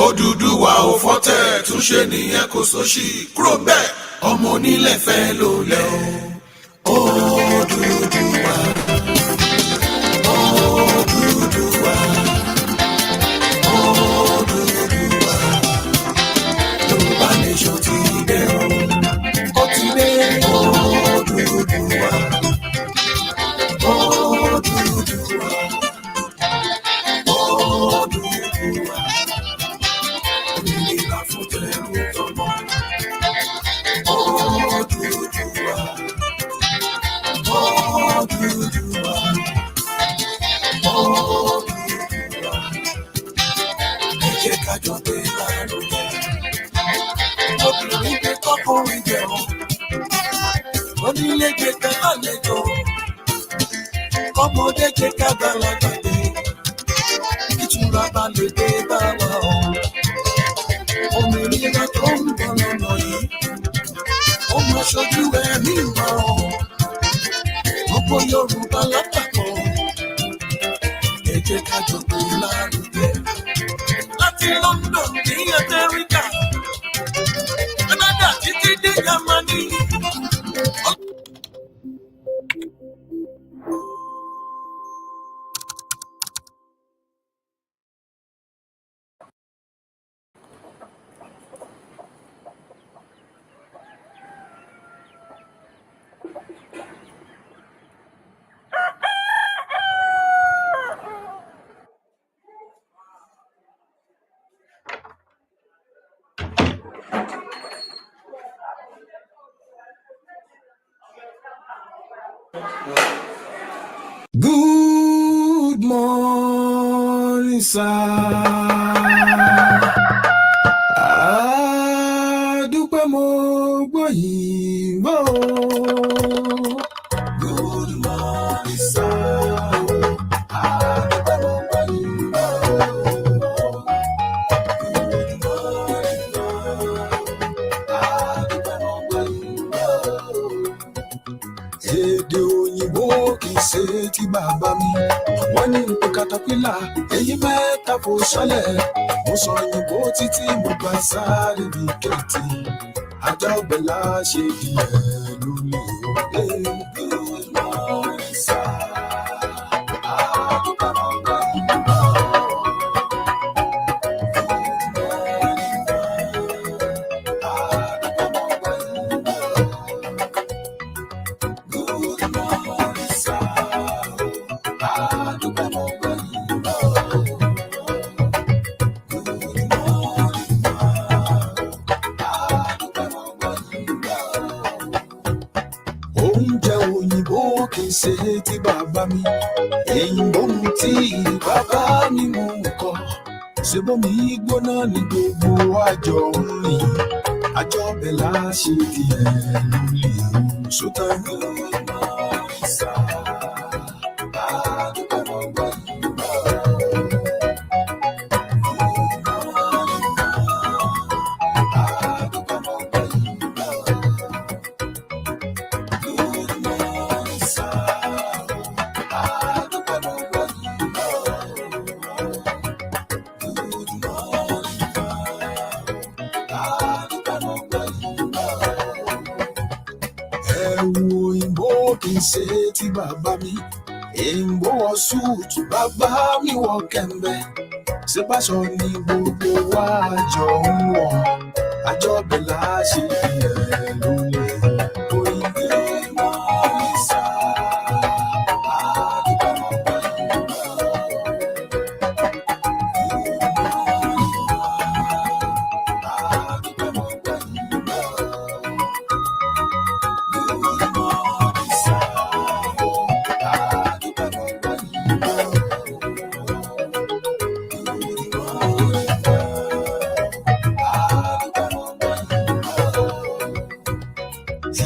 Odùduwà ò fọ́tẹ̀ túnṣe nìyẹn kò sóṣì kúrò bẹ́ẹ̀ ọmọ onílẹ̀ fẹ́ ló lẹ́ o. Odùduwà Odùduwà Odùduwà Yorùbá nation ti dé ó ti dé Odùduwà Odùduwà Odùduwà òmìnira fún tẹ̀rù tọmọ Odùduwà Odùduwà Odùduwà ẹ jẹ́ ká jọ gbé lárugẹ obìnrin gbé kọ́kùnrin jẹun onílé gbé àlejò ọmọdé gbé kágbàlagbà dé ìtura bá lè dé bá wa o òmìnira tó ń bọ̀ lọ́nà yìí ó máa ṣojú ẹ̀mí wa o gbogbo Yorùbá lápapọ̀ ẹ jẹ́ ká jọ gbé lárugẹ láti London ní Amẹ́ríkà Canada títí dé Germany. Good morning, sir. Adúpẹ́ mo gbọ́ yìí mọ́. Good morning, sir. Adúpẹ́ mo gbọ́ yìí mọ́. Good morning, sir. Adúpẹ́ mo gbọ́ yìí mọ́. Èdè òyìnbó kì í ṣe ti bàbá mi. Wọ́n ní pé katapila èyí mẹ́ta fò sálẹ̀. Mo sọ òyìnbó títí mo gba sáré bí kẹ́tì. Ajá ọbẹ̀ láṣẹ díẹ̀ lórí òde. Good morning, sir. Adúpẹ́ mo gbọ́ yìí mọ́. Oúnjẹ òyìnbó kì í ṣe ti bàbá mi. Èyìnbó mu tí bàbá mi mú kọ́. Ṣé bómi gbóná ní gbogbo àjọ ń rìn? Àjọ bẹ̀ láṣẹ díẹ̀ lórí sótà ní ìsà. Adúpẹ́ mo gbọ́ yìí mọ́. Ẹ̀wù òyìnbó kì í ṣe ti bàbá mi. Èyìnbó wọ súùtù bàbá mi wọ kẹ̀mbẹ́. Ṣé báṣọ ni gbogbo wa jọ ń wọ̀? Àjọ bẹ̀ láṣẹ díẹ̀ lórí òyìnbó mọ́ ìsà. Adúpẹ́ mo gbọ́ yìí mọ́. Adúpẹ́ mo gbọ́ yìí mọ́.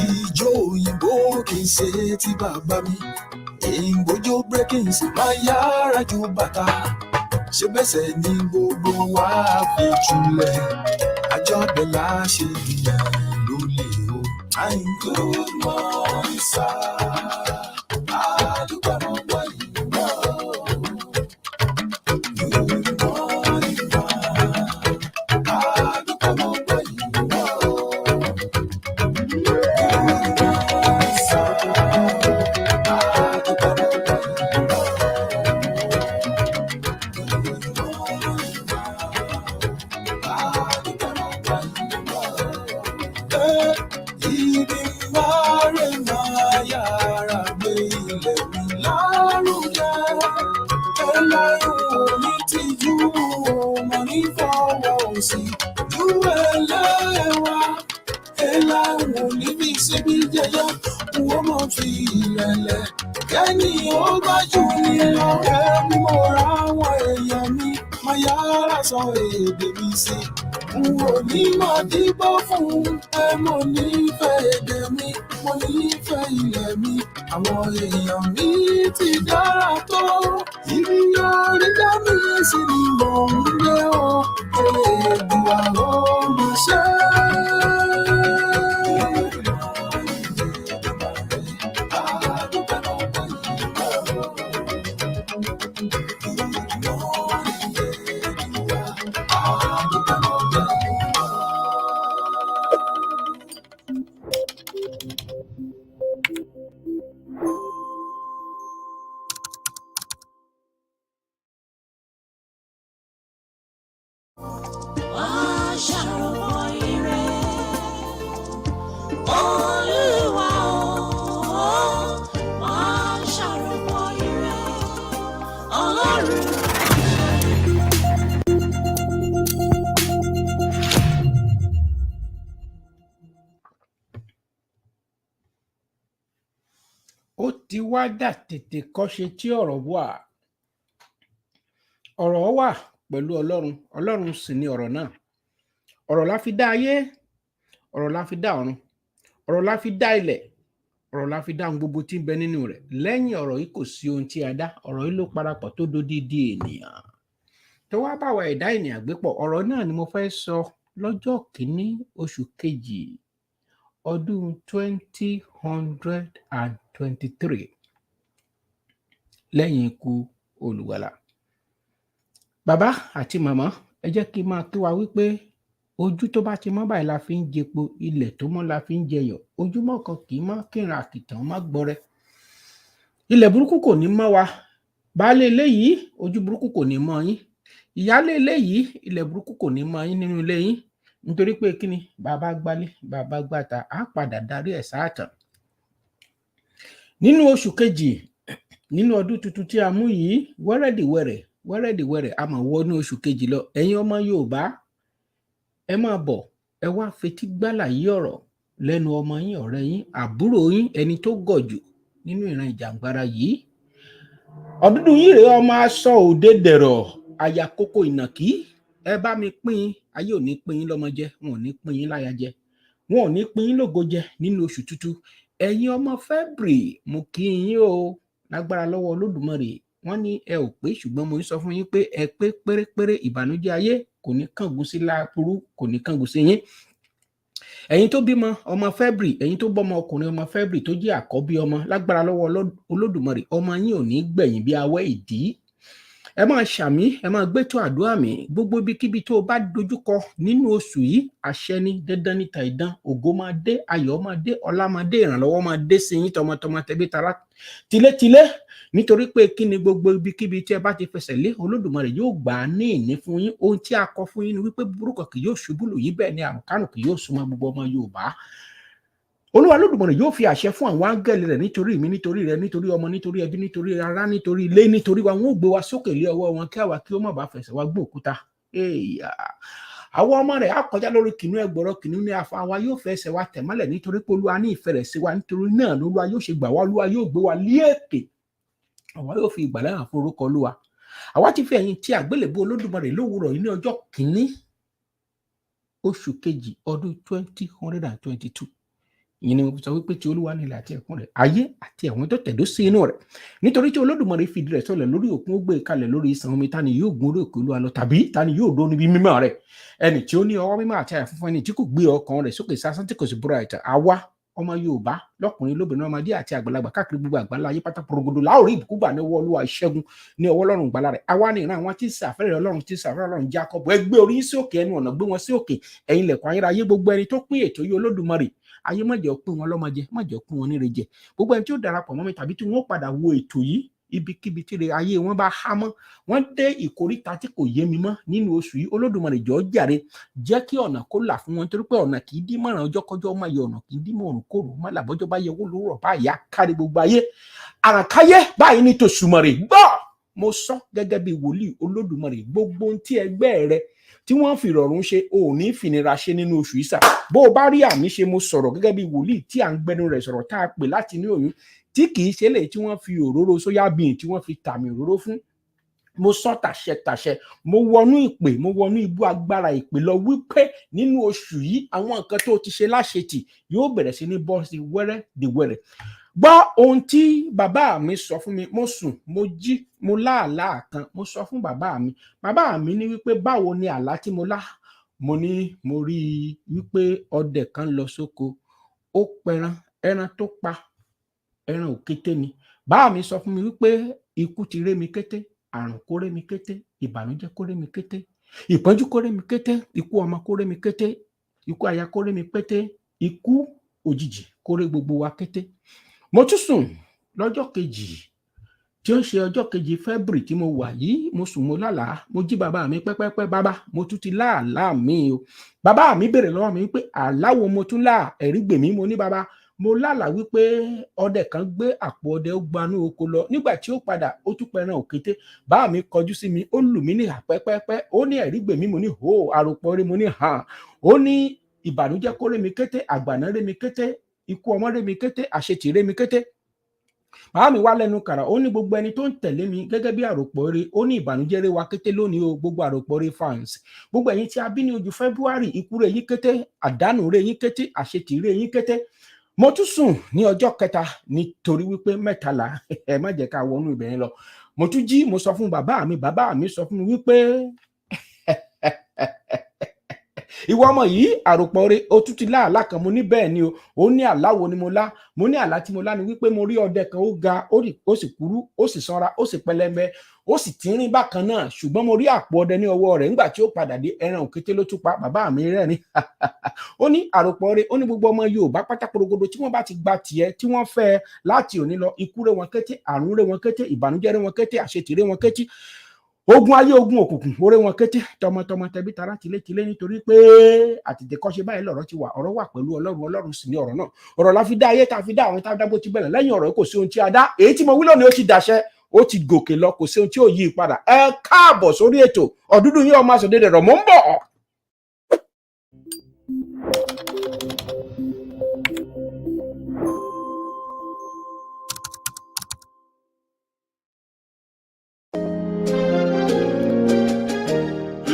Ìjó òyìnbó kì í ṣe ti bàbá mi. Èyìnbójó breakings máa yára ju bàtà. Ṣé bẹ́sẹ̀ ni gbogbo wa fi jùlẹ̀? Àjọ bẹ̀ láṣẹ díẹ̀ lólè o. Good morning, sir. Adúpẹ́ mo gbọ́ yìí mọ́. Good morning, sir. fọwọ́ sí ju ẹlẹ́wà ẹ̀láwọ̀ níbi síbi jẹyọ wọ́n mọ̀ fi ìrẹ̀lẹ̀ kẹ́ni ó bá jù ní lọ ẹ̀mí mo ra àwọn èèyàn mi máa yára sọ èdè mi sí n ò ní máa díbọ́ fún ẹ mo nífẹ̀ẹ́ èdè mi mo nífẹ̀ẹ́ ilẹ̀ mi àwọn èèyàn mi ti dára tó ibi orí dá mi sí ni mò ń gbé o Èdùà ó mà ṣe. Ó ti wá dà tètè kọ́ṣe tí ọ̀rọ̀ wà pẹ̀lú Ọlọ́run sì ni ọ̀rọ̀ náà. Ọ̀rọ̀ la fi dá ayé, ọ̀rọ̀ la fi dá ọ̀run, ọ̀rọ̀ la fi dá ilẹ̀, ọ̀rọ̀ la fi dá ohun gbogbo tí ń bẹ nínú rẹ̀. Lẹ́yìn ọ̀rọ̀ yìí kò sí ohun tí a dá, ọ̀rọ̀ yìí ló parapọ̀ tó dodidi ènìyàn. Tó wá bá wa ẹ̀dá ènìyàn gbé pọ̀, ọ̀rọ̀ náà ni mo fẹ́ sọ lọ́jọ́ kìíní oṣù kejì ọdún 2023 lẹ́yìn ikú olùgbàlà. Bàbá àti màmá, ẹ jẹ́ kí n máa kí wa wípé ojú tó bá ti mọ́ báyìí la fi ń jẹpo, ilẹ̀ tó mọ́ la fi ń jẹyọ̀, ojúmọ́ kan kì í mọ́ kíran àkìtàn má gbọrẹ. Ilẹ̀ burúkú kò ní mọ́ wa, baálé ilé yìí ojú burúkú kò ní mọ́ yín, ìyálé ilé yìí ilẹ̀ burúkú kò ní mọ́ yín nínú ilé yín, nítorí pé kí ni bàbá gbálé bàbá gbàtà á padà darí ẹ̀ sáàtàn. Nínú oṣù kejì nínú ọdún tuntun tí a mú yìí, wẹ́rẹ́dìwẹ̀rẹ̀ a máa wọnú oṣù kejì lọ. Ẹ̀yin ọmọ Yorùbá ẹ máa bọ̀, ẹ wá fetí gbálàyé ọ̀rọ̀ lẹ́nu ọmọ yín, ọ̀rẹ́ yín, àbúrò yín, ẹni tó gọ̀ jù nínú ìran ìjàngbara yìí. Ọ̀dúndún yìí rèé ọmọ aṣọ òde dẹ̀rọ̀ àyà kókó ìnàkí. Ẹ bá mi pín, ayé ò ní pín yín lọ́mọ jẹ, wọn ò ní pín yín láya jẹ, wọn ò ní pín yín lógo jẹ nínú oṣù tuntun. Ẹ̀yin ọmọ February mo kí yín o, lágbára lọ́wọ́ Olódùmarè. Wọ́n ní ẹ ò pé, ṣùgbọ́n mo ń sọ fún yín pé ẹ pé pérépéré. Ìbànújẹ́ ayé kò ní kángun sí láburú, kò ní kángun sí yín. Ẹ̀yin tó bímọ ọmọ February, ẹ̀yin tó bọ́mọ ọkùnrin ọmọ February tó jẹ́ àkọ́bí ọmọ, lágbára lọ́wọ́ Olódùmarè, ọmọ yín ò ní gbẹ̀yìn bí awẹ́ ìdí. Ẹ máa ṣàmí, ẹ máa gbé tó àdúrà mi. Gbogbo ibikíbi tó o bá dojúkọ nínú oṣù yìí, àṣẹ ní dandan níta ìdán, ògo máa dé, ayọ̀ máa dé, ọlá máa dé, ìrànlọ́wọ́ máa dé sí yín tọmọtọmọ tẹbí tará tilétilé. Nítorí pé kí ni gbogbo ibikíbi tí ẹ bá ti fẹsẹ̀ lé, Olódùmarè yóò gbà á ní ìní fún yín. Ohun tí a kọ fún yín ni wípé burúkú kì yóò ṣubú lù yín, bẹ́ẹ̀ ni àrùn kárùn kì yóò súnmọ́ gbogbo ọmọ Yorùbá. Olúwa Olódùmarè yóò fi àṣẹ fún àwọn áńgẹ́lì rẹ̀ nítorí mi, nítorí rẹ, nítorí ọmọ, nítorí ẹbí, nítorí ará, nítorí ilé, nítorí wa. Wọn ò gbé wa sókè lé ọwọ́ wọn kí àwa kí ó má bàa fẹsẹ̀ wa gbé òkúta. Àwọn ọmọ rẹ̀ á kọjá lórí kìnnìún ẹgbọ̀rọ̀, kìnnìún ní afa wa yóò fẹsẹ̀ wa tẹ̀ mọ́lẹ̀, nítorí pé Olúwa ní ìfẹ́ rẹ̀ sí wa. Nítorí náà Olúwa yóò ṣe gbà wá, Olúwa yóò gbé wa lé èkè, àwa yóò fi ìgbàlà hàn fún orúkọ Olúwa. Àwa ti fi ẹ̀yìn tí àgbélébùú Olódùmarè lówùúrọ̀ yìí ní ọjọ́ kìíní oṣù kejì ọdún 2022. Ìyẹn ni mo sọ wípé tí Olúwa ní ilẹ̀ àti ẹ̀kún rẹ̀, ayé àti àwọn tó tẹ̀dó sí inú rẹ̀. Nítorí tí Olódùmarè fìdí rẹ̀ sọlẹ̀ lórí òkun, ó gbé kalẹ̀ lórí ìṣàn omi. Ta ni yóò gun orí òkè Olúwa lọ, tàbí ta ni yóò dó níbi mímọ́ rẹ̀? Ẹni tí ó ní ọwọ́ mímọ́ àti àyà funfun, ẹni tí kò gbé ọkàn rẹ̀ sókè sásán, tí kò sì búra ẹ̀tàn. Àwa ọmọ Yorùbá lọ́kùnrin lóbìnrin, ọmọdé àti àgbàlagbà káàkiri gbogbo àgbáńlá ayé pátá porogodo láòrí ìbùkún gbà ní ọwọ́ Olúwa, ìṣẹ́gun ní ọwọ́ Ọlọ́run gbàlà rẹ̀. Àwa ni ìran àwọn tí ń ṣàfẹ́rẹ̀ Ọlọ́run, tí ń ṣàfẹ́rẹ̀ Ọlọ́run Jákọ́bù. Ẹ gbé orí yín sí òkè, ẹnu ọ̀nà gbé wọn sí òkè, ẹ̀yin ilẹ̀kùn ayérayé. Gbogbo ẹni tó pín ètò yìí Olódùmarè, ayé má jẹ́ ó pín wọn lọ́mọ jẹ, má jẹ́ ó pín wọn níre jẹ. Gbogbo ẹni tí ó darapọ̀ mọ́ mi tàbí tí wọ́n padà wo ètò yìí, ibikíbi tí ayé wọn bá há mọ́, wọ́n dé ìkóríta tí kò yé mi mọ́ nínú oṣù yìí, Olódùmarè jọ̀ọ́ jàre, jẹ́ kí ọ̀nà kó là fún wọn. Nítorí pé ọ̀nà kì í dí mọ́ràn ọjọ́ kọjọ́ má yẹ, ọ̀nà kì í dí mọ́rùn kòrò má làbọ́jọ́ bá yẹ wó lórọ̀ bá yà kárí gbogbo ayé. Àràkáyé báyìí ní tòṣùmọ̀rè gbọ́, mo sọ gẹ́gẹ́ bí wòlíì Olódùmarè, gbogbo ohun tí ẹgbẹ́ rẹ tí wọ́n fi ìrọ̀rùn ṣe ò ní fìnira ṣe nínú oṣù ìsà. Bó o bá rí àmì ṣe, mo sọ̀rọ̀ gẹ́gẹ́ bí wòlíì tí à ń gbẹnu rẹ̀ sọ̀rọ̀ tá a pè láti ní oyún, tí kì í ṣe lè tí wọ́n fi òróró sóyá bìn tí wọ́n fi tàmì òróró fún. Mo sọ tàṣẹ, mo wọnú ìpè, mo wọnú ibú agbára ìpè lọ wípé nínú oṣù yìí àwọn nǹkan tó ti ṣe láṣetì yóò bẹ̀rẹ̀ sí ní bọ́ sí wẹ́rẹ́ di wẹ́rẹ́. Gbọ́ ohun tí bàbá mi sọ fún mi. Mo sùn, mo jí, mo láàlá kan, mo sọ fún bàbá mi. Bàbá mi ní wípé báwo ni àlá tí mo lá? Mo ní mo rí i wípé ọdẹ kan lọ sóko, ó pẹran, ẹran tó pa ẹran òkété ni. Bàbá mi sọ fún mi wípé ikú ti ré mi kété, àrùn kó ré mi kété, ìbànújẹ́ kó ré mi kété, ìpọ́njú kó ré mi kété, ikú ọmọ kó ré mi kété, ikú aya kó ré mi kété, ikú òjijì kó ré gbogbo wa kété. Mo tún sùn lọ́jọ́ kejì tí ó ń ṣe ọjọ́ kejì February tí mo wà yìí. Mo sùn, mo lálàá, mo jí bàbá mi pẹ́pẹ́pẹ́. Bàbá, mo tún ti láàlá mi o. Bàbá mi béèrè lọ́wọ́ mi wípé àlá wo mo tún lá? Ẹ̀rí gbè mí. Mo ní bàbá, mo lálàá wípé ọdẹ kan gbé àpò ọdẹ, ó gbanú oko lọ. Nígbà tí ó padà, ó tún pẹran òkété. Bàbá mi kọjú sí mi, ó lù mí ní àpẹ́pẹ́pẹ́. Ó ní ẹ̀rí gbè mí. Mo ní hó, àròpọ̀ rẹ. Mo ní hàn. Ó ní ìbànújẹ́ kó ré mi kété, àgbàná ré mi kété, ikú ọmọ ré mi kété, àṣetì ré mi kété. Bàbá mi wá lẹ́nu kàrà. Ó ní gbogbo ẹni tó ń tẹ̀lé mi gẹ́gẹ́ bí àròpọ̀ rẹ, ó ní ìbànújẹ́ ré wa kété lónìí o. Gbogbo àròpọ̀ rẹ fans, gbogbo ẹ̀yin tí a bí ní ojú February, ikú rẹ yín kété, àdánù rẹ yín kété, àṣetì rẹ yín kété. Mo tún sùn ní ọjọ́ kẹta nítorí wípé mẹ́tàlá ẹ má jẹ́ ká wọnú ibẹ̀ yẹn lọ. Mo tún jí, mo sọ fún bàbá mi. Bàbá mi sọ fún mi wípé ìwọ ọmọ yìí, àròpọ̀ rẹ, ó tún ti lá àlá kan. Mo ní bẹ́ẹ̀ ni o. Ó ní àlá wo ni mo lá? Mo ní àlá tí mo lá ni wípé mo rí ọdẹ kan, ó ga, ó sì kúrú, ó sì sanra, ó sì pẹlẹbẹ, ó sì tínrín bákan náà, ṣùgbọ́n mo rí àpò ọdẹ ní ọwọ́ rẹ̀. Nígbà tí ó padà dé, ẹran òkété ló tún pa. Bàbá mi rẹ́rìn. Ó ní àròpọ̀ rẹ, ó ní gbogbo ọmọ Yorùbá pátá porogodo tí wọ́n bá ti gba tiẹ̀, tí wọ́n fẹ́ láti òní lọ, ikú ré wọn kété, àrùn ré wọn kété, ìbànújẹ́ ré wọn kété, àṣetì ré wọn kété, ogun ayé, ogun òkùnkùn ó ré wọn kété, tọmọtọmọ tẹbí tará tilétilé, nítorí pé àtètèkọ́ṣe báyìí lọ̀rọ̀ ti wà. Ọ̀rọ̀ wà pẹ̀lú Ọlọ́run, Ọlọ́run sì ni ọ̀rọ̀ náà. Ọ̀rọ̀ la fi dá ayé, tá a fi dá àwọn tá a dá bó ti bẹ̀rẹ̀. Lẹ́yìn ọ̀rọ̀ kò sí ohun tí a dá. Èyí tí mo wí lónìí ó ti dàṣẹ, ó ti gòkè lọ, kò sí ohun tí ò yí padà. Ẹ káàbọ̀ sórí ètò Ọ̀dúndún yín ọmọ Asọ̀dẹ̀dẹ̀ rọ̀. Mò ń bọ̀.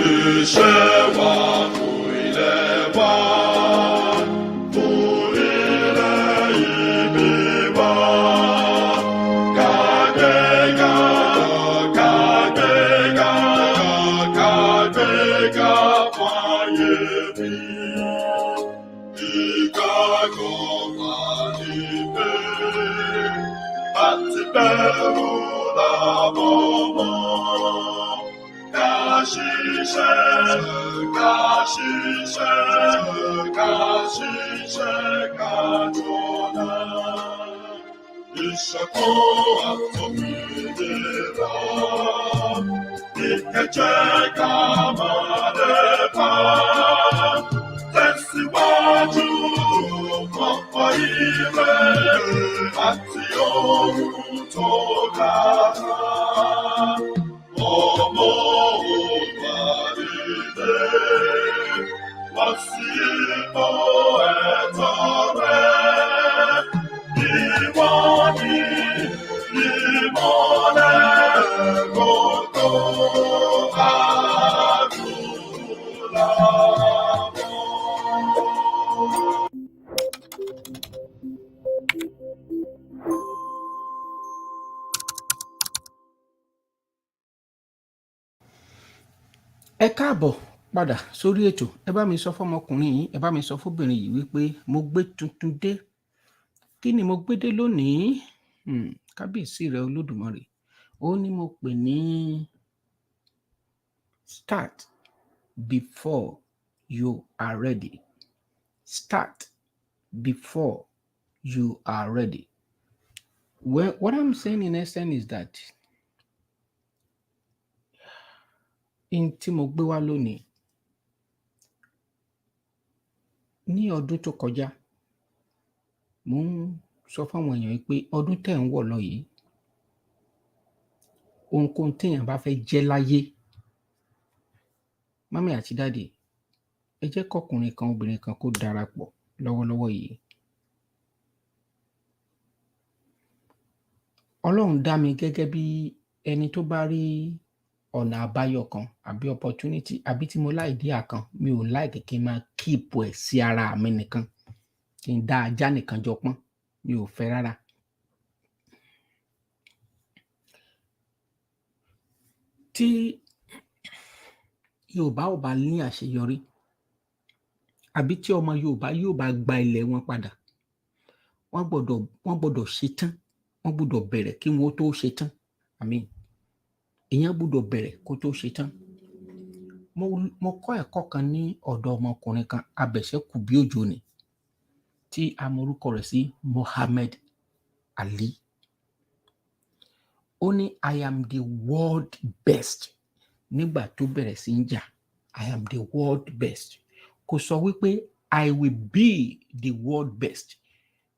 Iṣẹ́ wa fún ilẹ̀ wa, fún ilẹ̀ ìbí wa. Kàgbéga, kàgbéga, kàgbéga fáyé mi. Ìgbàgbọ́ wa ní pé àti bẹ̀rù làbọ̀ mọ́. Kashiṣẹ́ kájọlá. Ìṣọ̀kan àtòmìnira ní ẹ jẹ́ ká máa lépa. Tẹ̀síwájú ọ̀pọ̀ ire àti ohun tó dára. Ọmọ òbàdìdé wá sí ipò ẹ̀tọ́ rẹ̀. Ìwọ ni ìmọ́lẹ̀ gbogbo adúláwọ̀. Ẹ káàbọ̀ padà sórí ètò. Ẹ bá mi sọ fọmọkùnrin yìí, ẹ bá mi sọ fóbìnrin yìí wípé mo gbé tuntun dé. Kí ni mo gbé dé lónìí? Kábíyèsí rẹ Olódùmarè. Ó ní mo pè ní start before you are ready. Start before you are ready. Well, what I'm saying in essence is that in tí mo gbé wá lónìí ní ọdún tó kọjá, mo ń sọ fáwọn èèyàn pé ọdún tẹ̀ ń wọ̀ lọ yìí, ohunkóhun téèyàn bá fẹ́ jẹ́ láyé, mami àti dáàdì ẹ jẹ́ kọkùnrin kan obìnrin kan kó darapọ̀ lọ́wọ́lọ́wọ́ yìí. Ọlọ́run dá mi gẹ́gẹ́ bí ẹni tó bá rí ọ̀nà àbáyọ kan àbí opportunity àbí tí mo láìdíà kan, mi ò láìkí kí n máa keep ẹ̀ sí ara mi nìkan, kí n dá ajá nìkan jọ pọ́n, mi ò fẹ́ rárá. Tí Yorùbá ò bá ní àṣeyọrí àbí tí ọmọ Yorùbá yóò bá gba ilẹ̀ wọn padà, wọ́n gbọ́dọ̀ ṣetán, wọ́n gbọ́dọ̀ bẹ̀rẹ̀ kí wọ́n tó ṣetán. Àmín. Èèyàn gbọ́dọ̀ bẹ̀rẹ̀ kó tó ṣetán. Mo kọ́ ẹ̀kọ́ kan ní ọ̀dọ̀ ọmọkùnrin kan abẹ̀ṣẹ́kù bí òjò ni, tí a mọ orúkọ rẹ̀ sí Muhammad Ali. Ó ní I am the world best nígbà tó bẹ̀rẹ̀ sí ń jà. I am the world best. Kò sọ wípé I will be the world best.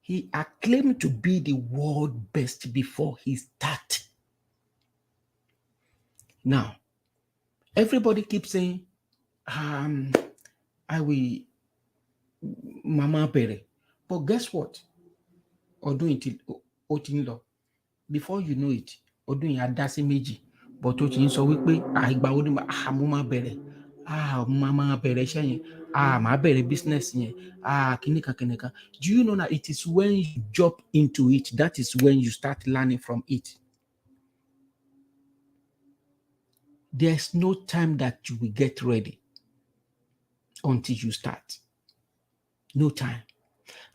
He acclaimed to be the world best before he started. Now, everybody keeps saying, I will, Mama bẹ̀rẹ̀. But guess what? Ọdún yìí ó ti ń lọ. Before you know it, ọdún yìí á dá sí méjì. But ó ti ń sọ wípé àìgbà ó ní mo máa bẹ̀rẹ̀. Mo máa bẹ̀rẹ̀ iṣẹ́ yẹn. Màá bẹ̀rẹ̀ business yẹn. Kìnìkan. Do you know that it is when you jump into it, that is when you start learning from it. There's no time that you will get ready until you start. No time.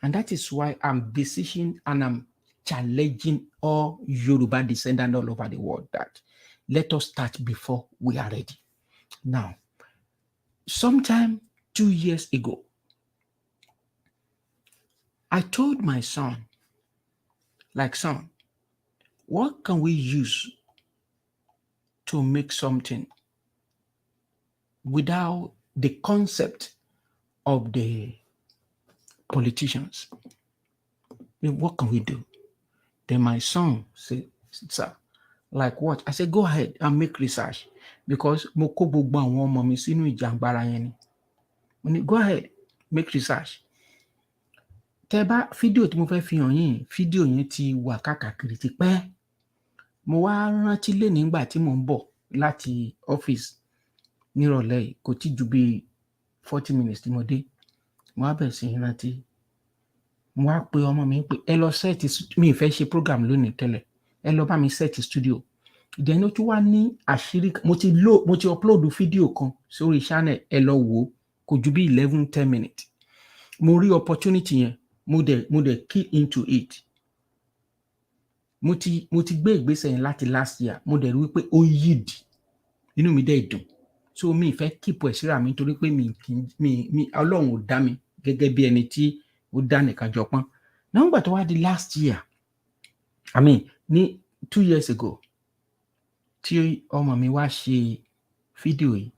And that is why I'm beseeching and I'm challenging all Yoruba descendants all over the world that let us start before we are ready. Now, sometime 2 years ago, I told my son, son, what can we use to make something without the concept of the politicians? What can we do? Then my son said, sir, like what? I said, go ahead and make research, because mo kó gbogbo àwọn ọmọ mi sínú ìjàngbara yẹn ni. Go ahead, make research. Tẹ́ bá fídíò tí mo fẹ́ fi hàn yín, fídíò yẹn ti wà káàkiri ti pẹ́. Mo wá rántí lé nígbà tí mo ń bọ̀ láti ọ́fíìsì nírọ̀lẹ́ yìí, kò tí ju bí 40 minutes tí mo dé. Mo wá bẹ̀rẹ̀ sí rántí. Mo wá pe ọmọ mi pé ẹ lọ set, mi fẹ́ ṣe program lónìí tẹ́lẹ̀, ẹ lọ bá mi set studio. Then ó tún wá ní àṣírí, mo ti upload fídíò kan sórí channel, ẹ lọ wò ó, kò ju bí 11-10 minutes. Mo rí opportunity yẹn, mo dẹ̀ key into it. Mo ti gbé ìgbésẹ̀ yẹn láti last year, mo dẹ̀ rí wípé ó yídi, inú mi dẹ̀ dùn. So mi fẹ́ keep ẹ̀ síra mi nítorí pé mi Ọlọ́run ò dá mi gẹ́gẹ́ bí ẹni tí ó dá nìkan jọ pọ́n. Nígbà tó wá di last year, ní 2 years ago, tí ọmọ mi wá ṣe fídíò yìí,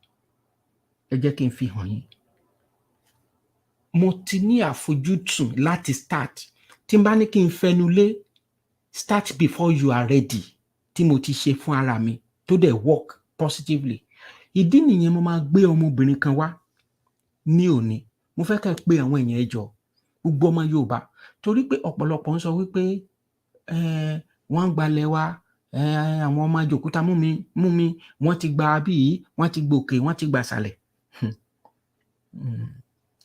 ẹ jẹ́ kí n fi hàn yín. Mo ti ní àfojúsùn láti start. Tí n bá ní kí n fẹnu lé start before you are ready, tí mo ti ṣe fún ara mi tó dẹ̀ work positively. Ìdí nìyẹn mo máa gbé ọmọbìnrin kan wá ní òní. Mo fẹ́ kẹ́ pé àwọn èèyàn ẹjọ́ gbogbo ọmọ Yorùbá, torí pé ọ̀pọ̀lọpọ̀ ń sọ wípé wọ́n ń gbalẹ̀ wa, àwọn ọmọ àjòkúta mú mi, wọ́n ti gba bí yìí, wọ́n ti gbòkè, wọ́n ti gbà sàlẹ̀.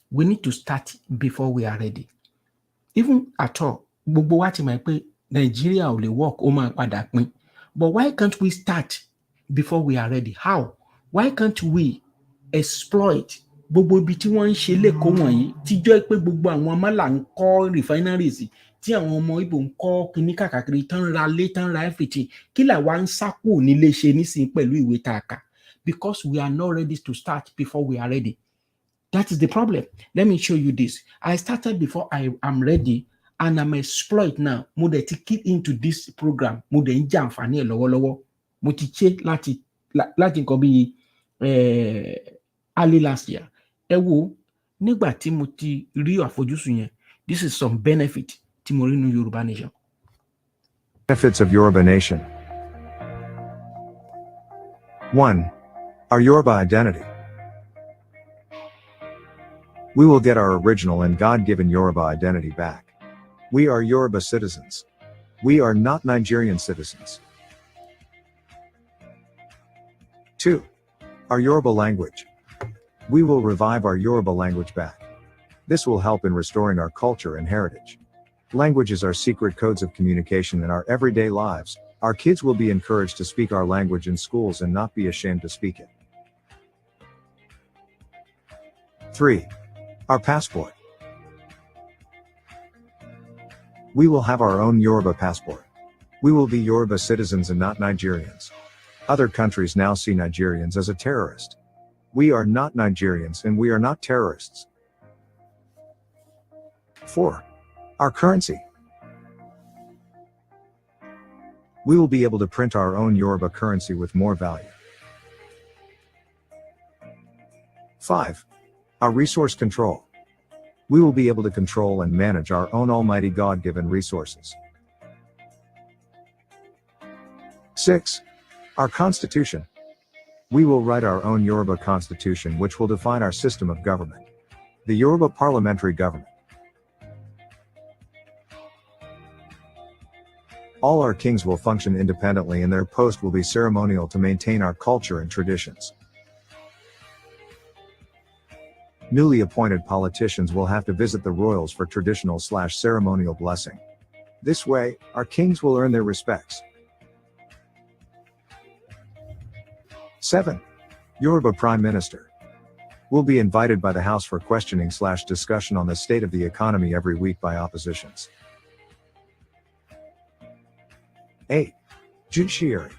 We need to start before we are ready. Even at all, gbogbo wa ti mọ̀ pé Nigeria ò lè work, ó máa padà pín. But why can't we start before we are ready? How? Why can't we exploit gbogbo ibi tí wọ́n ń ṣe lẹ́kọ̀ọ́ wọ̀nyí, tí jẹ́ pé gbogbo àwọn amálà ń kọ́ refineries, tí àwọn ọmọ Ìgbò ń kọ́ kíní kàkàkiri, tán ra lé, tán ra everything. Kí là wá ń sápò nílé ṣe nísìnyí pẹ̀lú ìwé tààkà? Because we are not ready to start before we are ready. That is the problem. Let me show you this. I started before I am ready, and I'm exploit now. Mo dẹ̀ ti keep into this program. Mo dẹ̀ ń jẹ àǹfààní ẹ̀ lọ́wọ́lọ́wọ́. Mo ti ṣe láti nǹkan bí early last year. Ẹ wo, nígbà tí mo ti rí àfojúsùn yẹn, this is some benefit tí mo rí nínú Yorùbá Nation. Benefits of Yoruba Nation. 1. Our Yoruba identity. We will get our original and God-given Yoruba identity back. We are Yoruba citizens. We are not Nigerian citizens. 2. Our Yoruba language. We will revive our Yoruba language back. This will help in restoring our culture and heritage. Languages are secret codes of communication in our everyday lives. Our kids will be encouraged to speak our language in schools and not be ashamed to speak it. 3. Our passport. We will have our own Yoruba passport. We will be Yoruba citizens and not Nigerians. Other countries now see Nigerians as a terrorist. We are not Nigerians and we are not terrorists. 4. Our currency. We will be able to print our own Yoruba currency with more value. 5. Our resource control. We will be able to control and manage our own almighty God-given resources. 6. Our constitution. We will write our own Yoruba constitution which will define our system of government. The Yoruba parliamentary government. All our kings will function independently and their post will be ceremonial to maintain our culture and traditions. Newly appointed politicians will have to visit the royals for traditional/ceremonial blessing. This way, our kings will earn their respects. 7. Yoruba Prime Minister. Will be invited by the House for questioning/discussion on the state of the economy every week by oppositions. 8. Judiciary.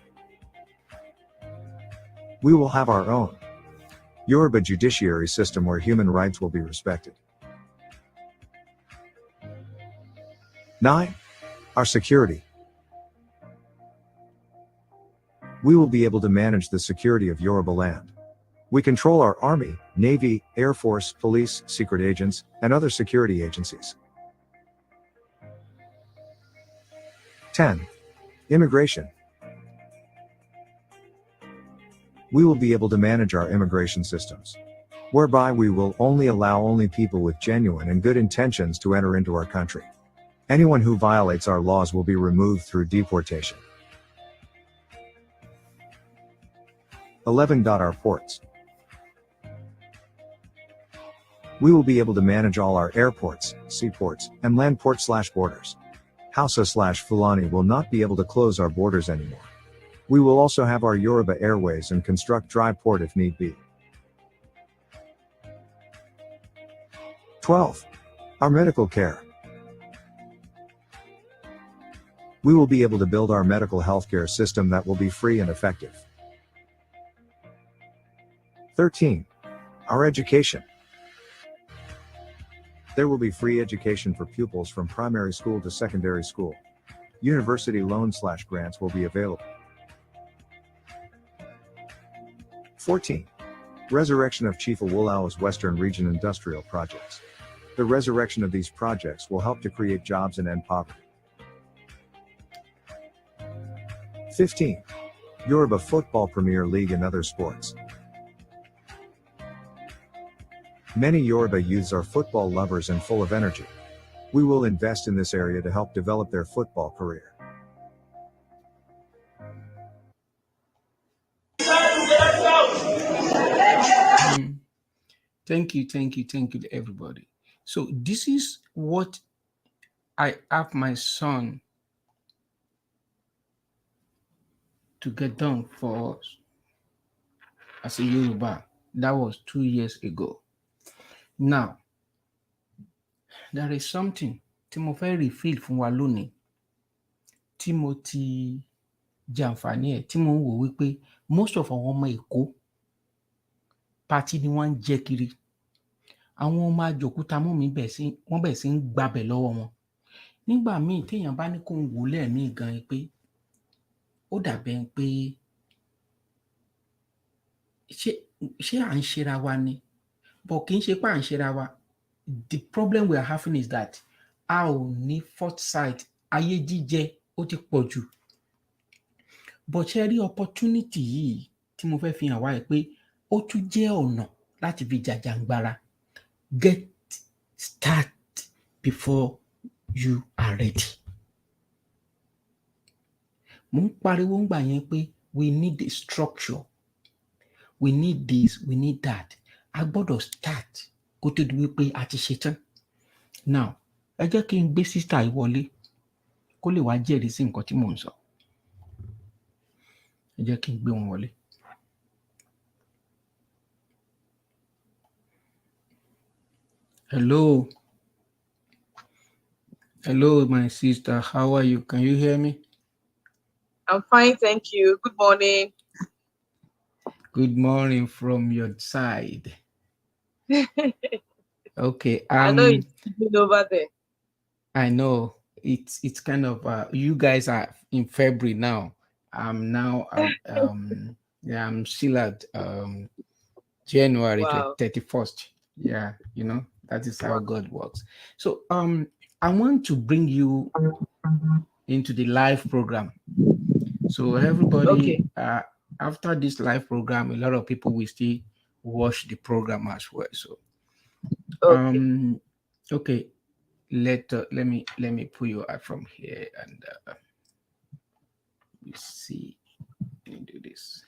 We will have our own Yoruba judiciary system where human rights will be respected. 9. Our security. We will be able to manage the security of Yoruba land. We control our army, navy, air force, police, secret agents, and other security agencies. 10. Immigration. We will be able to manage our immigration systems, whereby we will only allow people with genuine and good intentions to enter into our country. Anyone who violates our laws will be removed through deportation. 11. Our ports. We will be able to manage all our airports, seaports, and land port/borders. Hausa/Fulani will not be able to close our borders anymore. We will also have our Yoruba airways and construct dry port if need be. 12. Our medical care. We will be able to build our medical healthcare system that will be free and effective. 13. Our education. There will be free education for pupils from primary school to secondary school. University loans/grants will be available. 14. Resurrection of Chief Awolowo's Western Region Industrial Projects. The resurrection of these projects will help to create jobs and end poverty. 15. Yoruba Football Premier League and other sports. Many Yoruba youths are football lovers and full of energy. We will invest in this area to help develop their football career. Thank you to everybody. So this is what I have my son to get done for us as a Yoruba. That was 2 years ago. Now, there is something tí mo fẹ́ reveal fún wa lónìí tí mo ti jàǹfààní ẹ̀ tí mo ń wò wípé most of àwọn ọmọ Èkó pátì ni wọ́n ń jẹ́ kiri. Àwọn ọmọ àjòkúta mú mi wọ́n bẹ̀ sí ń gbabẹ̀ lọ́wọ́ wọn. Nígbà míì téèyàn bá ní kó ń wò lẹ́ẹ̀mí gan pé ó dàbẹ̀ pé ṣé à ń ṣera wa ni? But kì í ṣe pé à ń ṣera wa. The problem we are having is that a ò ní foresight, ayé jíjẹ ó ti pọ̀ jù. But ṣe rí opportunity yìí tí mo fẹ́ fi hàn wá ẹ̀ pé ó tún jẹ́ ọ̀nà láti fi jàjàǹgbara. Get start before you are ready. Mo ń pariwo ńgbà yẹn pé we need a structure, we need this, we need that. A gbọ́dọ̀ start kó tó di wípé a ti ṣetán. Now, ẹ jẹ́ kí n gbé sísítà yìí wọlé kó lè wá jẹ́rìí sí nǹkan tí mò ń sọ. Ẹ jẹ́ kí n gbé wọn wọlé. Hello. Hello, my sister. How are you? Can you hear me? I'm fine, thank you. Good morning. Good morning from your side. Okay. I know it's over there. I know it's kind of you guys are in February now. I'm still at January 31st. Yeah, you know, that is how God works. So I want to bring you into the live program. So everybody, after this live program, a lot of people will still watch the program as well. So okay, let me pull you out from here and you see. Let me do this.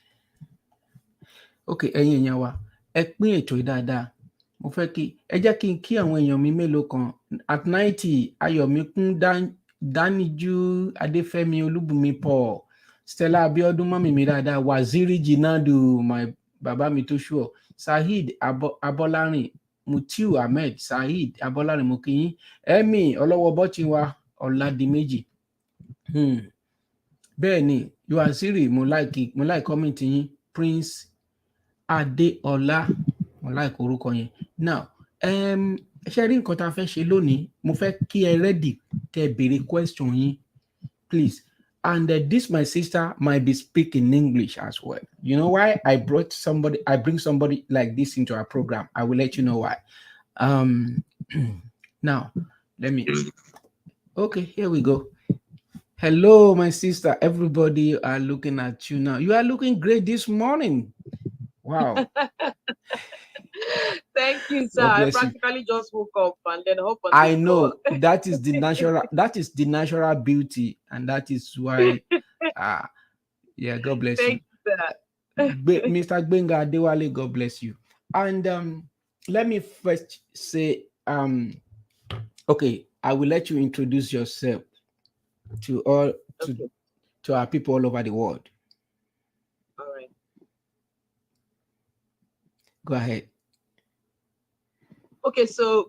Okay, ẹ̀yin èèyàn wa, ẹ pín ètò yìí dáadáa. Mo fẹ́ kí ẹ jẹ́ kí n kí àwọn èèyàn mi mélòó kan. At 90, Ayọ̀míkún Dánìjú Adéfẹ́mi Olúbùnmi Paul, Stella Abiodun mọ́mì mi dáadáa, Waziri Jinadu, my bàbá mi tó ṣùọ́, Saheed Abọ́lárìn, Mutiu Ahmed, Saheed Abọ́lárìn mo kí yín, Emmy ọlọ́wọ́ bọ́tì wa Ọ̀làdìmẹ́jì. Bẹ́ẹ̀ ni, Waziri mo like comment yín, Prince Adéọlá, mo like orúkọ yẹn. Now, ṣe rí nǹkan tá a fẹ́ ṣe lónìí, mo fẹ́ kí ẹ ready kẹ́ béèrè question yín, please. And this my sister might be speaking English as well. You know why I bring somebody like this into our program? I will let you know why. Now, let me. Okay, here we go. Hello, my sister. Everybody are looking at you now. You are looking great this morning. Wow. Thank you, sir. I practically just woke up and then hope on I know that is the natural beauty, and that is why yeah, God bless you. Mr. Gbenga Adewale, God bless you. And let me first say okay, I will let you introduce yourself to our people all over the world. All right. Go ahead. Okay, so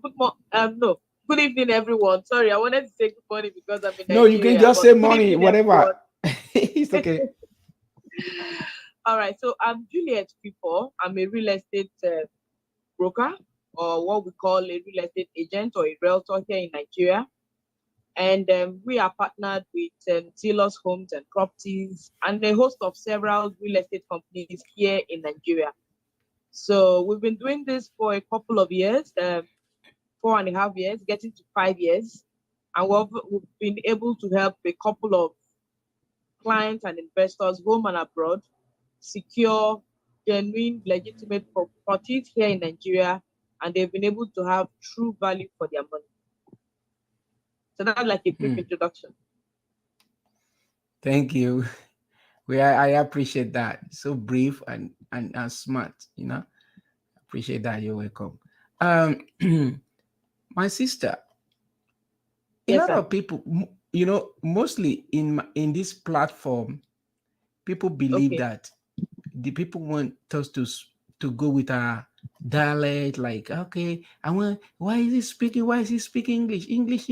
good evening, everyone. Sorry, I wanted to say good morning because I'm in Nigeria. No, you can just say morning, whatever. It's okay. All right, so I'm Juliet Pipo. I'm a real estate broker, or what we call a real estate agent or a realtor here in Nigeria. And we are partnered with Zealous Homes and Properties and a host of several real estate companies here in Nigeria. So we've been doing this for a couple of years, 4.5 years, getting to 5 years. And we've been able to help a couple of clients and investors, home and abroad, secure genuine, legitimate properties here in Nigeria, and they've been able to have true value for their money. So that's like a brief introduction. Thank you. I appreciate that. So brief and smart, you know. Appreciate that. You're welcome. My sister, a lot of people, you know, mostly in this platform, people believe that the people want us to go with our dialect, like, okay, why is he speaking English? English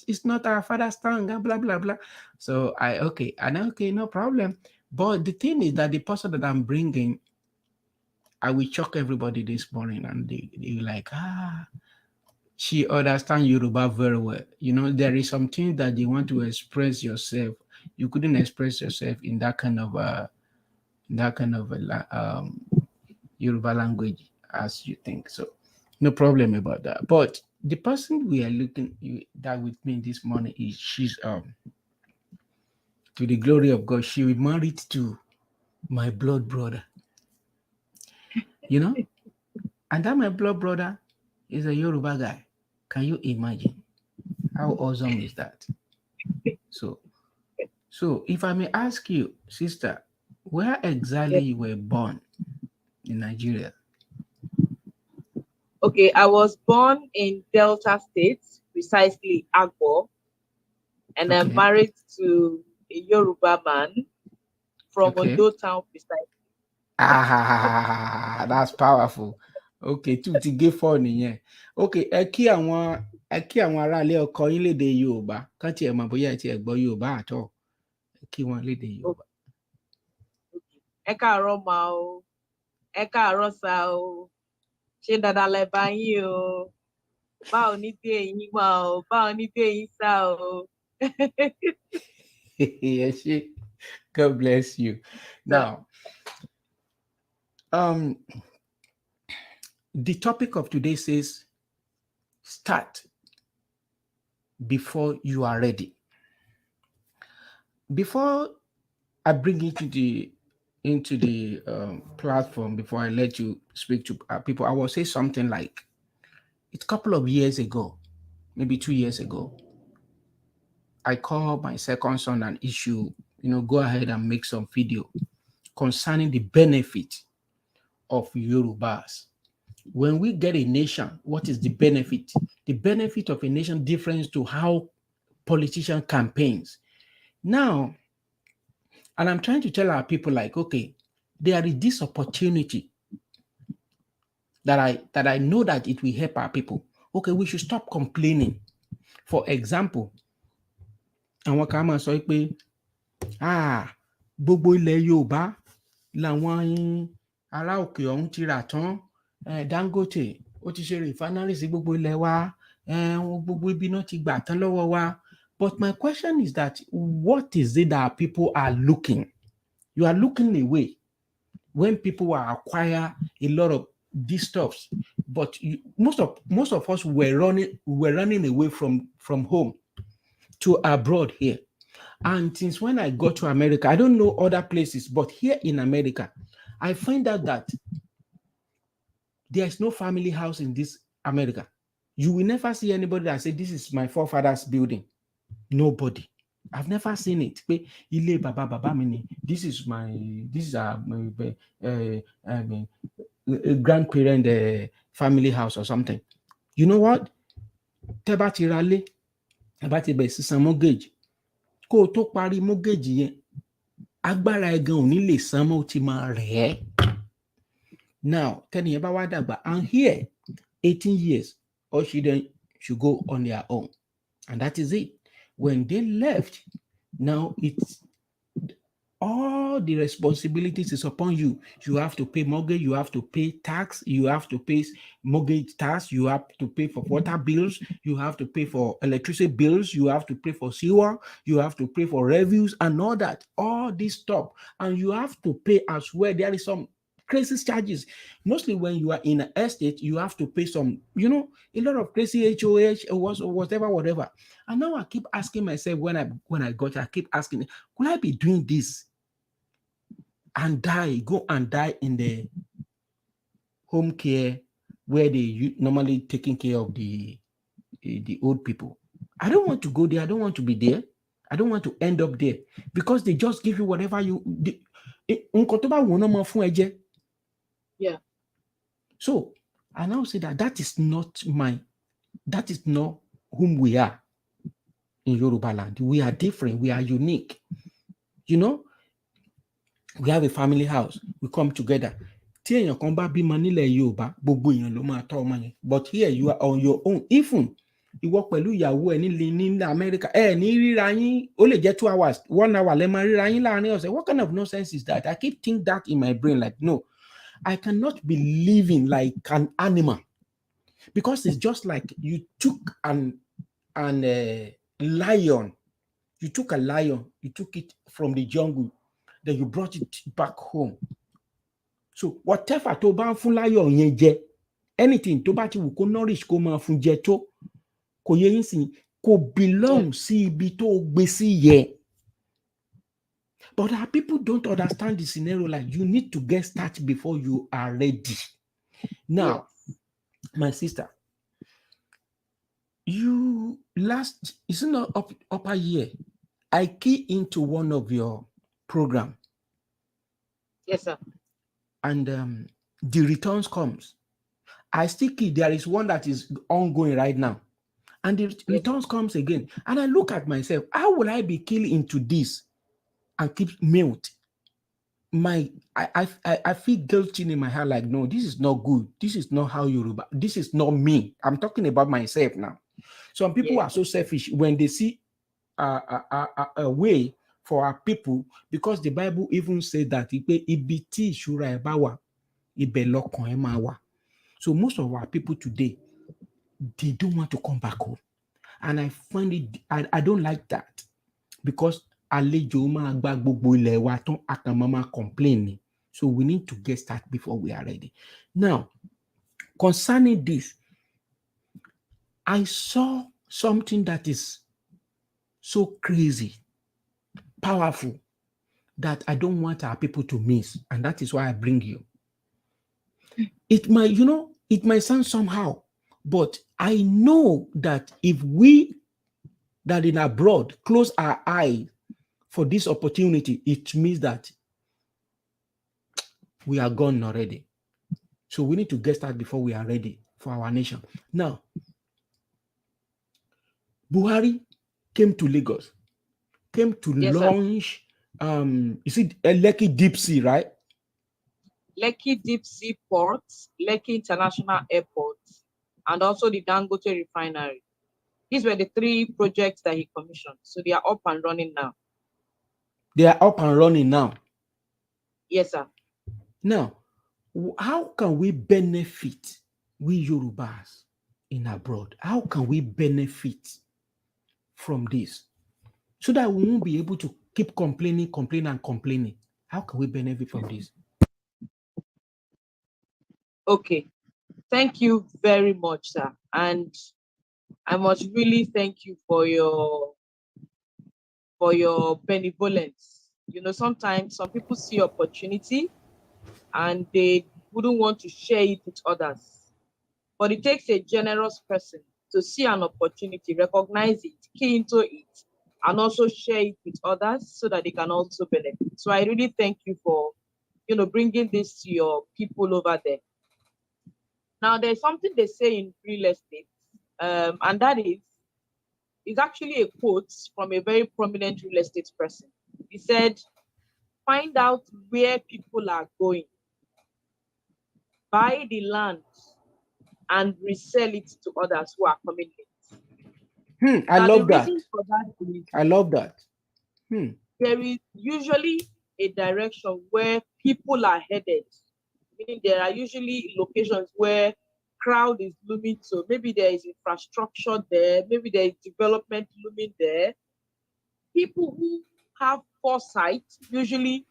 is not our father's tongue, blah blah blah. So no problem. But the thing is that the person that I'm bringing, I will shock everybody this morning, and they like, she understands Yoruba very well. You know, there is something that you want to express yourself. You couldn't express yourself in that kind of Yoruba language as you think. So no problem about that. But the person we are looking that with me this morning she's to the glory of God, she was married to my blood brother. You know, and that my blood brother, is a Yoruba guy. Can you imagine? How awesome is that? So if I may ask you, sister, where exactly Yes. you were born in Nigeria? Okay, I was born in Delta State, precisely Agbo, and I'm Okay. married to a Yoruba man from Okay. Ondo town, precisely. Ah, that's powerful. Okay, tún ti gé fọ́ọ̀nù yẹn. Okay, ẹ kí àwọn aráalé ọkọ yín lédè Yorùbá kán tiẹ̀ mọ̀ bóyá ẹ tiẹ̀ gbọ́ Yorùbá àtọ̀. Ẹ kí wọn lédè Yorùbá. Ẹ káàárọ̀ mà o, ẹ káàárọ̀ sà o, ṣé dáadáa lẹ bá yín o, báwo ní dé yín mà o, báwo ní dé yín sà o. Ẹ ṣé. God bless you. Now, the topic of today says, start before you are ready. Before I bring it into the platform, before I let you speak to people, I will say something like, a couple of years ago, maybe 2 years ago, I called my second son an issue, go ahead and make some video concerning the benefit of Yorubas. When we get a nation, what is the benefit? The benefit of a nation differs to how politician campaigns. Now, and I'm trying to tell our people, like, okay, there is this opportunity that I know that it will help our people. Okay, we should stop complaining. For example, àwọn kan máa sọ pé gbogbo ilẹ̀ Yorùbá làwọn ará òkè ọ̀hún ti rà tán, Dangote ó ti ṣe refinery sí gbogbo ilẹ̀ wa, gbogbo ibi náà ti gbà tán lọ́wọ́ wa. But my question is that, what is it that people are looking? You are looking away when people acquire a lot of these stuffs, but most of us were running away from home to abroad here. And since when I got to America, I don't know other places, but here in America, I find out that there is no family house in this America. You will never see anybody that say, this is my forefather's building. Nobody. I've never seen it. Ile baba baba mi, this is my grandparent family house or something. You know what? Tẹ́ bá ti ra lé, ẹ bá ti bẹ̀rẹ̀ sí san mortgage. Kó o tó parí mortgage yẹn, agbára ẹ gan ò ní lè san mọ́, ó ti máa rẹ̀ ẹ́. Now, tẹ́nìyẹn bá wá dàgbà, and here, 18 years, all children should go on their own. And that is it. When they left, now it's all the responsibilities is upon you. You have to pay mortgage, you have to pay tax, you have to pay mortgage tax, you have to pay for water bills, you have to pay for electricity bills, you have to pay for sewer, you have to pay for revenues and all that, all this stuff. And you have to pay as well. There is some crazy charges. Mostly when you are in an estate, you have to pay some, a lot of crazy HOH or whatever. And now I keep asking myself when I got here, I keep asking, could I be doing this and go and die in the home care where they normally taking care of the old people? I don't want to go there. I don't want to be there. I don't want to end up there because they just give you whatever you. Yeah. So I now say that is not whom we are in Yoruba land. We are different. We are unique. We have a family house. We come together. But here you are on your own. Even you work pẹ̀lú ìyàwó ẹ ní America. Ní ríra yín, ó lè jẹ́ 2 hours, 1 hour lẹ máa ríra yín láàrin ọ̀sẹ̀. What kind of nonsense is that? I keep thinking that in my brain, like, no, I cannot be living like an animal, because it's just like you took an lion. You took a lion, you took it from the jungle, then you brought it back home. So whatever tó bá ń fún lion yẹn jẹ, anything tó bá ti wù kó nourish kó máa fún jẹ tó, kò yẹ yín sìn, kò belong sí ibi tó gbé sí yẹ. But our people don't understand the scenario, like you need to get started before you are ready. Now, my sister, It's not upper year. I key into one of your program. Yes, sir. And the returns comes. I still key. There is one that is ongoing right now. And the returns comes again. And I look at myself, how will I be keyed into this and keep mute? I feel guilty in my heart, like, no, this is not good. This is not how Yoruba, this is not me. I'm talking about myself now. Some people are so selfish when they see a way for our people, because the Bible even said that so most of our people today, they don't want to come back home. And I find it, I don't like that, because àlejò máa gba gbogbo ilẹ̀ wa tán, a kàn máa complain. So we need to get started before we are ready. Now, concerning this, I saw something that is so crazy, powerful, that I don't want our people to miss. And that is why I bring you. It might sound somehow, but I know that if we that in abroad close our eye for this opportunity, it means that we are gone already. So we need to get started before we are ready for our nation. Now, Buhari came to Lagos, came to launch, is it Lekki Deep Sea, right? Lekki Deep Sea Port, Lekki International Airport, and also the Dangote Refinery. These were the 3 projects that he commissioned. So they are up and running now. They are up and running now? Yes, sir. Now, how can we benefit, we Yorubas in abroad? How can we benefit from this so that we won't be able to keep complaining? How can we benefit from this? Okay. Thank you very much, sir. And I must really thank you for your benevolence. Sometimes some people see opportunity and they wouldn't want to share it with others. But it takes a generous person to see an opportunity, recognize it, key into it, and also share it with others so that they can also benefit. So I really thank you for, bringing this to your people over there. Now, there's something they say in real estate, and that is actually a quote from a very prominent real estate person. He said, find out where people are going, buy the land, and resell it to others who are coming in. I love that. For that is, I love that. There is usually a direction where people are headed. Meaning there are usually locations where crowd is looming. So maybe there is infrastructure there, maybe there is development looming there. People who have foresight usually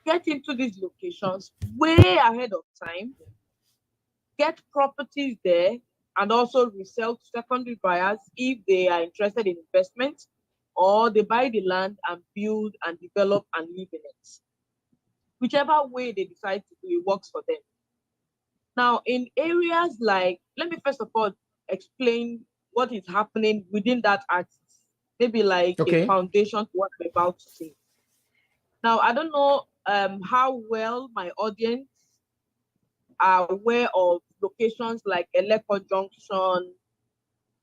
get into these locations way ahead of time, get properties there, and also resell to secondary buyers if they are interested in investment, or they buy the land and build and develop and live in it. Whichever way they decide to do, it works for them. Now, in areas like, let me first of all explain what is happening within that axis. Maybe like a foundation to what I'm about to say. Now, I don't know how well my audience are aware of locations like Eleko Junction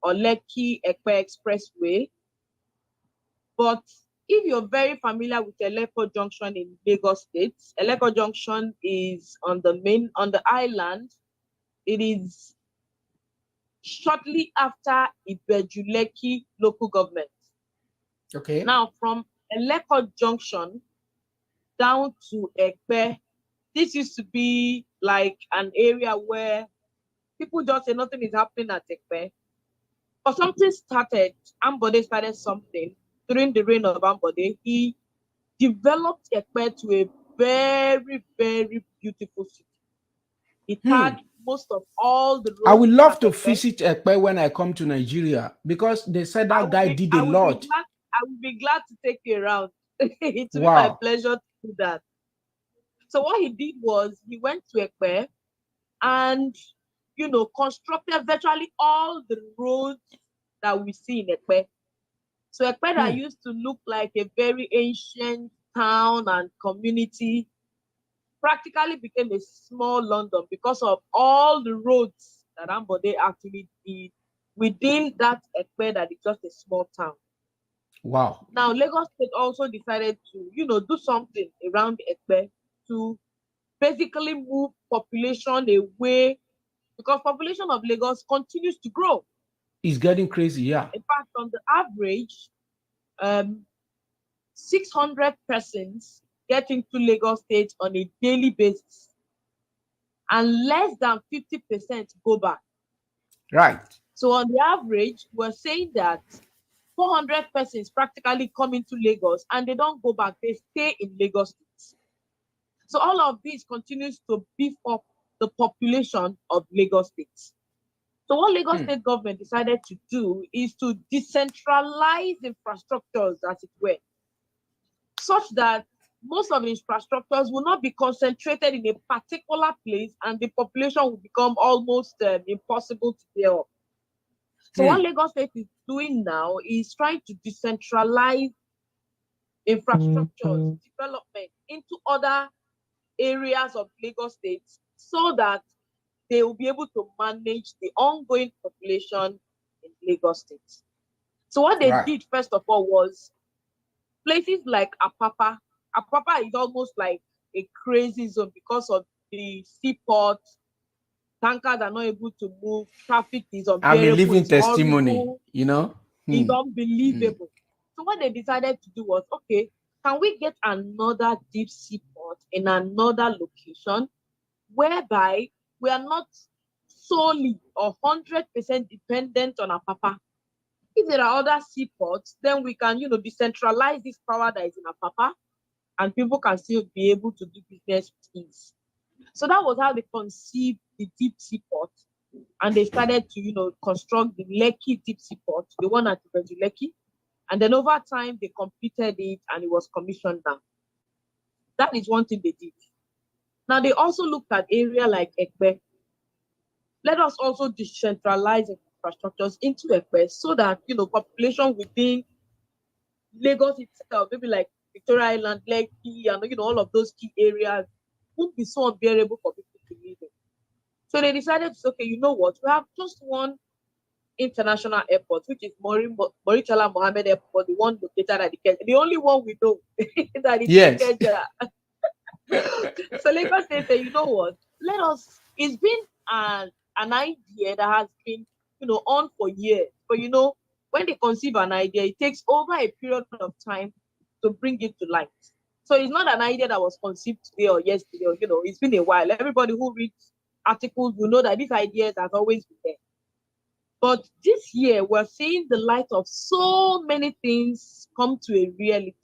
or Lekki Ekpe Expressway. But if you're very familiar with Eleko Junction in Lagos State, Eleko Junction is on the island. It is shortly after Ibeju-Lekki local government. Okay. Now, from Eleko Junction down to Ekpe, this used to be like an area where people just say nothing is happening at Ekpe. But something started, Ambode started something during the reign of Ambode. He developed Ekpe to a very, very beautiful city. It had most of all the roads. I would love to visit Ekpe when I come to Nigeria, because they said that guy did a lot. I would be glad to take you around. It will be my pleasure to do that. So what he did was he went to Ekpe and, constructed virtually all the roads that we see in Ekpe. So Ekpe that used to look like a very ancient town and community practically became a small London because of all the roads that Ambode actually did within that Ekpe that is just a small town. Wow. Now, Lagos State also decided to, do something around Ekpe to basically move population away, because population of Lagos continues to grow. It's getting crazy, yeah. In fact, on the average, 600 persons get into Lagos State on a daily basis, and less than 50% go back. Right. So on the average, we're saying that 400 persons practically come into Lagos and they don't go back, they stay in Lagos State. So all of this continues to beef up the population of Lagos State. So what Lagos State government decided to do is to decentralize infrastructures, as it were, such that most of the infrastructures will not be concentrated in a particular place and the population will become almost impossible to bear up. So what Lagos State is doing now is trying to decentralize infrastructures, development into other areas of Lagos State so that they will be able to manage the ongoing population in Lagos State. So what they did, first of all, was places like Apapa. Apapa is almost like a crazy zone because of the seaport. Tankers are not able to move. Traffic is unbearable. I'm a living it's testimony, horrible. It's unbelievable. So what they decided to do was, okay, can we get another deep sea port in another location whereby we are not solely or 100% dependent on Apapa? If there are other seaports, then we can, decentralize this power that is in Apapa, and people can still be able to do business with ease. So that was how they conceived the deep sea port, and they started to, construct the Lekki deep sea port, the one at Lekki, and then over time they completed it and it was commissioned now. That is one thing they did. Now they also looked at area like Ekpe. Let us also decentralize infrastructures into Ekpe so that population within Lagos itself, maybe like Victoria Island, Lekki, and all of those key areas won't be so unbearable for people to live in. So they decided to say, okay, you know what? We have just one international airport, which is Morichala Mohammed Airport, the one located at the only one we know that is Ikeja. So Lagos State said, you know what? It's been an idea that has been, on for years. But when they conceive an idea, it takes over a period of time to bring it to light. So it's not an idea that was conceived today or yesterday, or, it's been a while. Everybody who reads articles will know that these ideas have always been there. But this year, we're seeing the light of so many things come to a reality.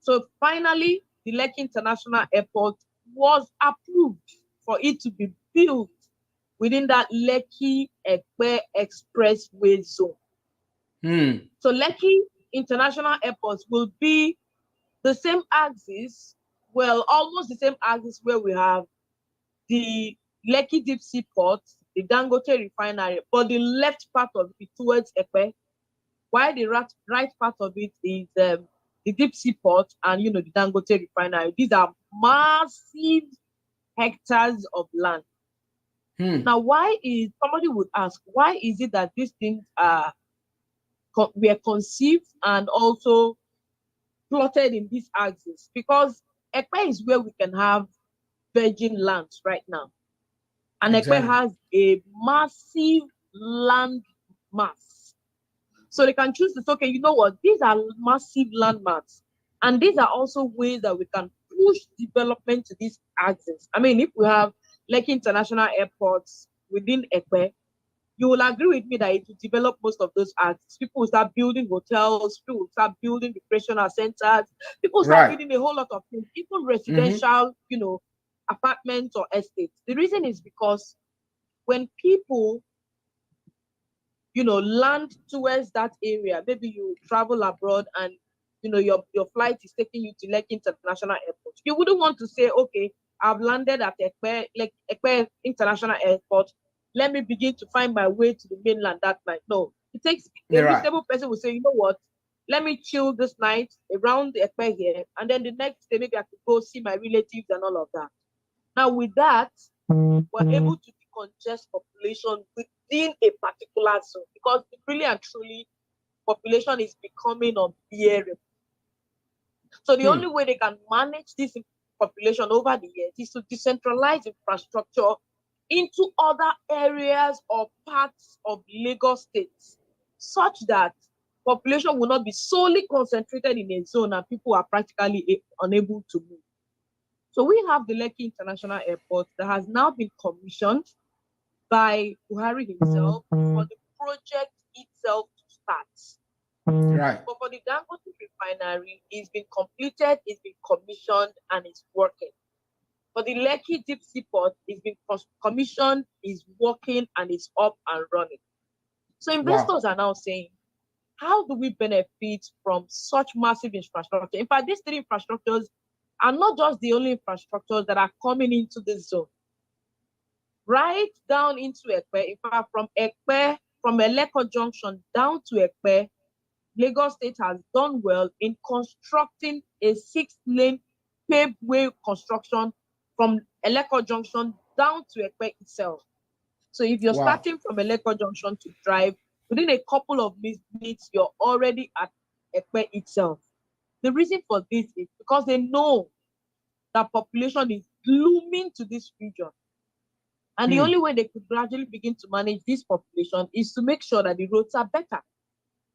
So finally, the Lekki International Airport was approved for it to be built within that Lekki-Ekpe Expressway zone. So Lekki International Airport will be the same axis, almost the same axis where we have the Lekki Deep Sea Port, the Dangote Refinery, but the left part of it towards Ekpe, while the right part of it is the Deep Sea Port and, the Dangote Refinery. These are massive hectares of land. Now, somebody would ask, why is it that these things were conceived and also plotted in this axis? Because Ekpe is where we can have virgin lands right now. And Ekpe has a massive land mass. So they can choose to say, okay, you know what? These are massive land mass. And these are also ways that we can push development to this axis. I mean, if we have Lekki International Airports within Ekpe, you will agree with me that it will develop most of those axes. People will start building hotels, people will start building recreational centers, people will start building a whole lot of things, even residential, apartments or estates. The reason is because when people, land towards that area, maybe you travel abroad and, your flight is taking you to Lekki International Airport. You wouldn't want to say, okay, I've landed at Ekpe International Airport. Let me begin to find my way to the mainland that night. No, It takes a You're right. reasonable person will say, you know what, let me chill this night around the Ekpe here, and then the next day maybe I could go see my relatives and all of that. Now with that, we're able to decongest population within a particular zone, because really and truly population is becoming unbearable. So the only way they can manage this population over the years is to decentralize infrastructure into other areas or parts of Lagos State, such that population will not be solely concentrated in a zone and people are practically unable to move. So we have the Lekki International Airport that has now been commissioned by Buhari himself for the project itself to start. Right. But for the Dangote refinery, it's been completed, it's been commissioned, and it's working. For the Lekki Deep Sea Port, it's been commissioned, is working, and it's up and running. So investors are now saying, how do we benefit from such massive infrastructure? In fact, these three infrastructures are not just the only infrastructures that are coming into this zone. Right down into Ekpe, in fact, from Ekpe, from Eleko Junction down to Ekpe, Lagos State has done well in constructing a 6-lane paved way construction from Eleko Junction down to Ekpe itself. So if you're starting from Eleko Junction to drive, within a couple of minutes, you're already at Ekpe itself. The reason for this is because they know that population is blooming to this region. And the only way they could gradually begin to manage this population is to make sure that the roads are better.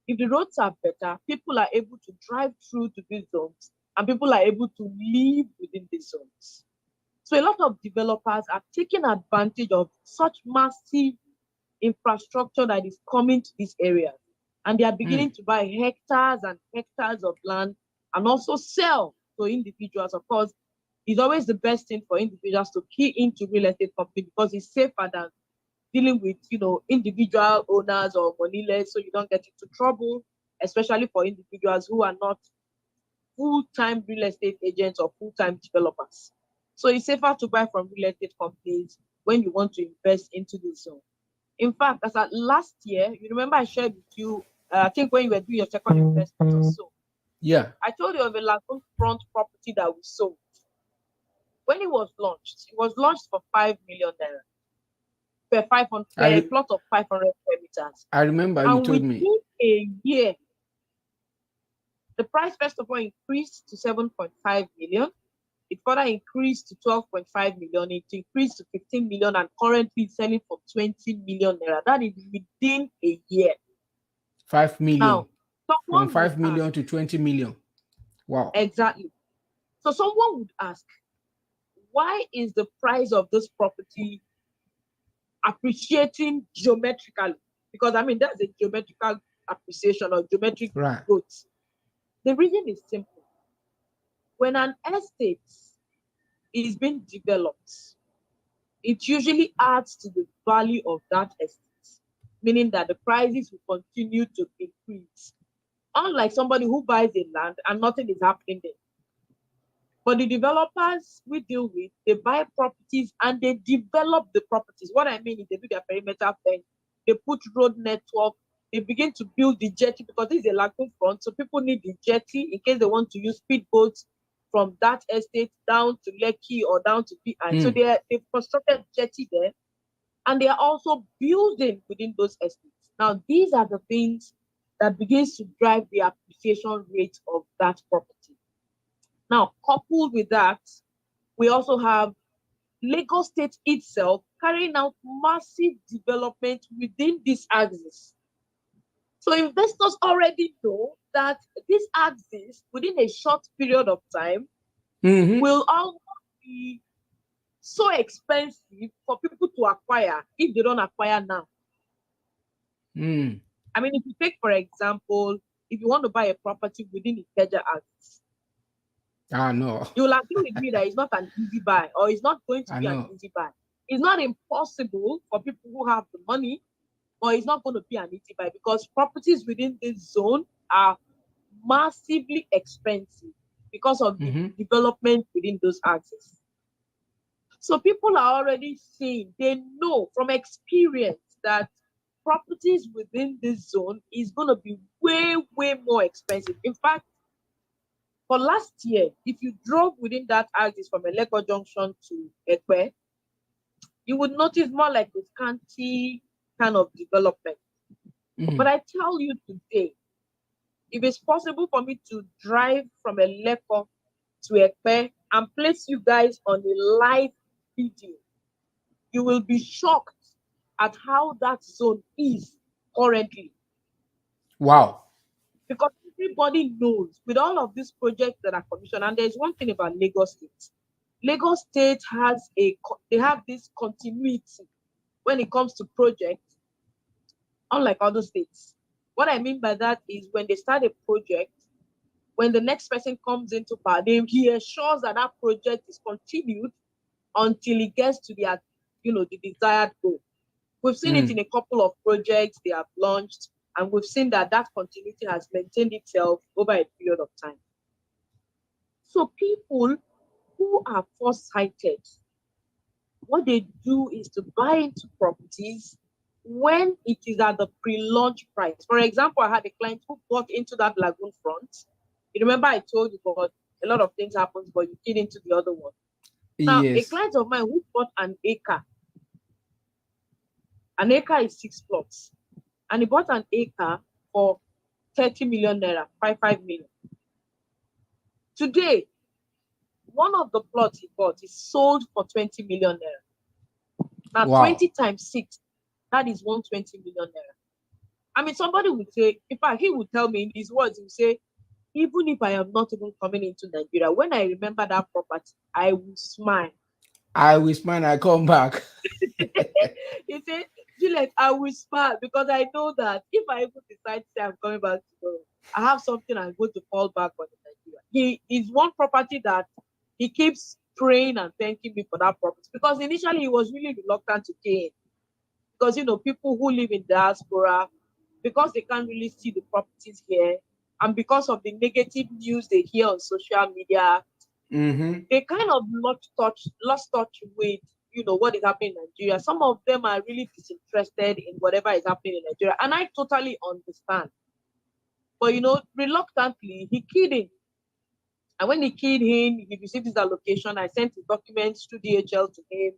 If the roads are better, people are able to drive through to these zones and people are able to live within these zones. So a lot of developers are taking advantage of such massive infrastructure that is coming to this area. And they are beginning to buy hectares and hectares of land and also sell to individuals. Of course, it's always the best thing for individuals to key into real estate company because it's safer than dealing with, individual owners or moneyless, so you don't get into trouble, especially for individuals who are not full-time real estate agents or full-time developers. So it's safer to buy from real estate companies when you want to invest into this zone. In fact, as at last year, you remember I shared with you, I think when you were doing your second investment or so. Yeah. I told you of a Lagoon front property that we sold. When it was launched for 5 million naira. Per a plot of 500 square meters. I remember you told me. Within a year, the price first of all increased to 7.5 million. It further increased to 12.5 million. It increased to 15 million and currently selling for 20 million naira. That is within a year. 5 million. Now, from 5 million to 20 million. Wow. Exactly. So someone would ask, why is the price of this property appreciating geometrically? Because that's a geometrical appreciation or geometric growth. The reason is simple. When an estate is being developed, it usually adds to the value of that estate, meaning that the prices will continue to increase. Unlike somebody who buys a land and nothing is happening there. But the developers we deal with, they buy properties and they develop the properties. What I mean is they do their perimeter fence, they put road network, they begin to build the jetty because this is a lagoon front, so people need the jetty in case they want to use speedboats from that estate down to Lekki or down to PI. So they've constructed jetty there, and they are also building within those estates. Now, these are the things that begins to drive the appreciation rate of that property. Now, coupled with that, we also have Lagos State itself carrying out massive development within this axis. So investors already know that this axis, within a short period of time, will almost be so expensive for people to acquire if they don't acquire now. If you take, for example, if you want to buy a property within the Ikeja axis, no. You will agree with me that it's not an easy buy, or it's not going to be an easy buy. It's not impossible for people who have the money, but it's not going to be an easy buy because properties within this zone are massively expensive because of the development within those axes. So people are already seeing, they know from experience that properties within this zone is going to be way, way more expensive. In fact, for last year, if you drove within that axis from Eleko Junction to Ekpe, you would notice more like a scanty kind of development. But I tell you today, if it's possible for me to drive from Eleko to Ekpe and place you guys on a live video, you will be shocked at how that zone is currently. Wow. Because everybody knows with all of these projects that are commissioned, and there's one thing about Lagos State. Lagos State they have this continuity when it comes to projects, unlike other states. What I mean by that is when they start a project, when the next person comes into power, he ensures that that project is continued until it gets to the desired goal. We've seen it in a couple of projects they have launched, and we've seen that continuity has maintained itself over a period of time. So people who are foresighted, what they do is to buy into properties when it is at the pre-launch price. For example, I had a client who bought into that lagoon front. You remember I told you about a lot of things happen, but you get into the other one. Now, a client of mine who bought an acre. An acre is 6 plots. And he bought an acre for 30 million naira, 55 million. Today, one of the plots he bought is sold for 20 million naira. Now, wow. 20 times 6, that is 120 million naira. I mean, somebody would say, in fact, he would tell me in his words, he would say, even if I am not even coming into Nigeria, when I remember that property, I will smile. I will smile, I come back. He said, Juliet, I will smile because I know that if I even decide to say I'm coming back tomorrow, I have something I'm going to fall back on in Nigeria. He is one property that he keeps praying and thanking me for that property because initially he was really reluctant to pay in. Because, people who live in diaspora, because they can't really see the properties here, and because of the negative news they hear on social media, they kind of lost touch with, what is happening in Nigeria. Some of them are really disinterested in whatever is happening in Nigeria, and I totally understand. But, reluctantly, he keyed in. And when he keyed in, he received his allocation. I sent his documents to DHL to him,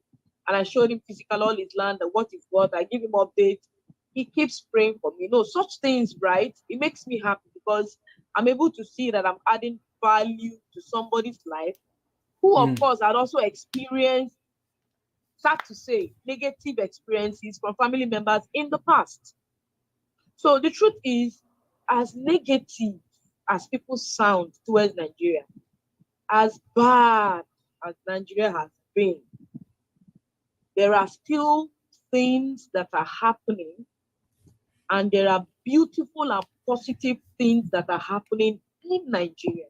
and I showed him physical all his land and what is what. I give him updates. He keeps praying for me. Such things, right? It makes me happy because I'm able to see that I'm adding value to somebody's life who, of course, had also experienced, sad to say, negative experiences from family members in the past. So the truth is, as negative as people sound towards Nigeria, as bad as Nigeria has been, there are still things that are happening, and there are beautiful and positive things that are happening in Nigeria.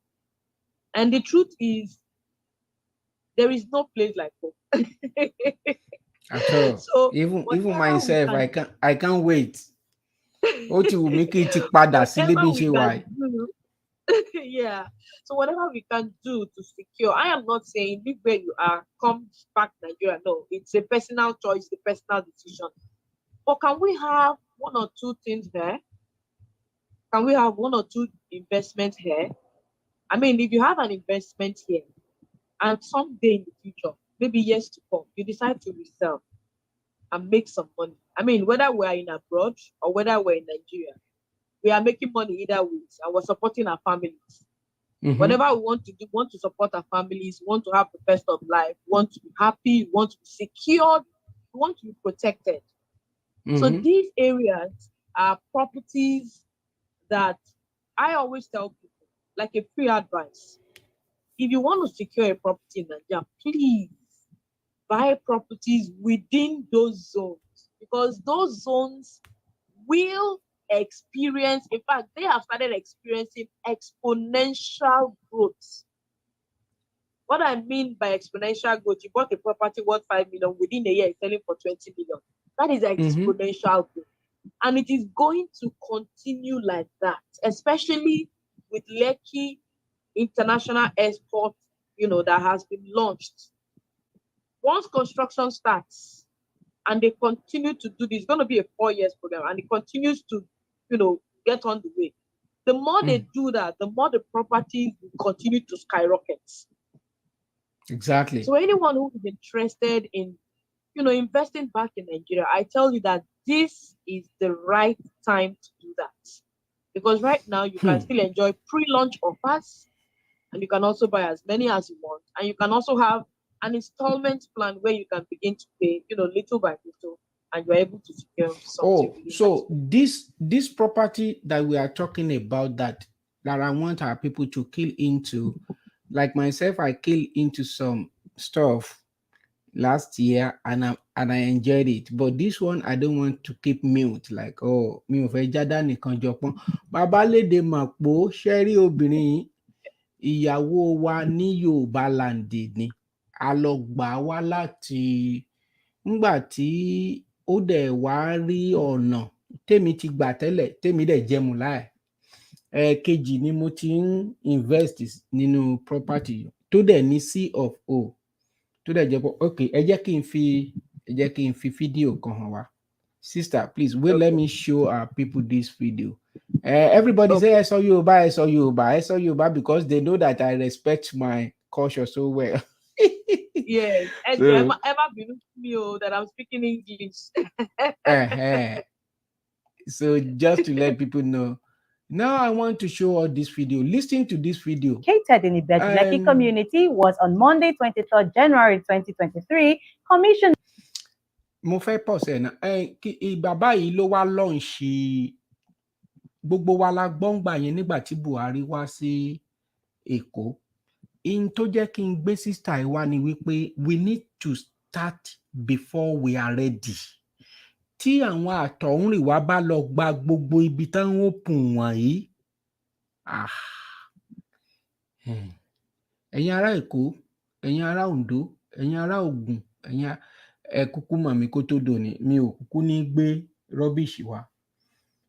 And the truth is, there is no place like home. At all. So even myself, I can't wait. To make it yeah. So whatever we can do to secure, I am not saying live where you are, come back to Nigeria. No, it's a personal choice, a personal decision. But can we have one or two things here? Can we have one or two investments here? I mean, if you have an investment here, and someday in the future, maybe years to come, you decide to resell and make some money. I mean, whether we're in abroad or whether we're in Nigeria, we are making money either ways, and we're supporting our families. Whatever we want to do, want to support our families, want to have the best of life, want to be happy, want to be secured, want to be protected. So these areas are properties that I always tell people, like a free advice. If you want to secure a property in Nigeria, please buy properties within those zones, because those zones will experience, in fact, they have started experiencing exponential growth. What I mean by exponential growth, you bought a property worth 5 million, within a year, it's selling for 20 million. That is exponential growth. And it is going to continue like that, especially with Lekki International Airport, that has been launched. Once construction starts, and they continue to do this. It's going to be a 4 years program, and it continues to, get on the way. The more they do that, the more the properties will continue to skyrocket. Exactly. So anyone who is interested in, investing back in Nigeria, I tell you that this is the right time to do that. Because right now you can still enjoy pre-launch offers, and you can also buy as many as you want. And you can also have an installment plan where you can begin to pay, little by little, and you're able to secure something. Really so this property that we are talking about that I want our people to kill into, like myself, I killed into some stuff last year and I enjoyed it, but this one I don't want to keep mute, like mi ò fẹ́ jádá nìkan jọpọ́n. Bàbá lédè màpó ṣẹ́rí obìnrin ìyàwó wa ní Yorùbá land ni, a lọ gbà wá láti ńgbà tí ó dẹ̀ wá rí ọ̀nà tèmi ti gbà tẹ́lẹ̀, tèmi dẹ̀ jẹmu láì. Kejì ni mo ti ń invest nínú property tó dẹ̀ ní C of O, tó dẹ̀ jẹ́ pé okay, ẹ jẹ́ kí n fi fídíò kan hàn wá. Sister, please wait, let me show our people this video. Everybody say ẹ sọ Yorùbá because they know that I respect my culture so well. Yes, and so, ever been me that I'm speaking English. So just to let people know, now I want to show all this video. Listen to this video. Located in the Ibeju-Lekki community was on Monday, 23rd January 2023, commissioned. Mo fẹ́ pọ̀ sẹ́nà bàbá yìí ló wá lọ́ọ̀ṣì gbogbo wa la gbọ́ngbà yẹn nígbà tí Buhari wá sí Èkó. In tó jẹ́ kí n gbé sísítà ẹ̀ wá ni wípé we need to start before we are ready. Tí àwọn àtọ̀húnrìn wa bá lọ gba gbogbo ibi tán ó pùn wọ̀nyí, ẹ̀yin ará Èkó, ẹ̀yin ará Oǹdó, ẹ̀yin ará Ògùn, ẹ̀yin kúkú mọ̀ mí kó tó dòní, mi ò kúkú ní gbé rọ́bìṣì wá.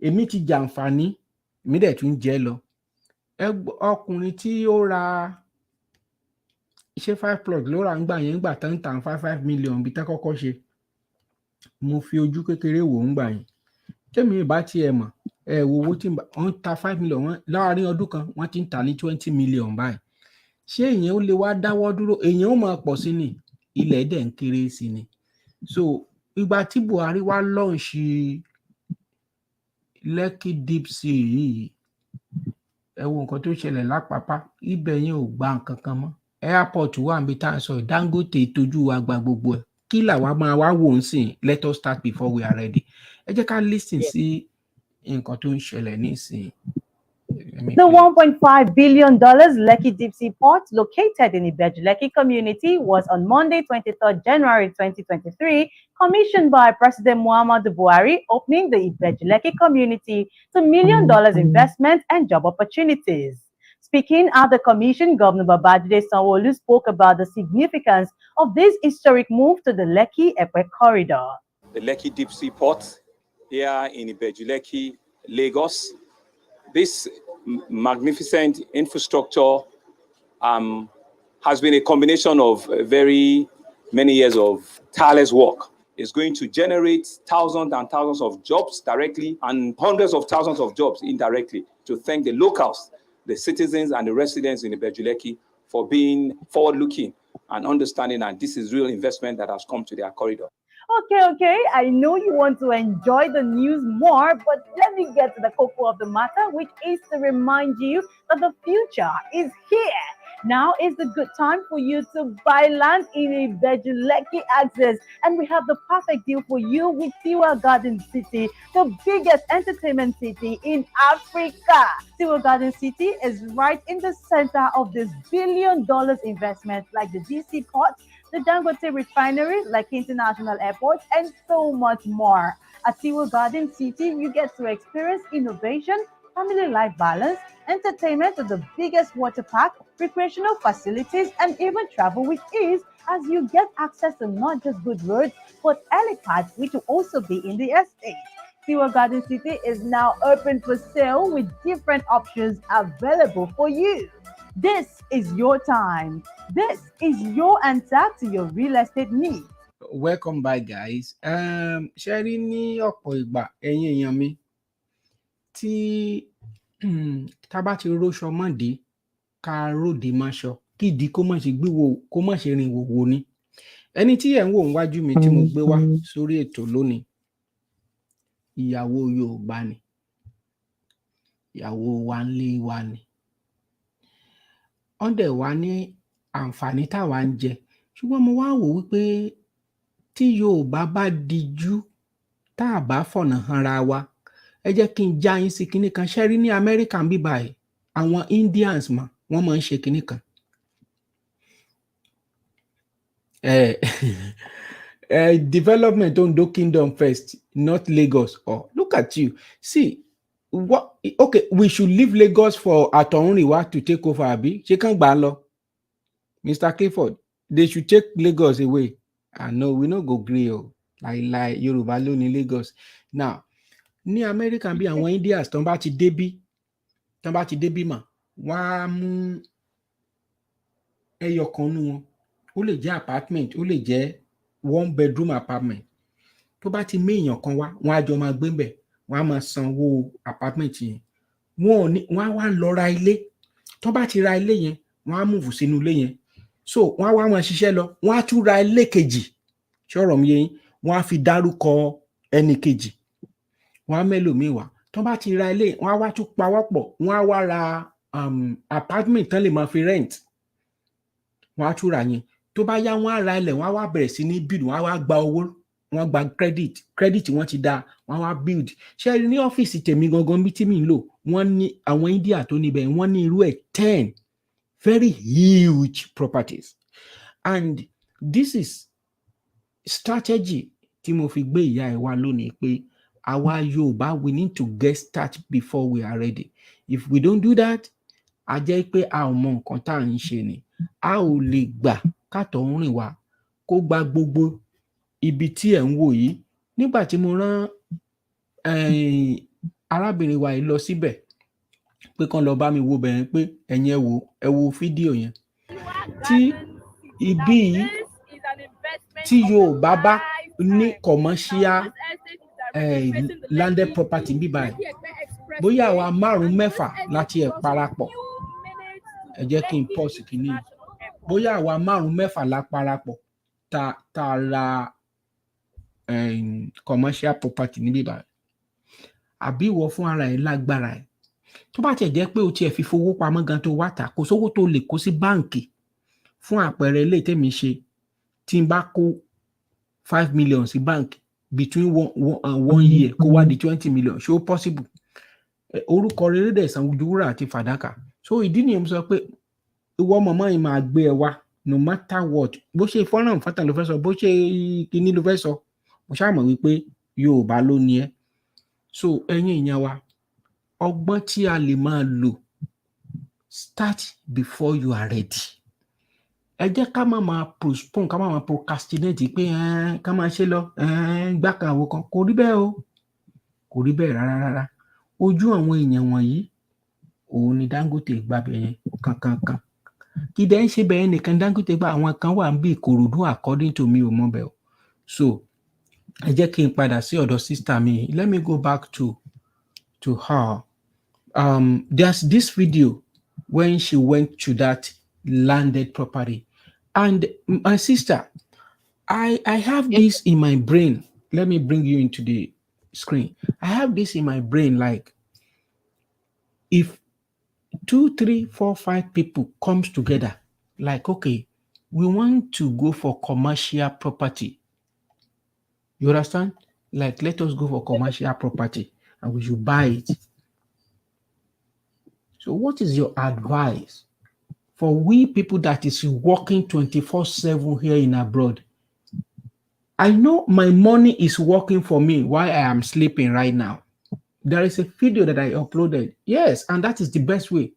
Èmi ti jàǹfààní, mi dẹ̀ tún jẹ́ lọ. Ọkùnrin tí ó ra ṣé 5 plot ló ra ńgbà yẹn ńgbà tán tàn 5 million bí tán kọ́kọ́ ṣe. Mo fi ojú kékeré wò ńgbà yẹn. Tèmi ìbá tiẹ̀ mọ̀, wo owó tí wọ́n ta 5 million wọn láàárín ọdún kan, wọ́n ti ń tà ní 20 million báyìí. Ṣé èèyàn ó lè wá dáwọ́ dúró? Èèyàn ó máa pọ̀ sí ni, ilẹ̀ dẹ̀ ń kéré sí ni. So ìgbà tí Buhari wá lọ́ọ̀ṣì Lekki Deep Sea yìí, ẹ wo nǹkan tó ṣẹlẹ̀ lápapá, ibẹ̀ yẹn ò gba nǹkan kan mọ́. Airport wà níbi tá à ń sọ, Dangote tójú wa gba gbogbo ẹ̀. Kí làwa máa wá wò ń sìn? Let us start before we are ready. Ẹ jẹ́ ká listen sí nǹkan tó ń ṣẹlẹ̀ nísìn. The $1.5 billion Lekki Deep Sea Port, located in the Ibeju-Lekki community, was on Monday, 23rd January 2023, commissioned by President Muhammadu Buhari, opening the Ibeju-Lekki community to $1 million investment and job opportunities. Speaking at the commission, Governor Babajide Sanwo-Olu spoke about the significance of this historic move to the Lekki-Epe corridor. The Lekki Deep Sea Port here in Ibeju-Lekki, Lagos. This magnificent infrastructure has been a combination of very many years of tireless work. It's going to generate thousands and thousands of jobs directly and hundreds of thousands of jobs indirectly, to thank the locals, the citizens and the residents in Ibeju-Lekki for being forward-looking and understanding that this is real investment that has come to their corridor. Okay. I know you want to enjoy the news more, but let me get to the cocoa of the matter, which is to remind you that the future is here. Now is the good time for you to buy land in Ibeju-Lekki Access, and we have the perfect deal for you with Tiwa Garden City, the biggest entertainment city in Africa. Tiwa Garden City is right in the center of this $1 billion investment, like the DC Port, the Dangote Refinery, like International Airport, and so much more. At Tiwa Garden City, you get to experience innovation, family life balance, entertainment with the biggest water park, recreational facilities, and even travel with ease, as you get access to not just good roads, but helipads, which will also be in the estate. Tiwa Garden City is now open for sale with different options available for you. This is your time. This is your answer to your real estate needs. welcome back, guys. Ṣé rí ní ọ̀pọ̀ ìgbà ẹ̀yin èèyàn mi tí tá bá ti róṣọ mọ́dé ká róde máṣọ kí ìdí kó má ṣe gbéwò kó má ṣe rìn wòwò ni. Ẹni tí ẹ̀ ń wò níwájú mi tí mo gbé wá sórí ètò lónìí, ìyàwó Yorùbá ni, ìyàwó wa ńlé wa ni. Wọ́n dẹ̀ wá ní àǹfààní táwa ń jẹ, ṣùgbọ́n mo wá wò wípé tí Yorùbá bá dijú tá a bá fọ̀nà hanra wa, ẹ jẹ́ kí n já yín sí kinní kan. Ṣé rí ní Amẹ́ríkà ń bí báyìí àwọn Indians mà wọ́n máa ń ṣe kinní kan. Development Ondo Kingdom first, not Lagos. Oh, look at you. See, what? Okay, we should leave Lagos for Atorunriwa to take over, abi? Ṣé kàn gbà lọ? Mr. Clifford, they should take Lagos away. No, we no go gree o. Like Yoruba ló ní Lagos. Now, ní America bí àwọn Indians tán bá ti débí mà, wọ́n á mú ẹyọ kan nú wọn. Ó lè jẹ́ apartment, ó lè jẹ́ 1 bedroom apartment. Tó bá ti mé èèyàn kan wá, wọ́n á jọ máa gbé ńbẹ̀, wọ́n á máa sanwó apartment yẹn. Wọ́n á wá lọ ra ilé. Tó bá ti ra ilé yẹn, wọ́n á move sínú ilé yẹn. So wọ́n á wá máa ṣiṣẹ́ lọ, wọ́n á tún ra ilé kejì. Ṣọ́rọ̀ mi yé yín, wọ́n á fi dárúkọ ẹni kejì. Wọ́n á mẹ́lòmíì wá. Tó bá ti ra ilé, wọ́n á wá tún pawọ́pọ̀, wọ́n á wá ra apartment tán lè máa fi rent. Wọ́n á tún ra yẹn. Tó bá yá, wọ́n á ra ilẹ̀, wọ́n á wá bẹ̀rẹ̀ sí ní build, wọ́n á wá gba owó, wọ́n á gba credit wọ́n ti dá, wọ́n á wá build. Ṣé ní ọ́fíìsì tèmi gangan bí tí mi ń lò, wọ́n ní àwọn India tó níbẹ̀, wọ́n ní irú ẹ̀ 10 very huge properties. And this is strategy tí mo fi gbé ìyá ẹ̀ wá lónìí pé àwa Yorùbá, we need to get started before we are ready. If we don't do that, a jẹ́ pé a ò mọ nǹkan tá à ń ṣe ni. A ò lè gbà k'Àtọ̀húnrìnwá kó gba gbogbo ibi tí ẹ̀ ń wò yìí. Nígbà tí mo rán arábìnrin wa yìí lọ síbẹ̀ pé kán lọ bá mi wo bẹ̀rẹ̀ pé ẹ̀yin ẹ wo fídíò yẹn. Tí ibi yìí tí Yorùbá bá ní commercial landed property bí báyìí, bóyá àwa 5-6 láti ẹ̀ parapọ̀. Ẹ jẹ́ kí n pause kìíní. Bóyá àwa 5-6 la parapọ̀ tá ra commercial property níbí báyìí. Àbí ìwọ fún ara ẹ̀ lágbára ẹ̀. Tó bá tiẹ̀ jẹ́ pé o tiẹ̀ fi fowó pamọ́ gan tó wá tà, kò sówó tó lè kó sí báǹkì. Fún àpẹẹrẹ ilé tèmi ṣe, tí n bá kó 5 million sí báǹkì between one year kó wá di 20 million, ṣé ó possible? Orúkọ rere dẹ̀ san ju wúrà àti fàdákà. So ìdí nìyẹn mo sọ pé ìwọ mọ̀mọ́ yìí máa gbé ẹ wá no matter what. Bó ṣe fọ́nrán fátà ló fẹ́ sọ, bó ṣe kíní ló fẹ́ sọ, mo ṣáà mọ̀ wípé Yorùbá ló ní ẹ. So ẹ̀yin èèyàn wa, ọgbọ́n tí a lè máa lò, start before you are ready. Ẹ jẹ́ ká má máa postpone, ká má máa procrastinate pé ká máa ṣe lọ gbá kan àwo kan. Kò rí bẹ́ẹ̀ o. Kò rí bẹ́ẹ̀ rárá. Ojú àwọn èèyàn wọ̀nyí òun ni Dangote gbàbẹ̀ yẹn kankan. Kì í dẹ̀ ń ṣe bẹ́ẹ̀ nìkan Dangote gba àwọn kan wà ń bí Ìkòròdú according to me ò mọ̀ bẹ́ẹ̀ o. So ẹ jẹ́ kí n padà sí ọ̀dọ̀ sister mi. Let me go back to her. There's this video when she went to that landed property. And my sister, I have this in my brain. Let me bring you into the screen. I have this in my brain, like if 2, 3, 4, 5 people comes together, like, okay, we want to go for commercial property. You understand? Like, let us go for commercial property and we should buy it. So what is your advice for we people that is working 24/7 here in abroad? I know my money is working for me while I am sleeping right now. There is a video that I uploaded. Yes, and that is the best way.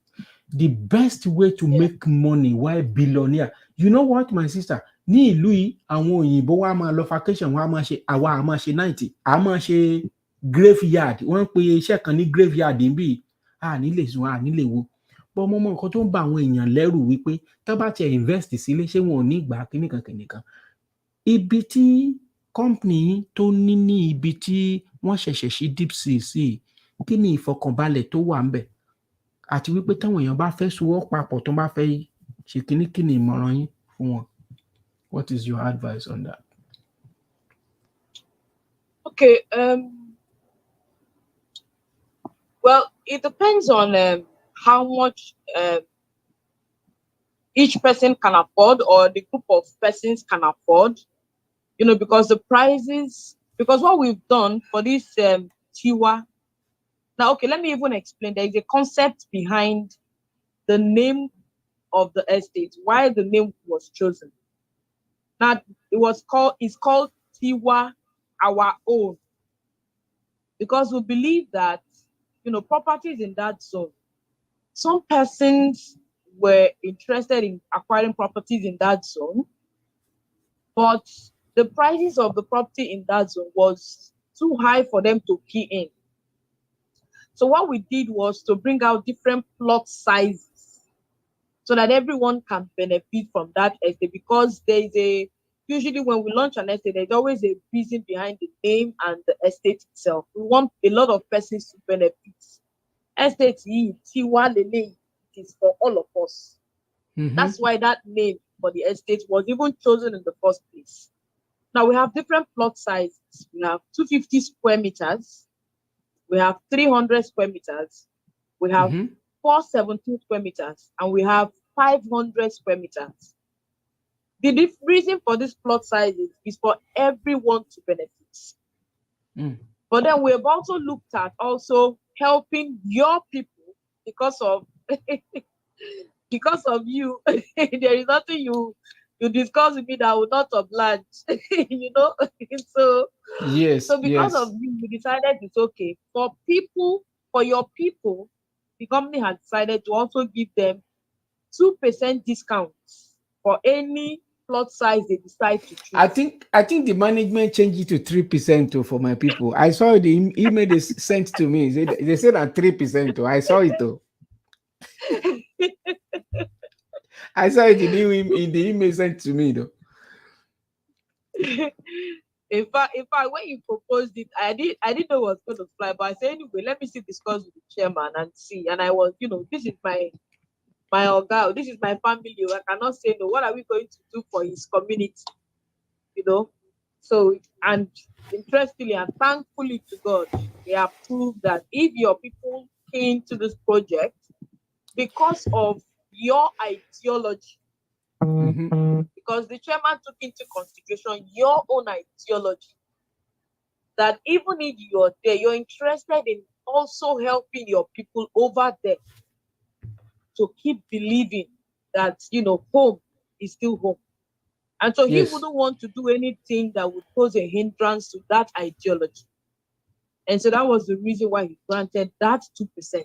The best way to make money while billionaire. You know what, my sister? Ní ìlú yìí, àwọn òyìnbó wa máa lọ vacation, wa máa ṣe, àwa a máa ṣe 90, a máa ṣe graveyard. Wọ́n pe iṣẹ́ kan ní graveyard níbí. Nílé sùn, nílé wo. But mo mọ nǹkan tó ń ba àwọn èèyàn lẹ́rù wípé tó bá ti invest sílé, ṣé wọn ò ní ìgbà kíníkan. ibi tí company tó ní ibi tí wọ́n ṣẹ̀ṣẹ̀ ṣí deep sea sí, kí ni ìfọkànbalẹ̀ tó wà ń bẹ̀? Àti wípé táwọn èèyàn bá fẹ́ sowọ́ papọ̀ tó bá fẹ́ ṣe kí ni ìmọ̀ràn yín fún wọn? What is your advice on that? Okay. Well, it depends on how much each person can afford, or the group of persons can afford. You know, because the prices, because what we've done for this Tiwa. Now, okay, let me even explain. There is a concept behind the name of the estate, why the name was chosen. Now, it's called Tiwa, our own, because we believe that, you know, properties in that zone, some persons were interested in acquiring properties in that zone, but the prices of the property in that zone was too high for them to key in. So what we did was to bring out different plot sizes so that everyone can benefit from that estate, because usually when we launch an estate, there's always a reason behind the name and the estate itself. We want a lot of persons to benefit. Estate Tiwa Lele is for all of us. Mm-hmm. That's why that name for the estate was even chosen in the first place. Now we have different plot sizes. We have 250 square meters. We have 300 square meters. We have 417 square meters, and we have 500 square meters. The reason for this plot sizes is for everyone to benefit. But then we have also looked at helping your people, because of you. There is nothing you discuss with me that will not oblige. You know. So because of you, we decided it's okay for your people. The company has decided to also give them 2% discounts for any plot size they decide to choose. I think the management changed it to 3% for my people. I saw the email they sent to me. They said at 3%. I saw it though. I saw it in the email sent to me though. In fact, when you proposed it, I didn't know what was going to fly, but I said anyway, let me discuss with the chairman and see. And I was, this is my organ, this is my family. I cannot say no. What are we going to do for his community? So, and interestingly and thankfully to God, they have proved that if your people came to this project because of your ideology, because the chairman took into consideration your own ideology, that even if you're there, you're interested in also helping your people over there to keep believing that, home is still home. And so he wouldn't want to do anything that would pose a hindrance to that ideology. And so that was the reason why he granted that 2%.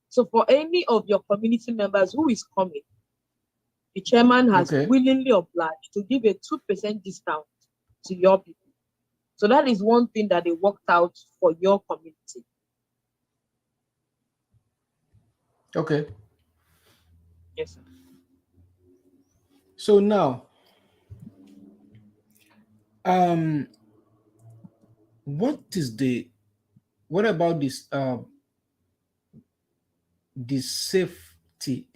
So for any of your community members who is coming, the chairman has willingly obliged to give a 2% discount to your people. So that is one thing that they worked out for your community. Okay. Yes, sir. So now, what about this the safety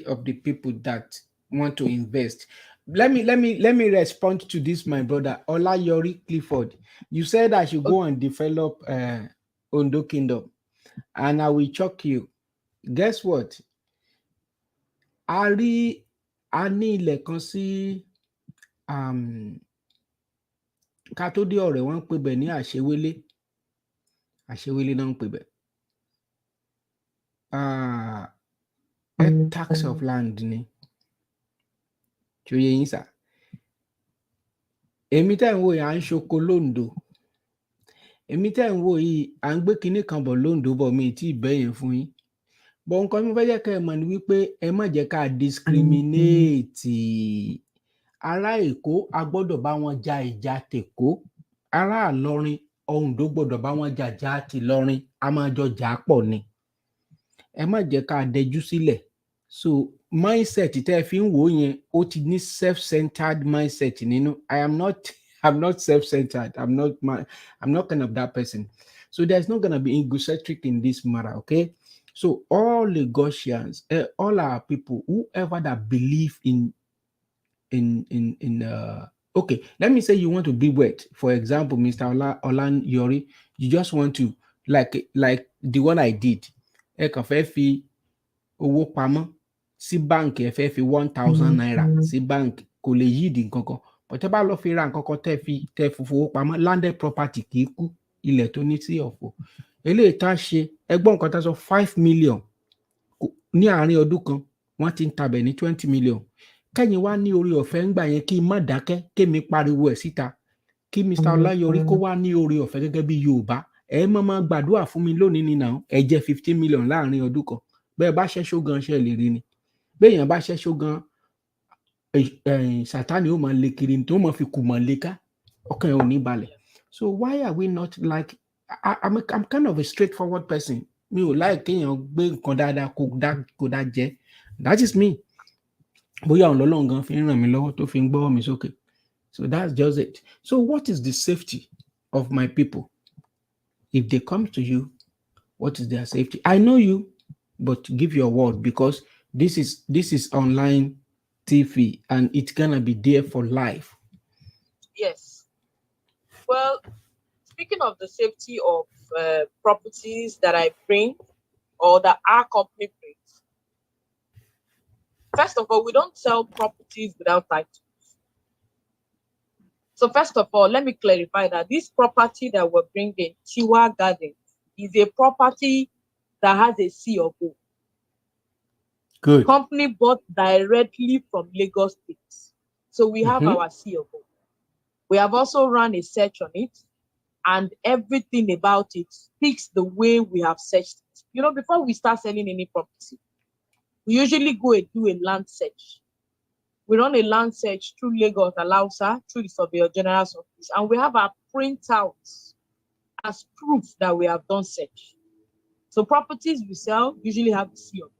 of the people that want to invest? Let me respond to this, my brother Olayori Clifford. You said I should go and develop Ondo Kingdom, and I will choke you. Guess what? A ní ilẹ̀ kan sí ká tó dé ọ̀rẹ́, wọ́n ń pè bẹ̀ ní àṣewélé náà ń pè bẹ̀. Tax of land ni tí ó yẹ yín sà. Èmi tẹ́ ń wò yìí à ń ṣoko lóńdó. Èmi tẹ́ ń wò yìí à ń gbé kinní kan bọ̀ lóńdó bọ̀, mi tí ì bẹ́yẹn fún yín. Bọ̀ nǹkan mi fẹ́ jẹ́ kẹ́ ẹ mọ̀ ni wípé ẹ má jẹ́ ká discriminate. Ará Èkó a gbọ́dọ̀ bá wọn ja ìjà tèkó. Ará Ìlọrin, Oǹdó gbọ́dọ̀ bá wọn jà ti Ìlọrin. A máa jọ jà pọ̀ ni. Ẹ má jẹ́ ká dẹjú sílẹ̀ So mindset tẹ́ ẹ fi ń wò yẹn ó ti ní self-centered mindset nínú. I'm not self-centered. I'm not kind of that person. So there's not gonna be egocentric in this matter, okay? So all Lagosians, all our people, whoever that believe in okay, let me say you want to be wet. For example, Mr. Olan Yori, you just want to like the one I did. Ẹ kàn fẹ́ fi owó pamọ́ sí báǹkì, ẹ fẹ́ fi 1,000 naira sí báǹkì, kò lè yíìdì nǹkankan. But ẹ bá lọ fi ra nǹkankan tẹ́ fi fowó pamọ́, landed property kì í kú, ilẹ̀ tó ní sí ọ̀fọ̀. Eléyìí tá a ṣe, ẹgbọ́n nǹkan tá a sọ 5 million ní àárín ọdún kan, wọ́n ti ń tabẹ̀ ní 20 million. Kẹ́yìn wá ní orí ọ̀fẹ́ ń gbà yẹn kí n má dákẹ́, kémi pariwo ẹ̀ síta, kí Mr. Ọláyọrí kó wá ní orí ọ̀fẹ́ gẹ́gẹ́ bí Yorùbá. Ẹ máa gbàdúrà fún mi lónìí ni náà, ẹ jẹ́ 15 million láàárín ọdún kan. Bẹ́ẹ̀ bá ṣẹ́ṣó gan ṣe lè rí ni. Béèyàn bá ṣẹ́ṣó gan, Sátánì ó máa lé kiri tó máa fi kù mọ́ léka, ọkàn ẹ̀ ò ní balẹ̀. So why are we not like, I'm kind of a straightforward person. Mi ò like kéèyàn gbé nǹkan dáadáa kó dá jẹ́. That is me. Bóyá òun lọ́lọ́run gan fi ń ràn mí lọ́wọ́ tó fi ń gbọ́wọ́ mi sókè. So that's just it. So what is the safety of my people? If they come to you, what is their safety? I know you, but give your word, because this is online TV and it's gonna be there for life. Yes. Well, speaking of the safety of properties that I bring or that our company brings, first of all, we don't sell properties without titles. So first of all, let me clarify that this property that we're bringing, Tiwa Gardens, is a property that has a C of O. Good. Company bought directly from Lagos State. So we have our C of O. We have also run a search on it, and everything about it speaks the way we have searched it. You know, before we start selling any property, we usually go and do a land search. We run a land search through Lagos, Alausa, through the Surveyor General's office, and we have our printouts as proof that we have done search. So properties we sell usually have the C of O.